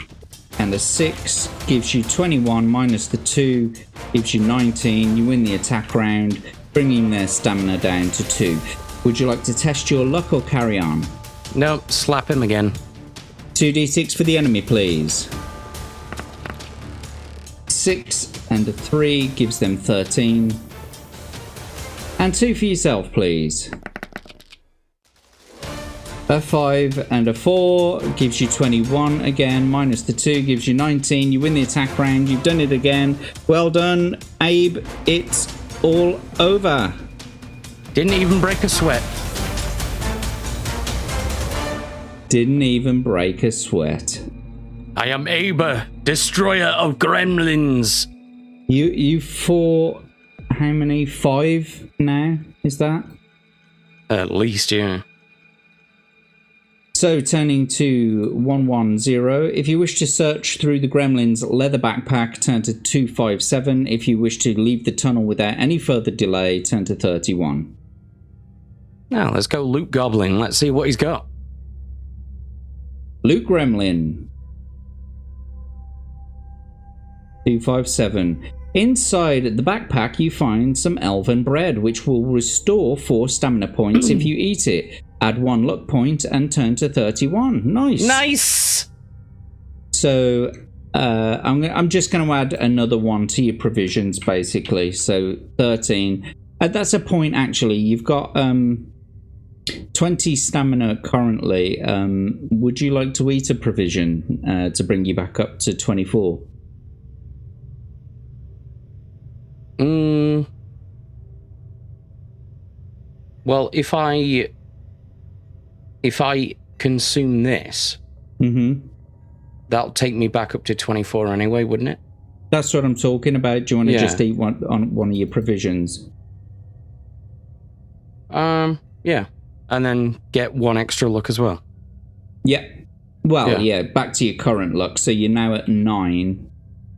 and a 6 gives you 21 minus the 2 gives you 19. You win the attack round, bringing their stamina down to 2. Would you like to test your luck or carry on? No, slap him again. 2d6 for the enemy, please. 6 and a 3 gives them 13. And 2 for yourself, please. A 5 and a 4 gives you 21 again, minus the 2 gives you 19. You win the attack round. You've done it again. Well done, Abe. It's all over. Didn't even break a sweat. Didn't even break a sweat. I am Abe, destroyer of gremlins. You fought how many? 5 now? Is that? At least, yeah. So, turning to 110, if you wish to search through the gremlin's leather backpack, turn to 257. If you wish to leave the tunnel without any further delay, turn to 31. Now, let's go loot Goblin. Let's see what he's got. Loot Gremlin. 257. Inside the backpack, you find some elven bread, which will restore 4 stamina points if you eat it. Add 1 luck point and turn to 31. Nice. Nice. So I'm just going to add another 1 to your provisions, basically. So 13. That's a point, actually. You've got 20 stamina currently. Would you like to eat a provision to bring you back up to 24? Well, if I consume this, that'll take me back up to 24 anyway, wouldn't it? That's what I'm talking about. Do you want to just eat one of your provisions? Yeah. And then get 1 extra luck as well. Yeah. Well, yeah, back to your current luck. So you're now at 9.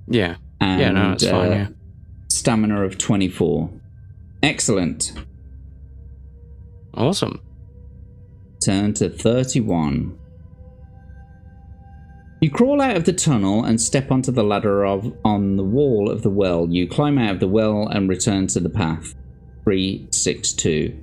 Yeah. And, yeah, no, that's fine, yeah. Stamina of 24. Excellent. Awesome. Turn to 31. You crawl out of the tunnel and step onto the ladder on the wall of the well. You climb out of the well and return to the path. 362.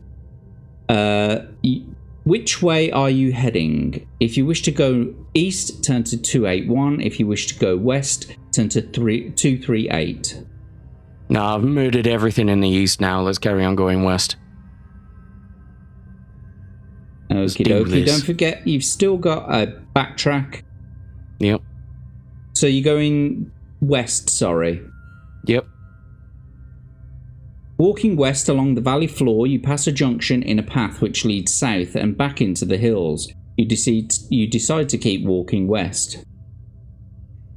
Which way are you heading? If you wish to go east, turn to 281. If you wish to go west, turn to 238. No, I've murdered everything in the east now. Let's carry on going west. Okie dokie. Don't forget, you've still got a backtrack. Yep. So you're going west, sorry. Yep. Walking west along the valley floor, you pass a junction in a path which leads south and back into the hills. You decide to keep walking west.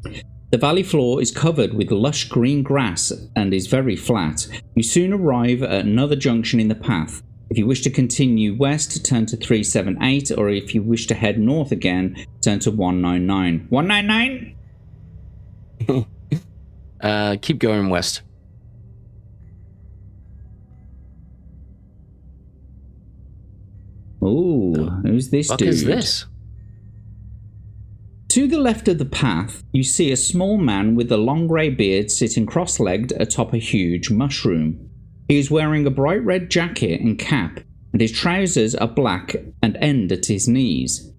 The valley floor is covered with lush green grass and is very flat. You soon arrive at another junction in the path. If you wish to continue west, turn to 378, or if you wish to head north again, turn to 199. 199? Keep going west. Ooh, who's this dude? What is this? To the left of the path, you see a small man with a long grey beard sitting cross-legged atop a huge mushroom. He is wearing a bright red jacket and cap, and his trousers are black and end at his knees.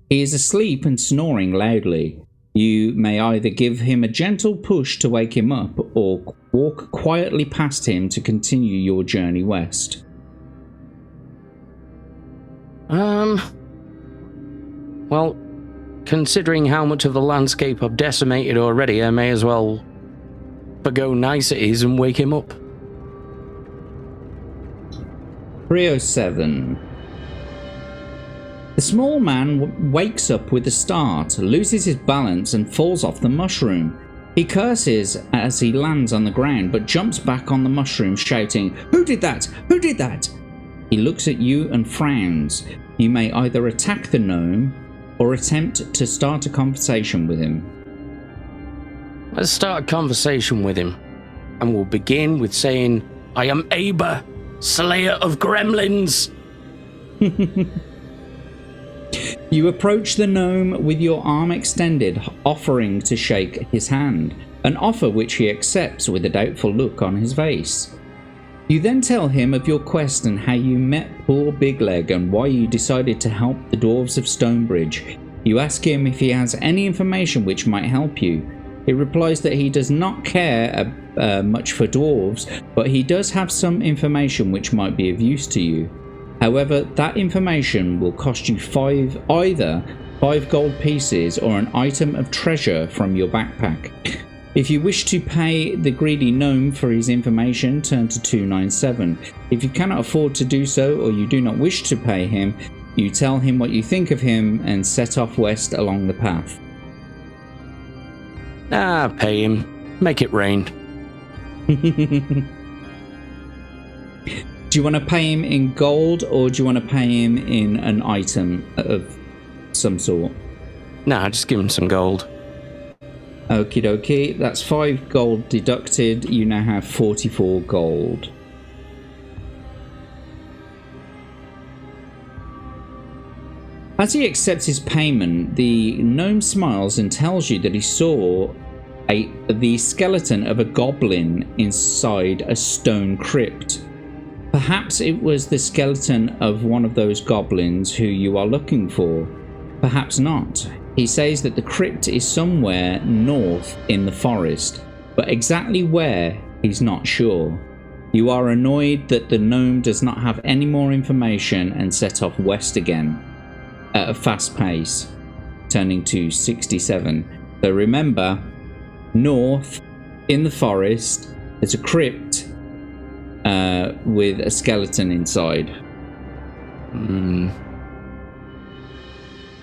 He is asleep and snoring loudly. You may either give him a gentle push to wake him up, or walk quietly past him to continue your journey west. Well, considering how much of the landscape I've decimated already, I may as well go nice it is and wake him up. 307. The small man wakes up with a start, loses his balance and falls off the mushroom. He curses as he lands on the ground, but jumps back on the mushroom, shouting, "Who did that? Who did that?" He looks at you and frowns. You may either attack the gnome or attempt to start a conversation with him. Let's start a conversation with him. And we'll begin with saying, "I am Aber, Slayer of Gremlins." You approach the gnome with your arm extended, offering to shake his hand, an offer which he accepts with a doubtful look on his face. You then tell him of your quest and how you met poor Big Leg and why you decided to help the dwarves of Stonebridge. You ask him if he has any information which might help you. He replies that he does not care much for dwarves, but he does have some information which might be of use to you. However, that information will cost you either 5 gold pieces or an item of treasure from your backpack. If you wish to pay the greedy gnome for his information, turn to 297. If you cannot afford to do so or you do not wish to pay him, you tell him what you think of him and set off west along the path. Pay him. Make it rain. Do you want to pay him in gold or do you want to pay him in an item of some sort? Nah, just give him some gold. Okie dokie, that's 5 gold deducted. You now have 44 gold. As he accepts his payment, the gnome smiles and tells you that he saw the skeleton of a goblin inside a stone crypt. Perhaps it was the skeleton of one of those goblins who you are looking for. Perhaps not. He says that the crypt is somewhere north in the forest, but exactly where, he's not sure. You are annoyed that the gnome does not have any more information and set off west again at a fast pace, turning to 67. So remember, north in the forest, there's a crypt with a skeleton inside.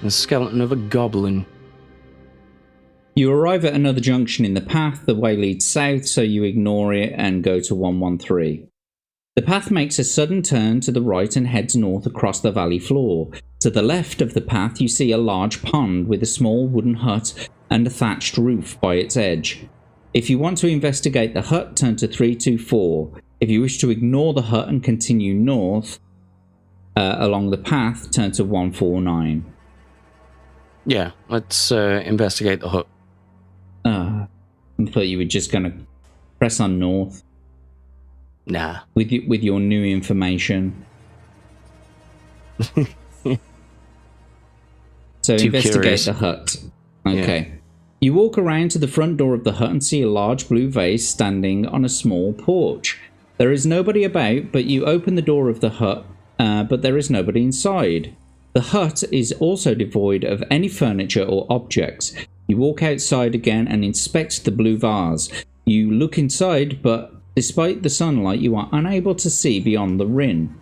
The skeleton of a goblin. You arrive at another junction in the path. The way leads south, so you ignore it and go to 113. The path makes a sudden turn to the right and heads north across the valley floor. To the left of the path, you see a large pond with a small wooden hut and a thatched roof by its edge. If you want to investigate the hut, turn to 324. If you wish to ignore the hut and continue north along the path, turn to 149. Yeah, let's investigate the hut. I thought you were just going to press on north. Nah. With your new information. So Too investigate curious. the hut. Okay. Yeah. You walk around to the front door of the hut and see a large blue vase standing on a small porch. There is nobody about, but you open the door of the hut, but there is nobody inside. The hut is also devoid of any furniture or objects. You walk outside again and inspect the blue vase. You look inside, but despite the sunlight, you are unable to see beyond the rim.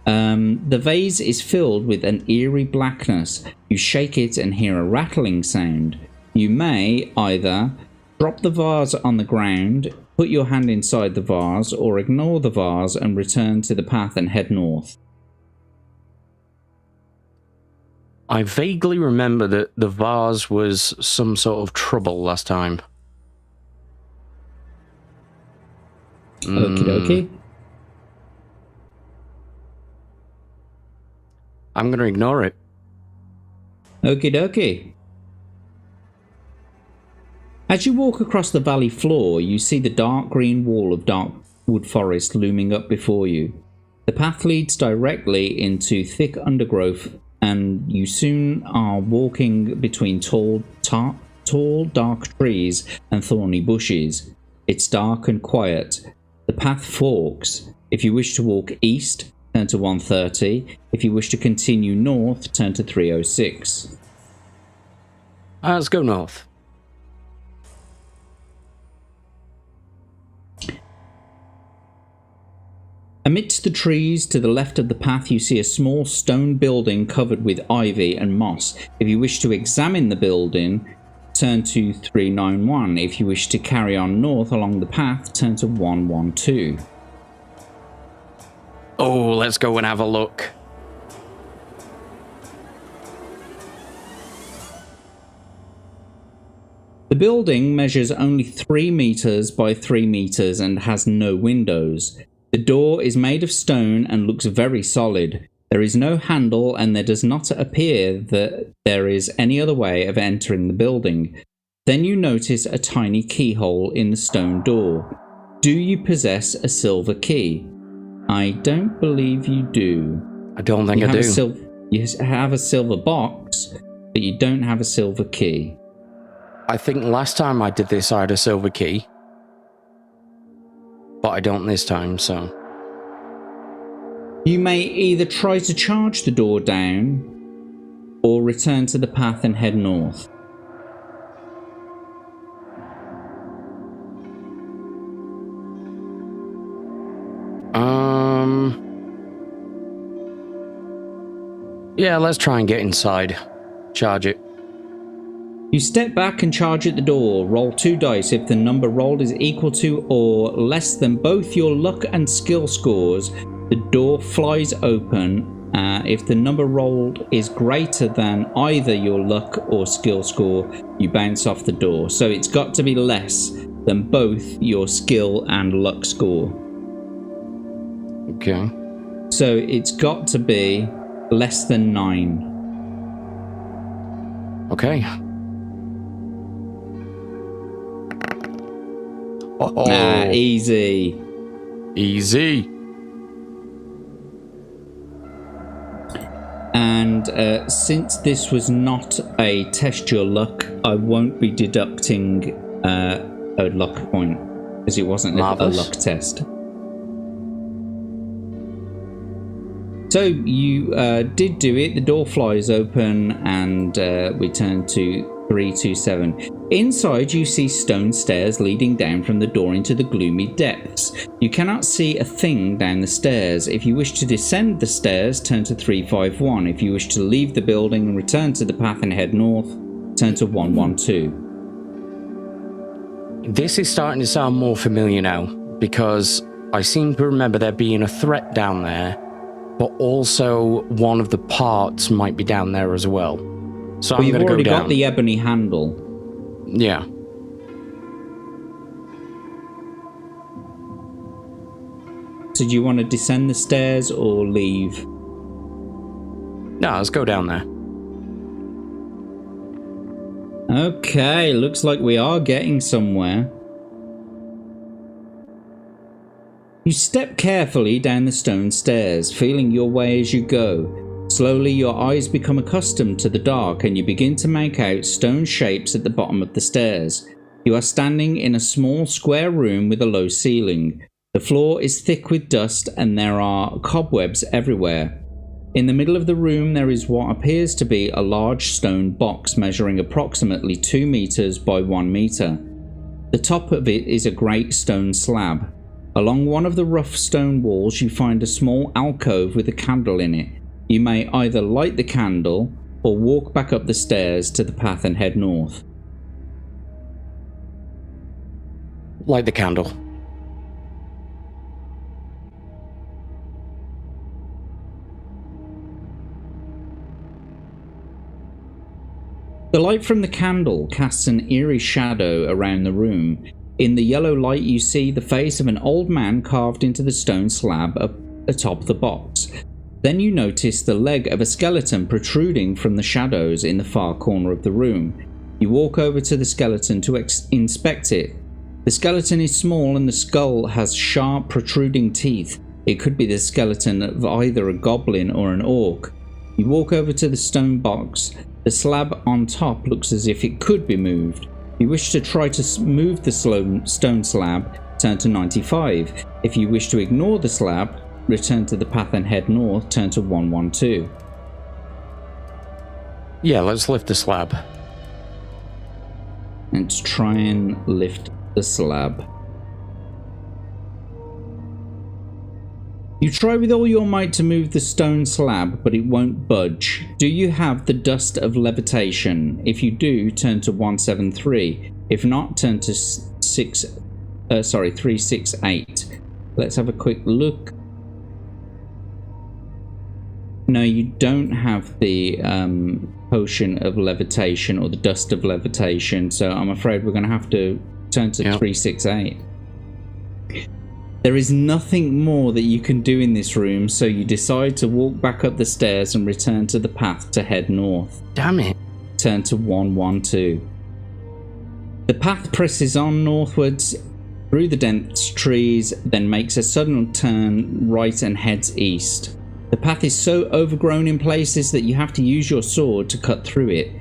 The vase is filled with an eerie blackness. You shake it and hear a rattling sound. You may either drop the vase on the ground, put your hand inside the vase, or ignore the vase and return to the path and head north. I vaguely remember that the vase was some sort of trouble last time. Okie dokie. I'm going to ignore it. Okie dokie. As you walk across the valley floor, you see the dark green wall of dark wood forest looming up before you. The path leads directly into thick undergrowth, and you soon are walking between tall, dark trees and thorny bushes. It's dark and quiet. The path forks. If you wish to walk east, turn to 130. If you wish to continue north, turn to 306. Let's go north. A Amidst the trees to the left of the path, you see a small stone building covered with ivy and moss. If you wish to examine the building, turn to 391. If you wish to carry on north along the path, turn to 112. Oh, let's go and have a look. The building measures only 3 meters by 3 meters and has no windows. The door is made of stone and looks very solid. There is no handle and there does not appear that there is any other way of entering the building. Then you notice a tiny keyhole in the stone door. Do you possess a silver key? I don't believe you do. I don't think I do. You have a silver box, but you don't have a silver key. I think last time I did this, I had a silver key. But I don't this time, so... You may either try to charge the door down, or return to the path and head north. Yeah, let's try and get inside. Charge it. You step back and charge at the door. Roll 2 dice. If the number rolled is equal to or less than both your luck and skill scores, the door flies open. If the number rolled is greater than either your luck or skill score, you bounce off the door. So it's got to be less than both your skill and luck score. Okay. So it's got to be less than 9. Okay. Easy. Easy. And since this was not a test your luck, I won't be deducting a luck point because it wasn't a luck test. So you did do it. The door flies open and we turn to 327. Inside you see stone stairs leading down from the door into the gloomy depths. You cannot see a thing down the stairs. If you wish to descend the stairs, turn to 351. If you wish to leave the building and return to the path and head north, turn to 112. This is starting to sound more familiar now, because I seem to remember there being a threat down there, but also one of the parts might be down there as well. So I'm going to go down. You've already got the ebony handle. Yeah. So do you want to descend the stairs or leave? No, let's go down there. Okay, looks like we are getting somewhere. You step carefully down the stone stairs, feeling your way as you go. Slowly your eyes become accustomed to the dark and you begin to make out stone shapes at the bottom of the stairs. You are standing in a small square room with a low ceiling. The floor is thick with dust and there are cobwebs everywhere. In the middle of the room there is what appears to be a large stone box measuring approximately 2 meters by 1 meter. The top of it is a great stone slab. Along one of the rough stone walls you find a small alcove with a candle in it. You may either light the candle or walk back up the stairs to the path and head north. Light the candle. The light from the candle casts an eerie shadow around the room. In the yellow light you see the face of an old man carved into the stone slab atop the box. Then you notice the leg of a skeleton protruding from the shadows in the far corner of the room. You walk over to the skeleton to inspect it. The skeleton is small and the skull has sharp protruding teeth. It could be the skeleton of either a goblin or an orc. You walk over to the stone box. The slab on top looks as if it could be moved. If you wish to try to move the stone slab, turn to 95. If you wish to ignore the slab, return to the path and head north, turn to 112. Yeah, let's lift the slab. Let's try and lift the slab. You try with all your might to move the stone slab, but it won't budge. Do you have the dust of levitation? If you do, turn to 173. If not, turn to 368. Let's have a quick look. No, you don't have the potion of levitation or the dust of levitation, so I'm afraid we're going to have to turn to 368. There is nothing more that you can do in this room, so you decide to walk back up the stairs and return to the path to head north. Damn it. Turn to 112. The path presses on northwards through the dense trees, then makes a sudden turn right and heads east. The path is so overgrown in places that you have to use your sword to cut through it.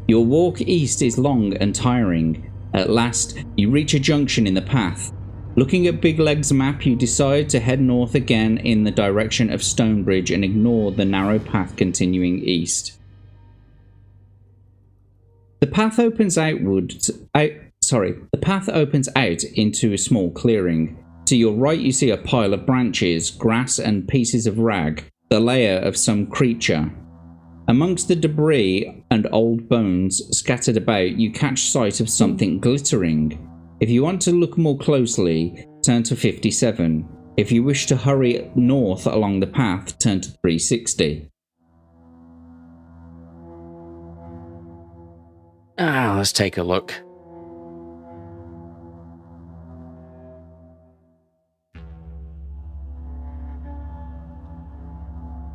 Your walk east is long and tiring. At last, you reach a junction in the path. Looking at Big Leg's map, you decide to head north again in the direction of Stonebridge and ignore the narrow path continuing east. The path opens out into a small clearing. To your right, you see a pile of branches, grass, and pieces of rag, the lair of some creature. Amongst the debris and old bones scattered about, you catch sight of something glittering. If you want to look more closely, turn to 57. If you wish to hurry north along the path, turn to 360. Let's take a look.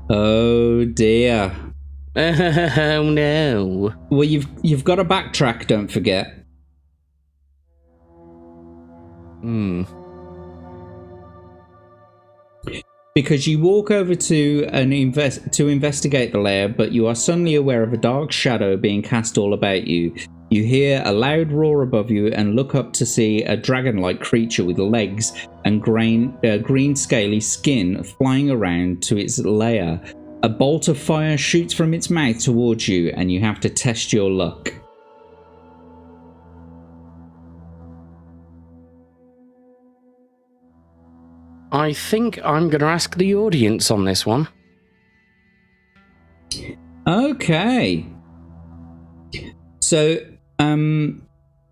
Oh dear. Oh no. Well, you've got to backtrack, don't forget. Because you walk over to investigate the lair, but you are suddenly aware of a dark shadow being cast all about you. You hear a loud roar above you and look up to see a dragon-like creature with legs and green scaly skin flying around to its lair. A bolt of fire shoots from its mouth towards you, and you have to test your luck. I think I'm going to ask the audience on this one. Okay. So,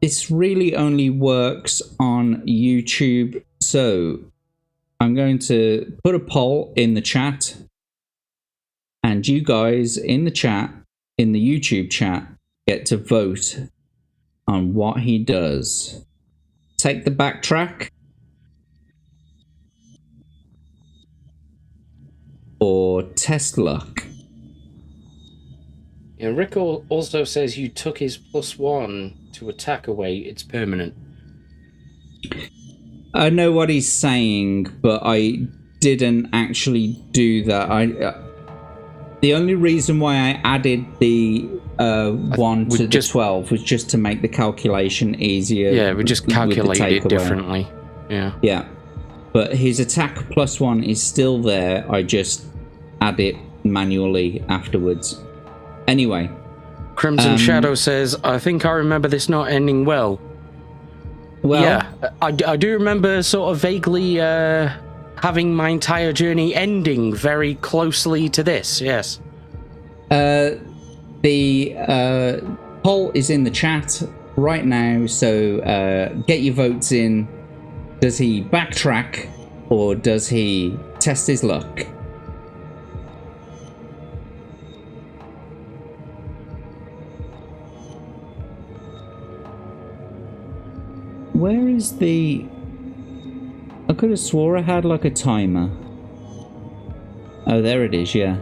this really only works on YouTube. So, I'm going to put a poll in the chat, and you guys in the chat, in the YouTube chat, get to vote on what he does. Take the backtrack, or test luck. Yeah, Rick also says you took his +1 to attack away. It's permanent. I know what he's saying, but I didn't actually do that. The only reason why I added the 1 to the 12 was just to make the calculation easier. Yeah, we just calculated it differently. Yeah. Yeah. But his attack +1 is still there. I just add it manually afterwards. Anyway. Crimson Shadow says, I think I remember this not ending well. Well, yeah, I do remember sort of vaguely having my entire journey ending very closely to this, yes. The poll is in the chat right now, so get your votes in. Does he backtrack, or does he test his luck? Where is the... I could have swore I had like a timer. Oh, there it is, yeah.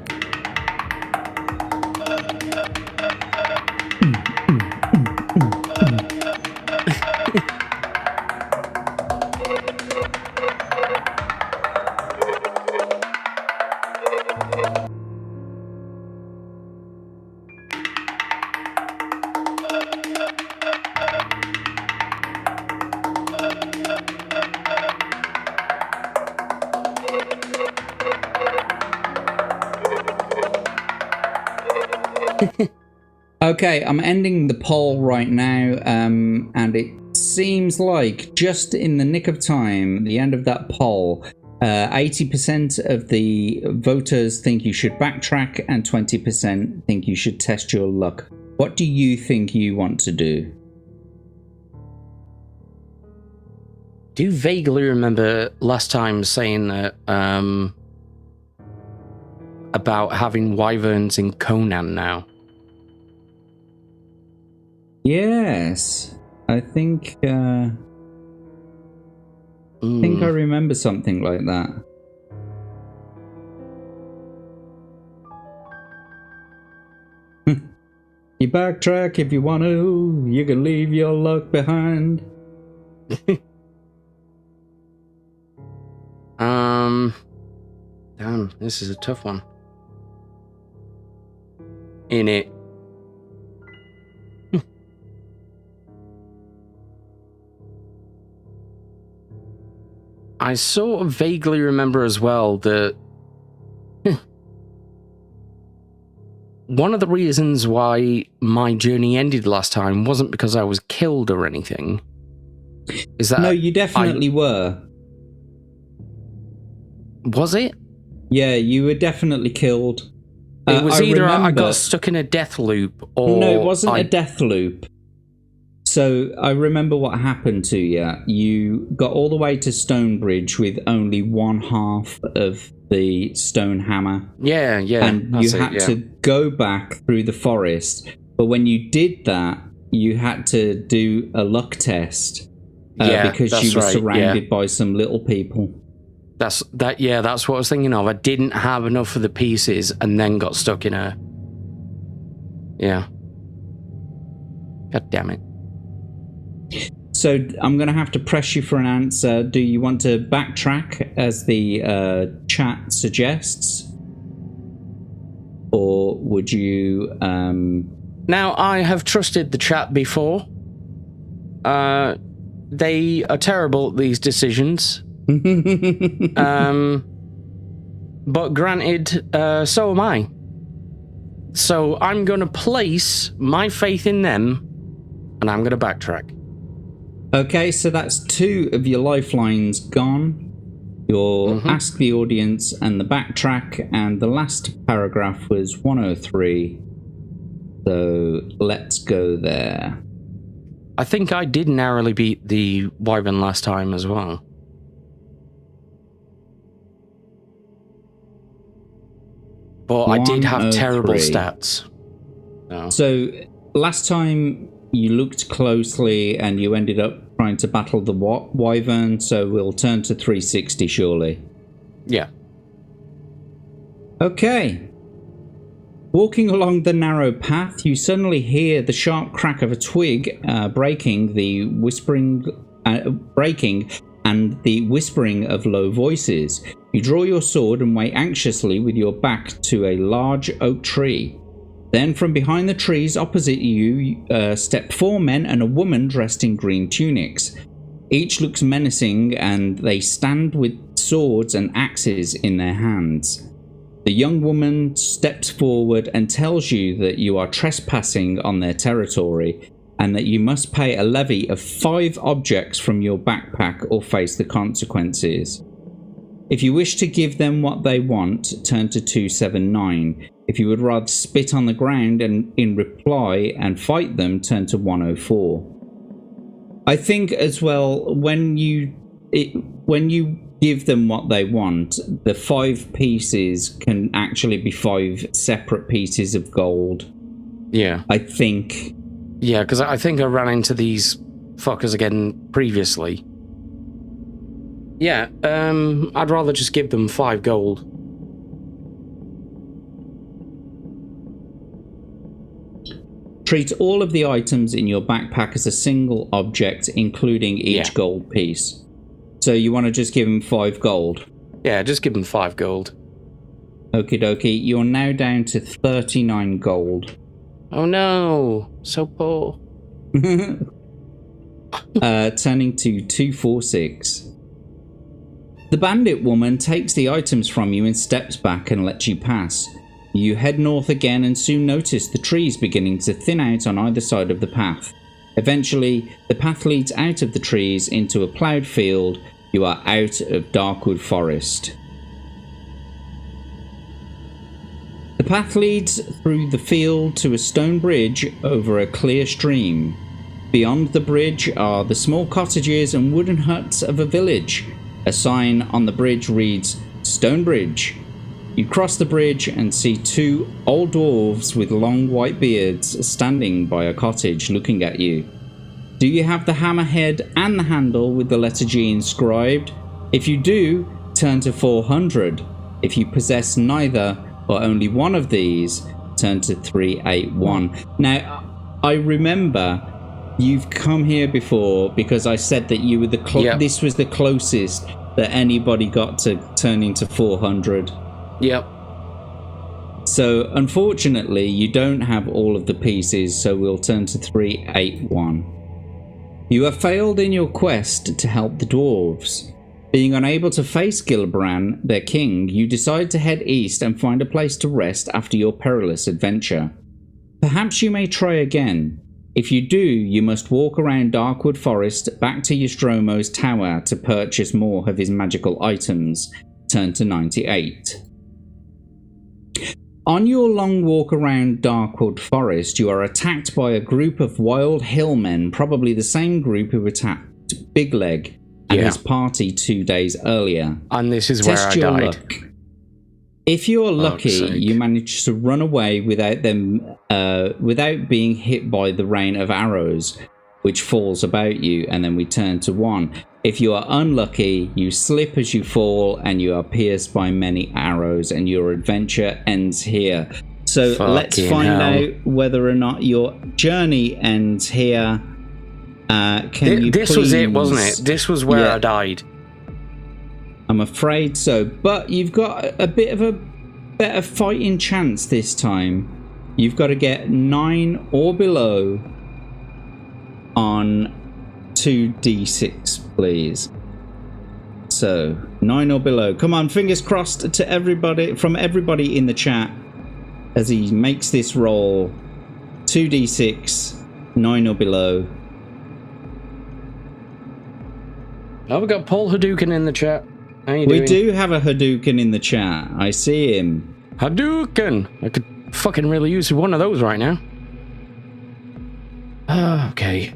Okay, I'm ending the poll right now, and it seems like just in the nick of time, the end of that poll, 80% of the voters think you should backtrack, and 20% think you should test your luck. What do you think you want to do? Do you vaguely remember last time saying that about having wyverns in Conan now? Yes, I think I remember something like that. You backtrack if you want to. You can leave your luck behind. Damn, this is a tough one. In it. I sort of vaguely remember as well that one of the reasons why my journey ended last time wasn't because I was killed or anything. Is that no, you definitely were. Was it? Yeah, you were definitely killed. It was either I got stuck in a death loop or... No, it wasn't a death loop. So I remember what happened to you. You got all the way to Stonebridge with only one half of the stone hammer. Yeah. And you had to go back through the forest. But when you did that, you had to do a luck test. Because you were surrounded by some little people. That's what I was thinking of. I didn't have enough of the pieces and then got stuck in a... Yeah. God damn it. So I'm going to have to press you for an answer. Do you want to backtrack as the chat suggests? Or would you... Now, I have trusted the chat before. They are terrible at these decisions. But granted, so am I. So I'm going to place my faith in them, and I'm going to backtrack. Okay, so that's 2 of your lifelines gone. Your ask the audience and the backtrack, and the last paragraph was 103. So let's go there. I think I did narrowly beat the wyvern last time as well. But I did have terrible stats. So last time you looked closely and you ended up trying to battle the wyvern, so we'll turn to 360 surely. Yeah. Okay. Walking along the narrow path, you suddenly hear the sharp crack of a twig breaking and the whispering of low voices. You draw your sword and wait anxiously with your back to a large oak tree. Then from behind the trees opposite you step 4 men and a woman dressed in green tunics. Each looks menacing and they stand with swords and axes in their hands. The young woman steps forward and tells you that you are trespassing on their territory and that you must pay a levy of 5 objects from your backpack or face the consequences. If you wish to give them what they want, turn to 279. If you would rather spit on the ground and in reply and fight them, turn to 104. I think as well, when you give them what they want, the 5 pieces can actually be 5 separate pieces of gold. Yeah. I think. Yeah, because I think I ran into these fuckers again previously. Yeah, I'd rather just give them 5 gold. Treat all of the items in your backpack as a single object, including each gold piece. So you want to just give them 5 gold? Yeah, just give them 5 gold. Okie dokie. You're now down to 39 gold. Oh no, so poor. Turning to 246. The bandit woman takes the items from you and steps back and lets you pass. You head north again and soon notice the trees beginning to thin out on either side of the path. Eventually, the path leads out of the trees into a ploughed field You are out of Darkwood Forest. The path leads through the field to a stone bridge over a clear stream. Beyond the bridge are the small cottages and wooden huts of a village. A sign on the bridge reads, Stone Bridge. You cross the bridge and see two old dwarves with long white beards standing by a cottage looking at you. Do you have the hammerhead and the handle with the letter G inscribed? If you do, turn to 400. If you possess neither or only one of these, turn to 381. Now, I remember you've come here before because I said that you were this was the closest that anybody got to turning to 400. Yep. So, unfortunately, you don't have all of the pieces, so we'll turn to 381. You have failed in your quest to help the dwarves. Being unable to face Gilbrand, their king, you decide to head east and find a place to rest after your perilous adventure. Perhaps you may try again. If you do, you must walk around Darkwood Forest back to Nostromo's tower to purchase more of his magical items. Turn to 98. On your long walk around Darkwood Forest, you are attacked by a group of wild hillmen, probably the same group who attacked Big Leg and his party 2 days earlier. And this is where I died. Luck. If you're lucky, you manage to run away without being hit by the rain of arrows, which falls about you, and then we turn to 1. If you are unlucky, you slip as you fall and you are pierced by many arrows and your adventure ends here. So let's find out whether or not your journey ends here. This was it, wasn't it? This was where I died. I'm afraid so. But you've got a bit of a better fighting chance this time. You've got to get 9 or below on 2d6, please. So 9 or below. Come on, fingers crossed to everybody, from everybody in the chat, as he makes this roll. 2d6, 9 or below. Oh, we got Paul Hadouken in the chat. How you doing? We do have a Hadouken in the chat. I see him. Hadouken! I could fucking really use one of those right now. Okay.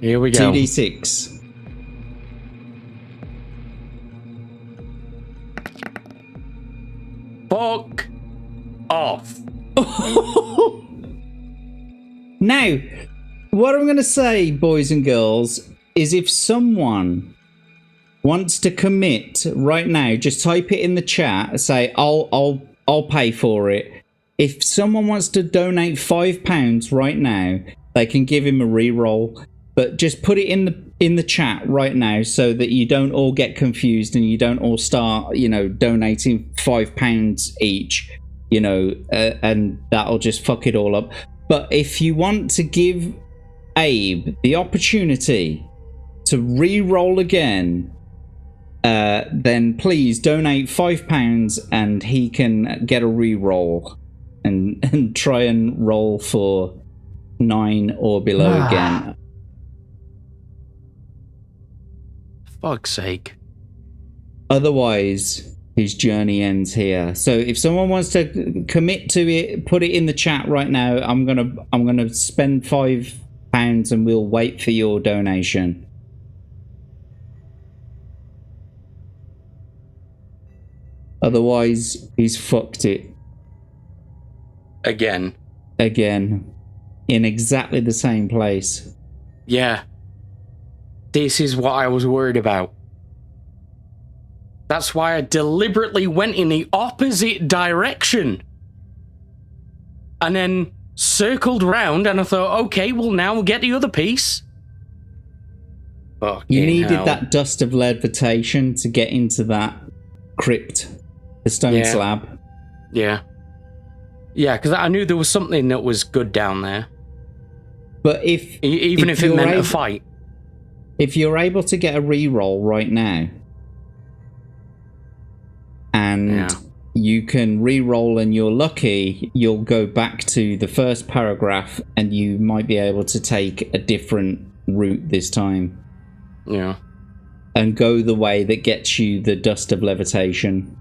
Here we go. 2d6. Fuck off. Now, what I'm going to say, boys and girls, is if someone wants to commit right now, just type it in the chat. Say, I'll pay for it. If someone wants to donate £5 right now, they can give him a reroll. But just put it in the chat right now so that you don't all get confused and you don't all start, donating £5 each, and that'll just fuck it all up. But if you want to give Abe the opportunity to re-roll again, then please donate £5 and he can get a re-roll and try and roll for 9 or below again. Fuck's sake. Otherwise, his journey ends here. So if someone wants to commit to it, put it in the chat right now. I'm gonna spend £5 and we'll wait for your donation. Otherwise, he's fucked it. Again. In exactly the same place. Yeah. This is what I was worried about. That's why I deliberately went in the opposite direction. And then circled round and I thought, okay, well now we'll get the other piece. You needed that dust of levitation to get into that crypt. The stone slab. Yeah. Yeah, because I knew there was something that was good down there. But if it meant a fight. If you're able to get a reroll right now, and you can re-roll and you're lucky, you'll go back to the first paragraph and you might be able to take a different route this time. Yeah. And go the way that gets you the dust of levitation.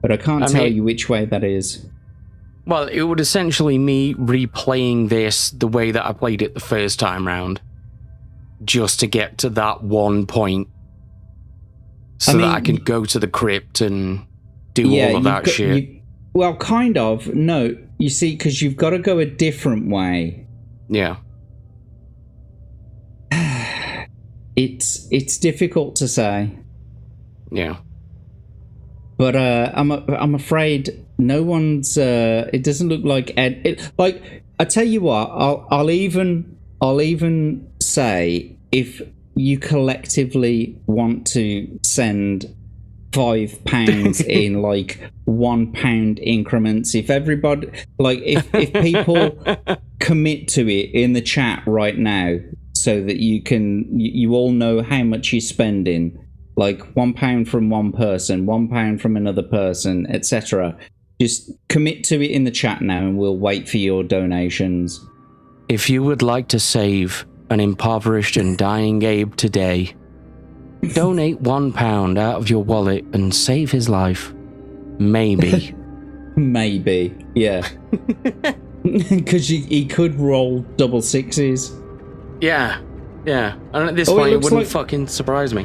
But I can't tell you which way that is. Well, it would essentially me replaying this the way that I played it the first time round. Just to get to that one point. So that I can go to the crypt and do all of that shit. Well, kind of. No, you see, because you've got to go a different way. Yeah. It's difficult to say. Yeah. But I'm afraid no one's. It doesn't look like Ed. Like, I tell you what, I'll even say, if you collectively want to send £5 in like £1 increments, if everybody, like, if people commit to it in the chat right now, so that you all know how much you're spending, like £1 from one person, £1 from another person, etc. Just commit to it in the chat now, and we'll wait for your donations. If you would like to save an impoverished and dying Abe today, donate £1 out of your wallet and save his life. Maybe. Maybe, yeah. Because he could roll double sixes. Yeah, yeah. And at this point, it wouldn't fucking surprise me.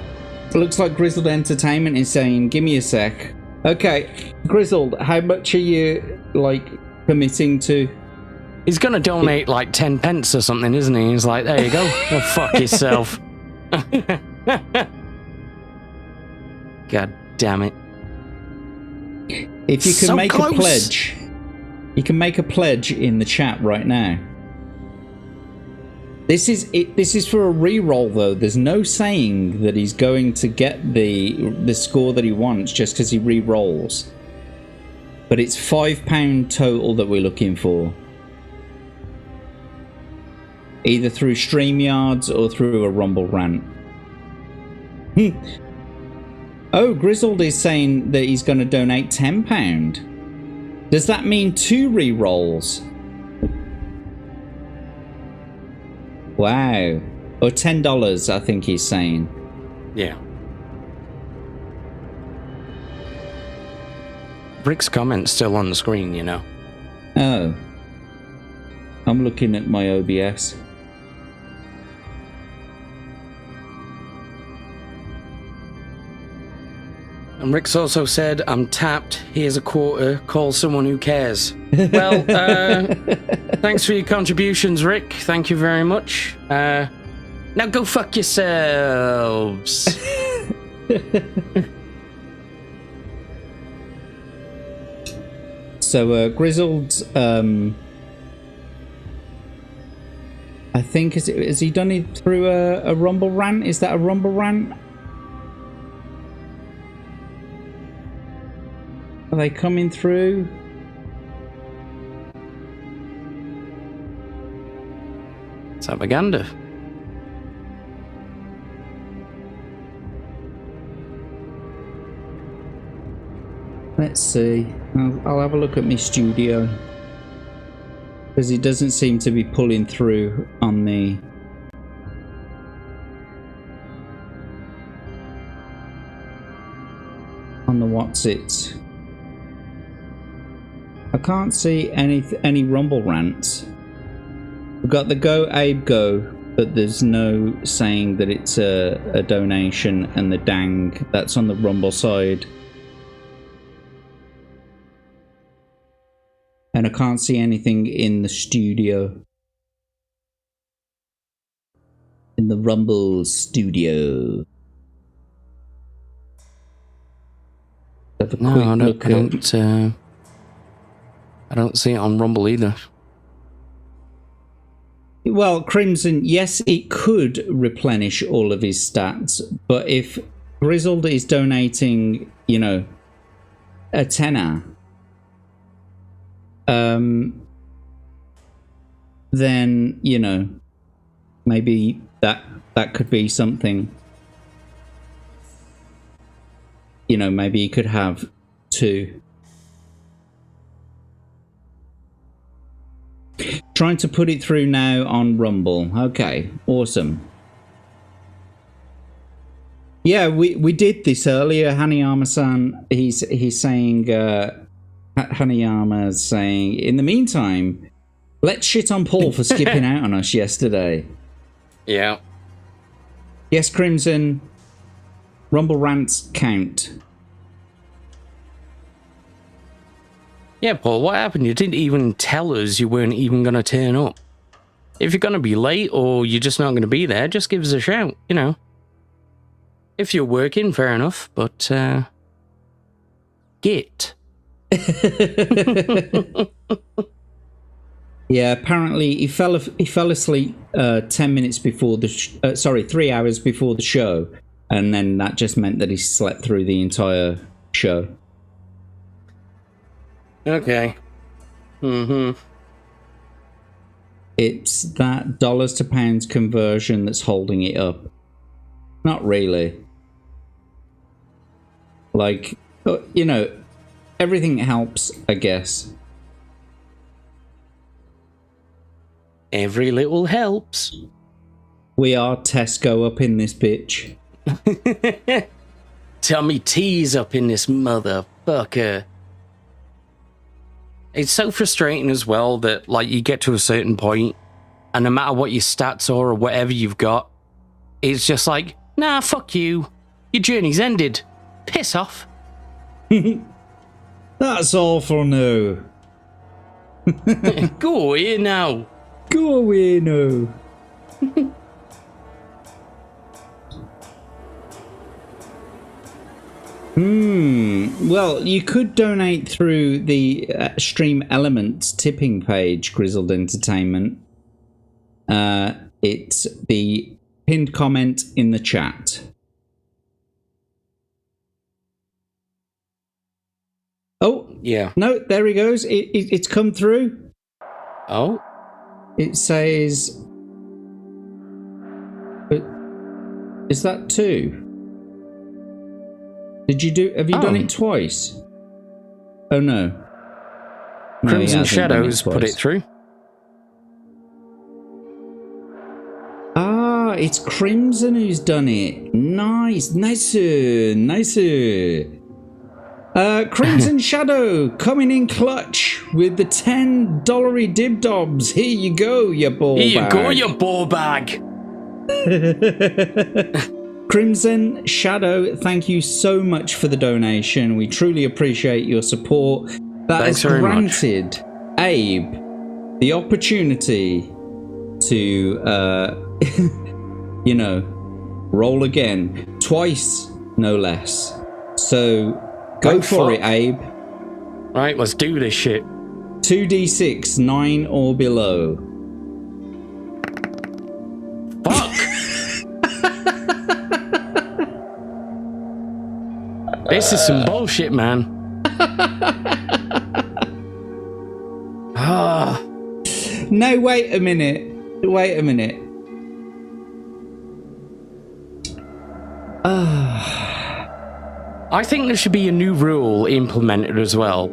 It looks like Grizzled Entertainment is saying, give me a sec. Okay, Grizzled, how much are you, like, committing to? He's gonna donate like 10 pence or something, isn't he? He's like, there you go. Go fuck yourself. God damn it. If you can make a pledge, you can make a pledge in the chat right now. This is for a re-roll, though. There's no saying that he's going to get the score that he wants just because he re-rolls. But it's £5 total that we're looking for. Either through StreamYards or through a Rumble rant. Oh, Grizzled is saying that he's going to donate £10. Does that mean 2 re-rolls? Wow. Or $10, I think he's saying. Yeah. Rick's comment's still on the screen, you know. Oh. I'm looking at my OBS. And Rick's also said, I'm tapped, here's a quarter, call someone who cares. Well, thanks for your contributions, Rick. Thank you very much. Now go fuck yourselves. So, Grizzled, I think, has he done it through a Rumble rant? Is that a Rumble rant? Are they coming through? It's propaganda. Let's see. I'll have a look at my studio. Because it doesn't seem to be pulling through on the... on the what's it. I can't see any Rumble rants. We've got the Go Abe Go, but there's no saying that it's a donation, and the dang, that's on the Rumble side. And I can't see anything in the studio. In the Rumble studio. No, I don't see it on Rumble either. Well, Crimson, yes, it could replenish all of his stats, but if Grizzled is donating, you know, a tenner, then, you know, maybe that could be something. You know, maybe he could have 2. Trying to put it through now on Rumble. Okay, awesome. Yeah, we did this earlier. Hanayama-san, he's saying, Hanayama's saying, in the meantime, let's shit on Paul for skipping out on us yesterday. Yeah. Yes, Crimson. Rumble rants count. Yeah, Paul, what happened? You didn't even tell us you weren't even going to turn up. If you're going to be late or you're just not going to be there, just give us a shout, you know. If you're working, fair enough, but, git. Yeah, apparently he fell asleep 10 minutes before the 3 hours before the show, and then that just meant that he slept through the entire show. Okay. It's that dollars to pounds conversion that's holding it up. Not really. Like, you know, everything helps, I guess. Every little helps. We are Tesco up in this bitch. Tummy T's up in this motherfucker. It's so frustrating as well that, like, you get to a certain point, and no matter what your stats are or whatever you've got, it's just like, nah, fuck you. Your journey's ended. Piss off. That's all for now. Go away now. Go away now. Well, you could donate through the Stream Elements tipping page, Grizzled Entertainment. It's the pinned comment in the chat. Oh, yeah. No, there he goes. It's come through. Oh. It says... Is that 2? Have you done it twice? Oh no. Crimson Shadows put it through. Ah, it's Crimson who's done it. Nice. Nicer. Crimson Shadow coming in clutch with the $10 dibdobs. Here you go, you ball bag. Here you go, you ball bag. Crimson Shadow, thank you so much for the donation. We truly appreciate your support. That has granted Abe the opportunity to, you know, roll again. Twice, no less. So, go for it, Abe. Right, let's do this shit. 2d6, 9 or below. Fuck! This is some bullshit, man. Ah. No, wait a minute. I think there should be a new rule implemented as well.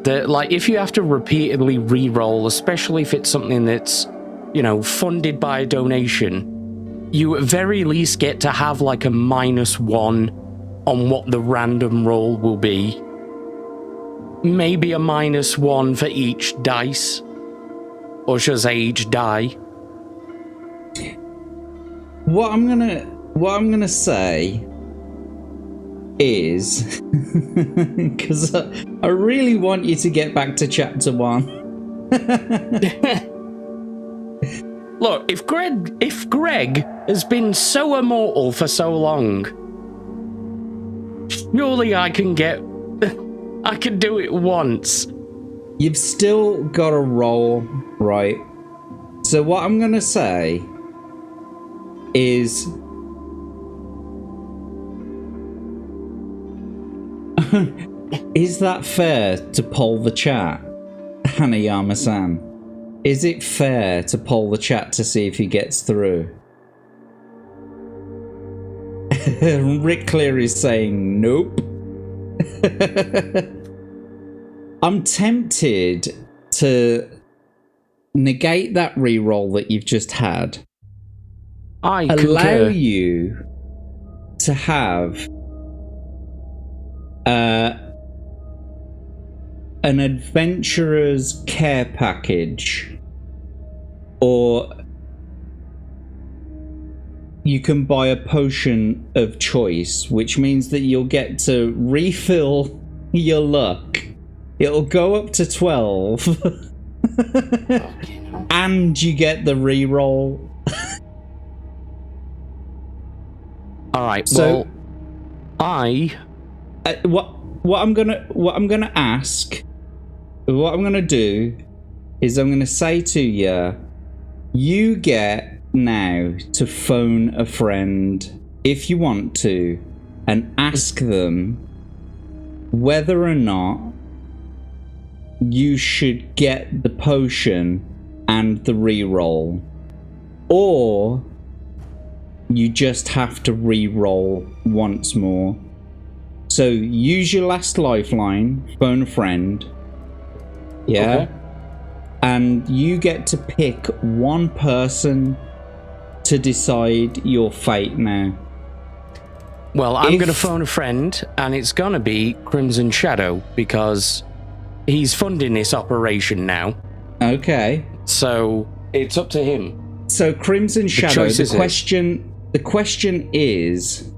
That, like, if you have to repeatedly re-roll, especially if it's something that's, you know, funded by a donation, you at very least get to have, like, a -1 on what the random roll will be. Maybe a -1 for each dice. Or should I say each die. What I'm gonna say is, because I really want you to get back to chapter 1. Look, if Greg has been so immortal for so long, surely I can do it once. You've still got to roll, right? So what I'm gonna say is, is that fair to poll the chat, Hanayama-san? Is it fair to poll the chat to see if he gets through? Rick Clear is saying nope. I'm tempted to negate that reroll that you've just had. I Allow concur. you to have an adventurer's care package, or you can buy a potion of choice, which means that you'll get to refill your luck. It'll go up to 12 and you get the reroll. All right. So, well, what I'm gonna ask, what I'm gonna do is I'm gonna say to you, you get now to phone a friend if you want to and ask them whether or not you should get the potion and the reroll, or you just have to re-roll once more. So use your last lifeline, phone a friend. Yeah. Okay. And you get to pick one person to decide your fate now. Well, I'm going to phone a friend, and it's going to be Crimson Shadow, because he's funding this operation now. Okay. So it's up to him. So Crimson Shadow, the question is,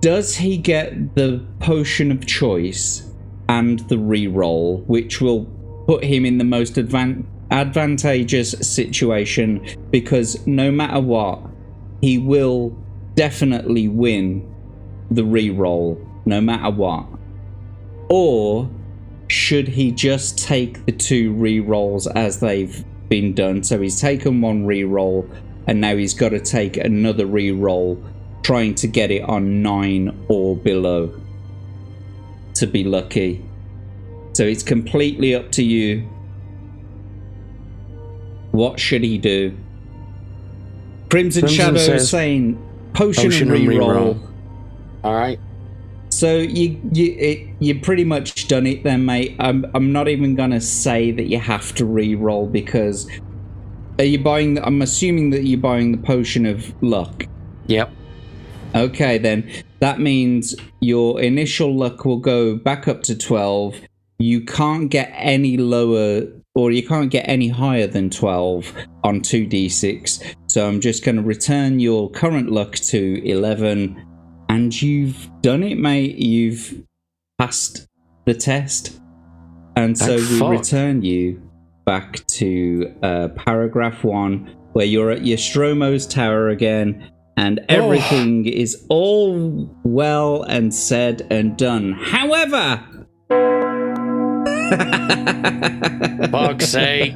does he get the potion of choice and the reroll, which will put him in the most advantageous situation, because no matter what, he will definitely win the reroll, no matter what? Or should he just take the 2 rerolls as they've been done? So he's taken 1 reroll, and now he's got to take another reroll, trying to get it on 9 or below to be lucky. So it's completely up to you. What should he do? Crimson Shadow is saying potion and reroll. All right. So you pretty much done it then, mate. I'm not even gonna say that you have to re-roll, because are you buying? I'm assuming that you're buying the potion of luck. Yep. Okay, then that means your initial luck will go back up to 12. You can't get any lower, or you can't get any higher than 12 on 2d6. So I'm just going to return your current luck to 11. And you've done it, mate. You've passed the test. And so we return you back to paragraph 1, where you're at your Stromo's tower again, and everything is all well and said and done. However, fuck's sake.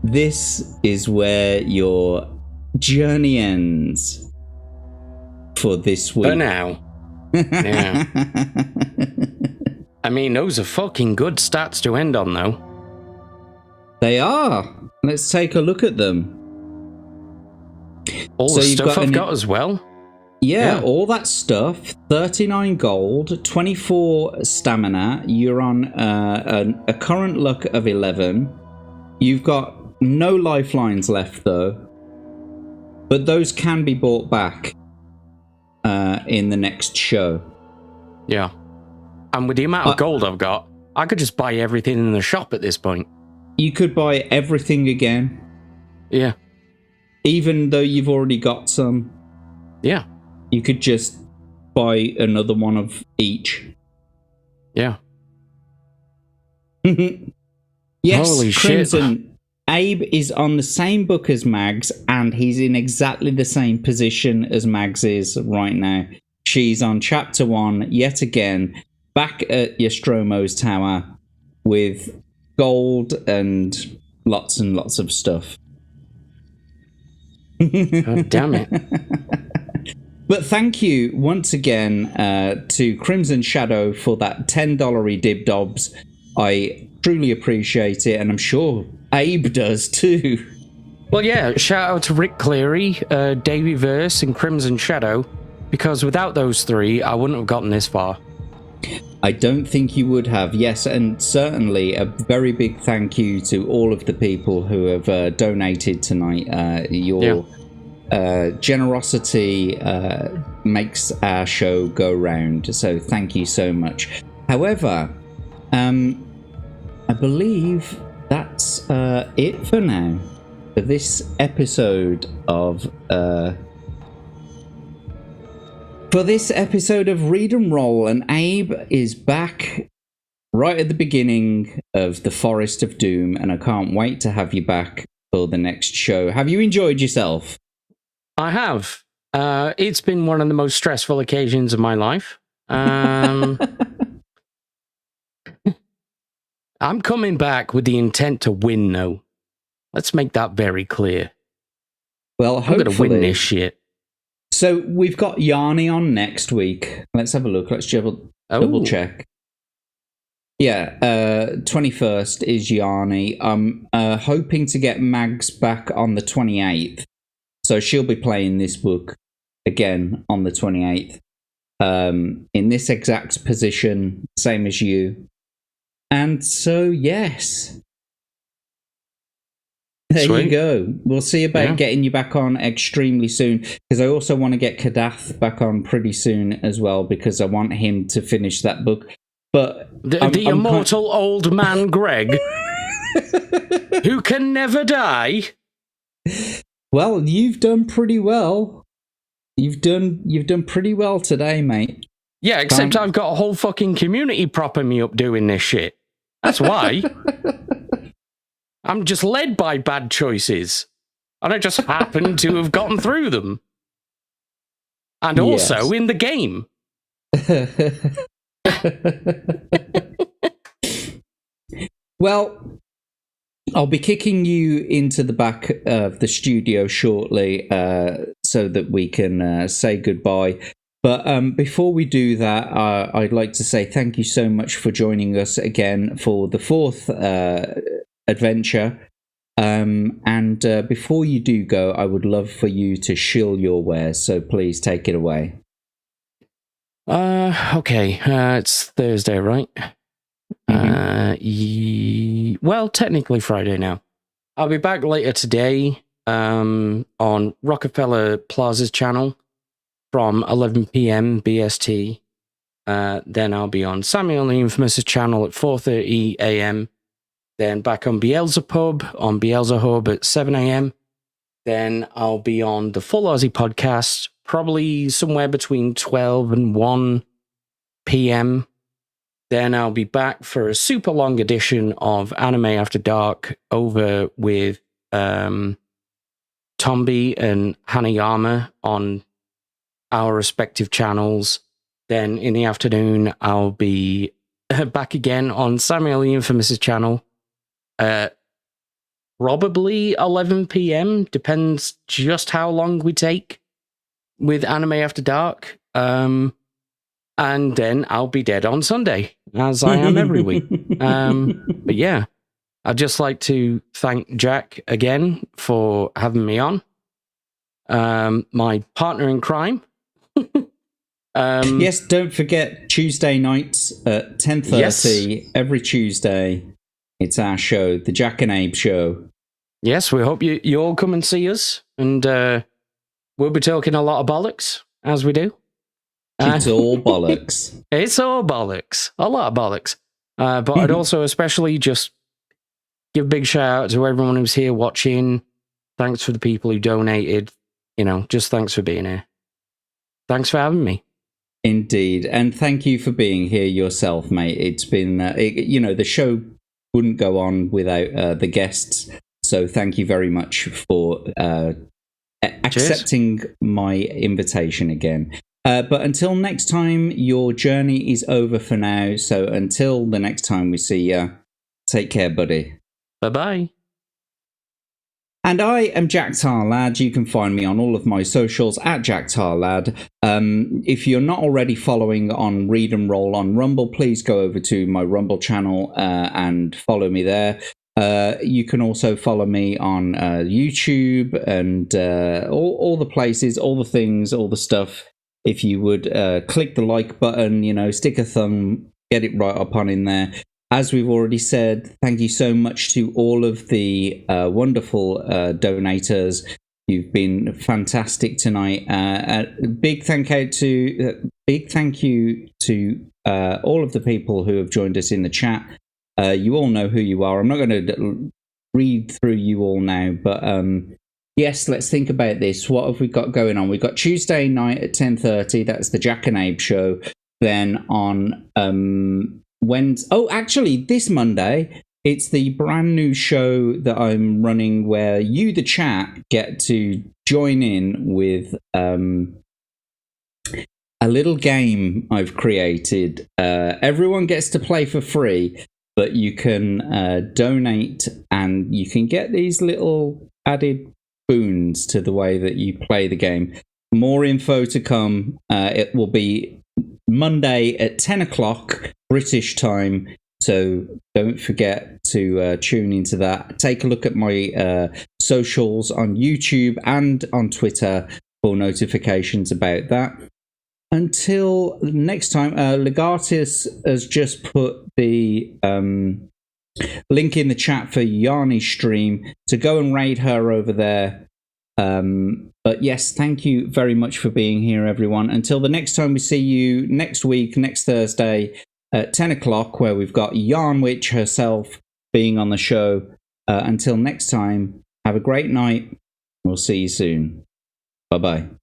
This is where your journey ends for this week. For now. Yeah. I mean, those are fucking good stats to end on, though. They are. Let's take a look at them. All the stuff I've got as well. Yeah, all that stuff. 39 gold, 24 stamina. You're on a current luck of 11. You've got no lifelines left, though. But those can be bought back in the next show. Yeah. And with the amount of gold I've got, I could just buy everything in the shop at this point. You could buy everything again. Yeah. Even though you've already got some. Yeah. You could just buy another one of each. Yeah. Yes, holy Crimson. Shit. Abe is on the same book as Mags, and he's in exactly the same position as Mags is right now. She's on chapter 1, yet again, back at Nostromo's tower with gold and lots of stuff. God damn it. But thank you once again to Crimson Shadow for that $10 dib-dobs. I truly appreciate it, and I'm sure Abe does too. Well, yeah, shout out to Rick Cleary, Davey Verse, and Crimson Shadow, because without those 3, I wouldn't have gotten this far. I don't think you would have. Yes, and certainly a very big thank you to all of the people who have donated tonight. Your generosity makes our show go round, so thank you so much. However, I believe that's it for now, for this episode of Read and Roll. And Abe is back right at the beginning of the Forest of Doom, and I can't wait to have you back for the next show. Have you enjoyed yourself? I have. It's been one of the most stressful occasions of my life. I'm coming back with the intent to win, though. Let's make that very clear. Well, hopefully. I'm going to win this shit. So we've got Yanni on next week. Let's have a look. Let's double check. Yeah, 21st is Yanni. I'm hoping to get Mags back on the 28th. So she'll be playing this book again on the 28th. In this exact position, same as you. And so, yes. There Sweet. You go. We'll see about getting you back on extremely soon, because I also want to get Kadath back on pretty soon as well, because I want him to finish that book. But the immortal old man Greg, who can never die. Well, you've done pretty well. You've done pretty well today, mate. Yeah, except I've got a whole fucking community propping me up doing this shit. That's why. I'm just led by bad choices. And I just happen to have gotten through them. And also in the game. Well, I'll be kicking you into the back of the studio shortly so that we can say goodbye. But before we do that, I'd like to say thank you so much for joining us again for the fourth adventure. And before you do go, I would love for you to shill your wares, so please take it away. Okay, it's Thursday, right? Well, technically Friday now. I'll be back later today on Rockefeller Plaza's channel from 11 p.m. BST. Then I'll be on Samuel the Infamous' channel at 4:30 a.m. Then back on Beelzebub at 7 a.m. Then I'll be on the Full Aussie podcast, probably somewhere between 12 and 1 p.m. Then I'll be back for a super long edition of Anime After Dark over with Tombi and Hanayama on our respective channels. Then in the afternoon, I'll be back again on Samuel the Infamous' channel. Probably 11 p.m. Depends just how long we take with Anime After Dark. And then I'll be dead on Sunday, as I am every week. But yeah, I'd just like to thank Jack again for having me on. My partner in crime. Yes, don't forget Tuesday nights at 10:30 every Tuesday. It's our show, the Jack and Abe Show. Yes, we hope you all come and see us, and we'll be talking a lot of bollocks, as we do. It's all bollocks. It's all bollocks. A lot of bollocks. But I'd also especially just give a big shout out to everyone who's here watching. Thanks for the people who donated. Just thanks for being here. Thanks for having me. Indeed. And thank you for being here yourself, mate. It's been, the show wouldn't go on without the guests. So thank you very much for accepting my invitation again. But until next time, your journey is over for now. So until the next time we see you, take care, buddy. Bye-bye. And I am Jack Tar Lad. You can find me on all of my socials at Jack Tar Lad. If you're not already following on Read and Roll on Rumble, please go over to my Rumble channel and follow me there. You can also follow me on YouTube and all the places, all the things, all the stuff. if you would click the like button, stick a thumb, get it right up on in there. As we've already said, thank you so much to all of the wonderful donators. You've been fantastic tonight. Big thank you to all of the people who have joined us in the chat. You all know who you are. I'm not going to read through you all now, but yes, let's think about this. What have we got going on? We've got Tuesday night at 10:30. That's the Jack and Abe show. Then on actually, this Monday, it's the brand new show that I'm running where you, the chat, get to join in with a little game I've created. Everyone gets to play for free, but you can donate and you can get these little added boons to the way that you play the game. More info to come. It will be Monday at 10 o'clock British time, so don't forget to tune into that. Take a look at my socials on YouTube and on Twitter for notifications about that. Until next time, Legatus has just put the link in the chat for Yarni's stream, to go and raid her over there. But yes, thank you very much for being here, everyone. Until the next time we see you next week, next Thursday at 10 o'clock, where we've got Yarn Witch herself being on the show. Until next time, have a great night. We'll see you soon. Bye-bye.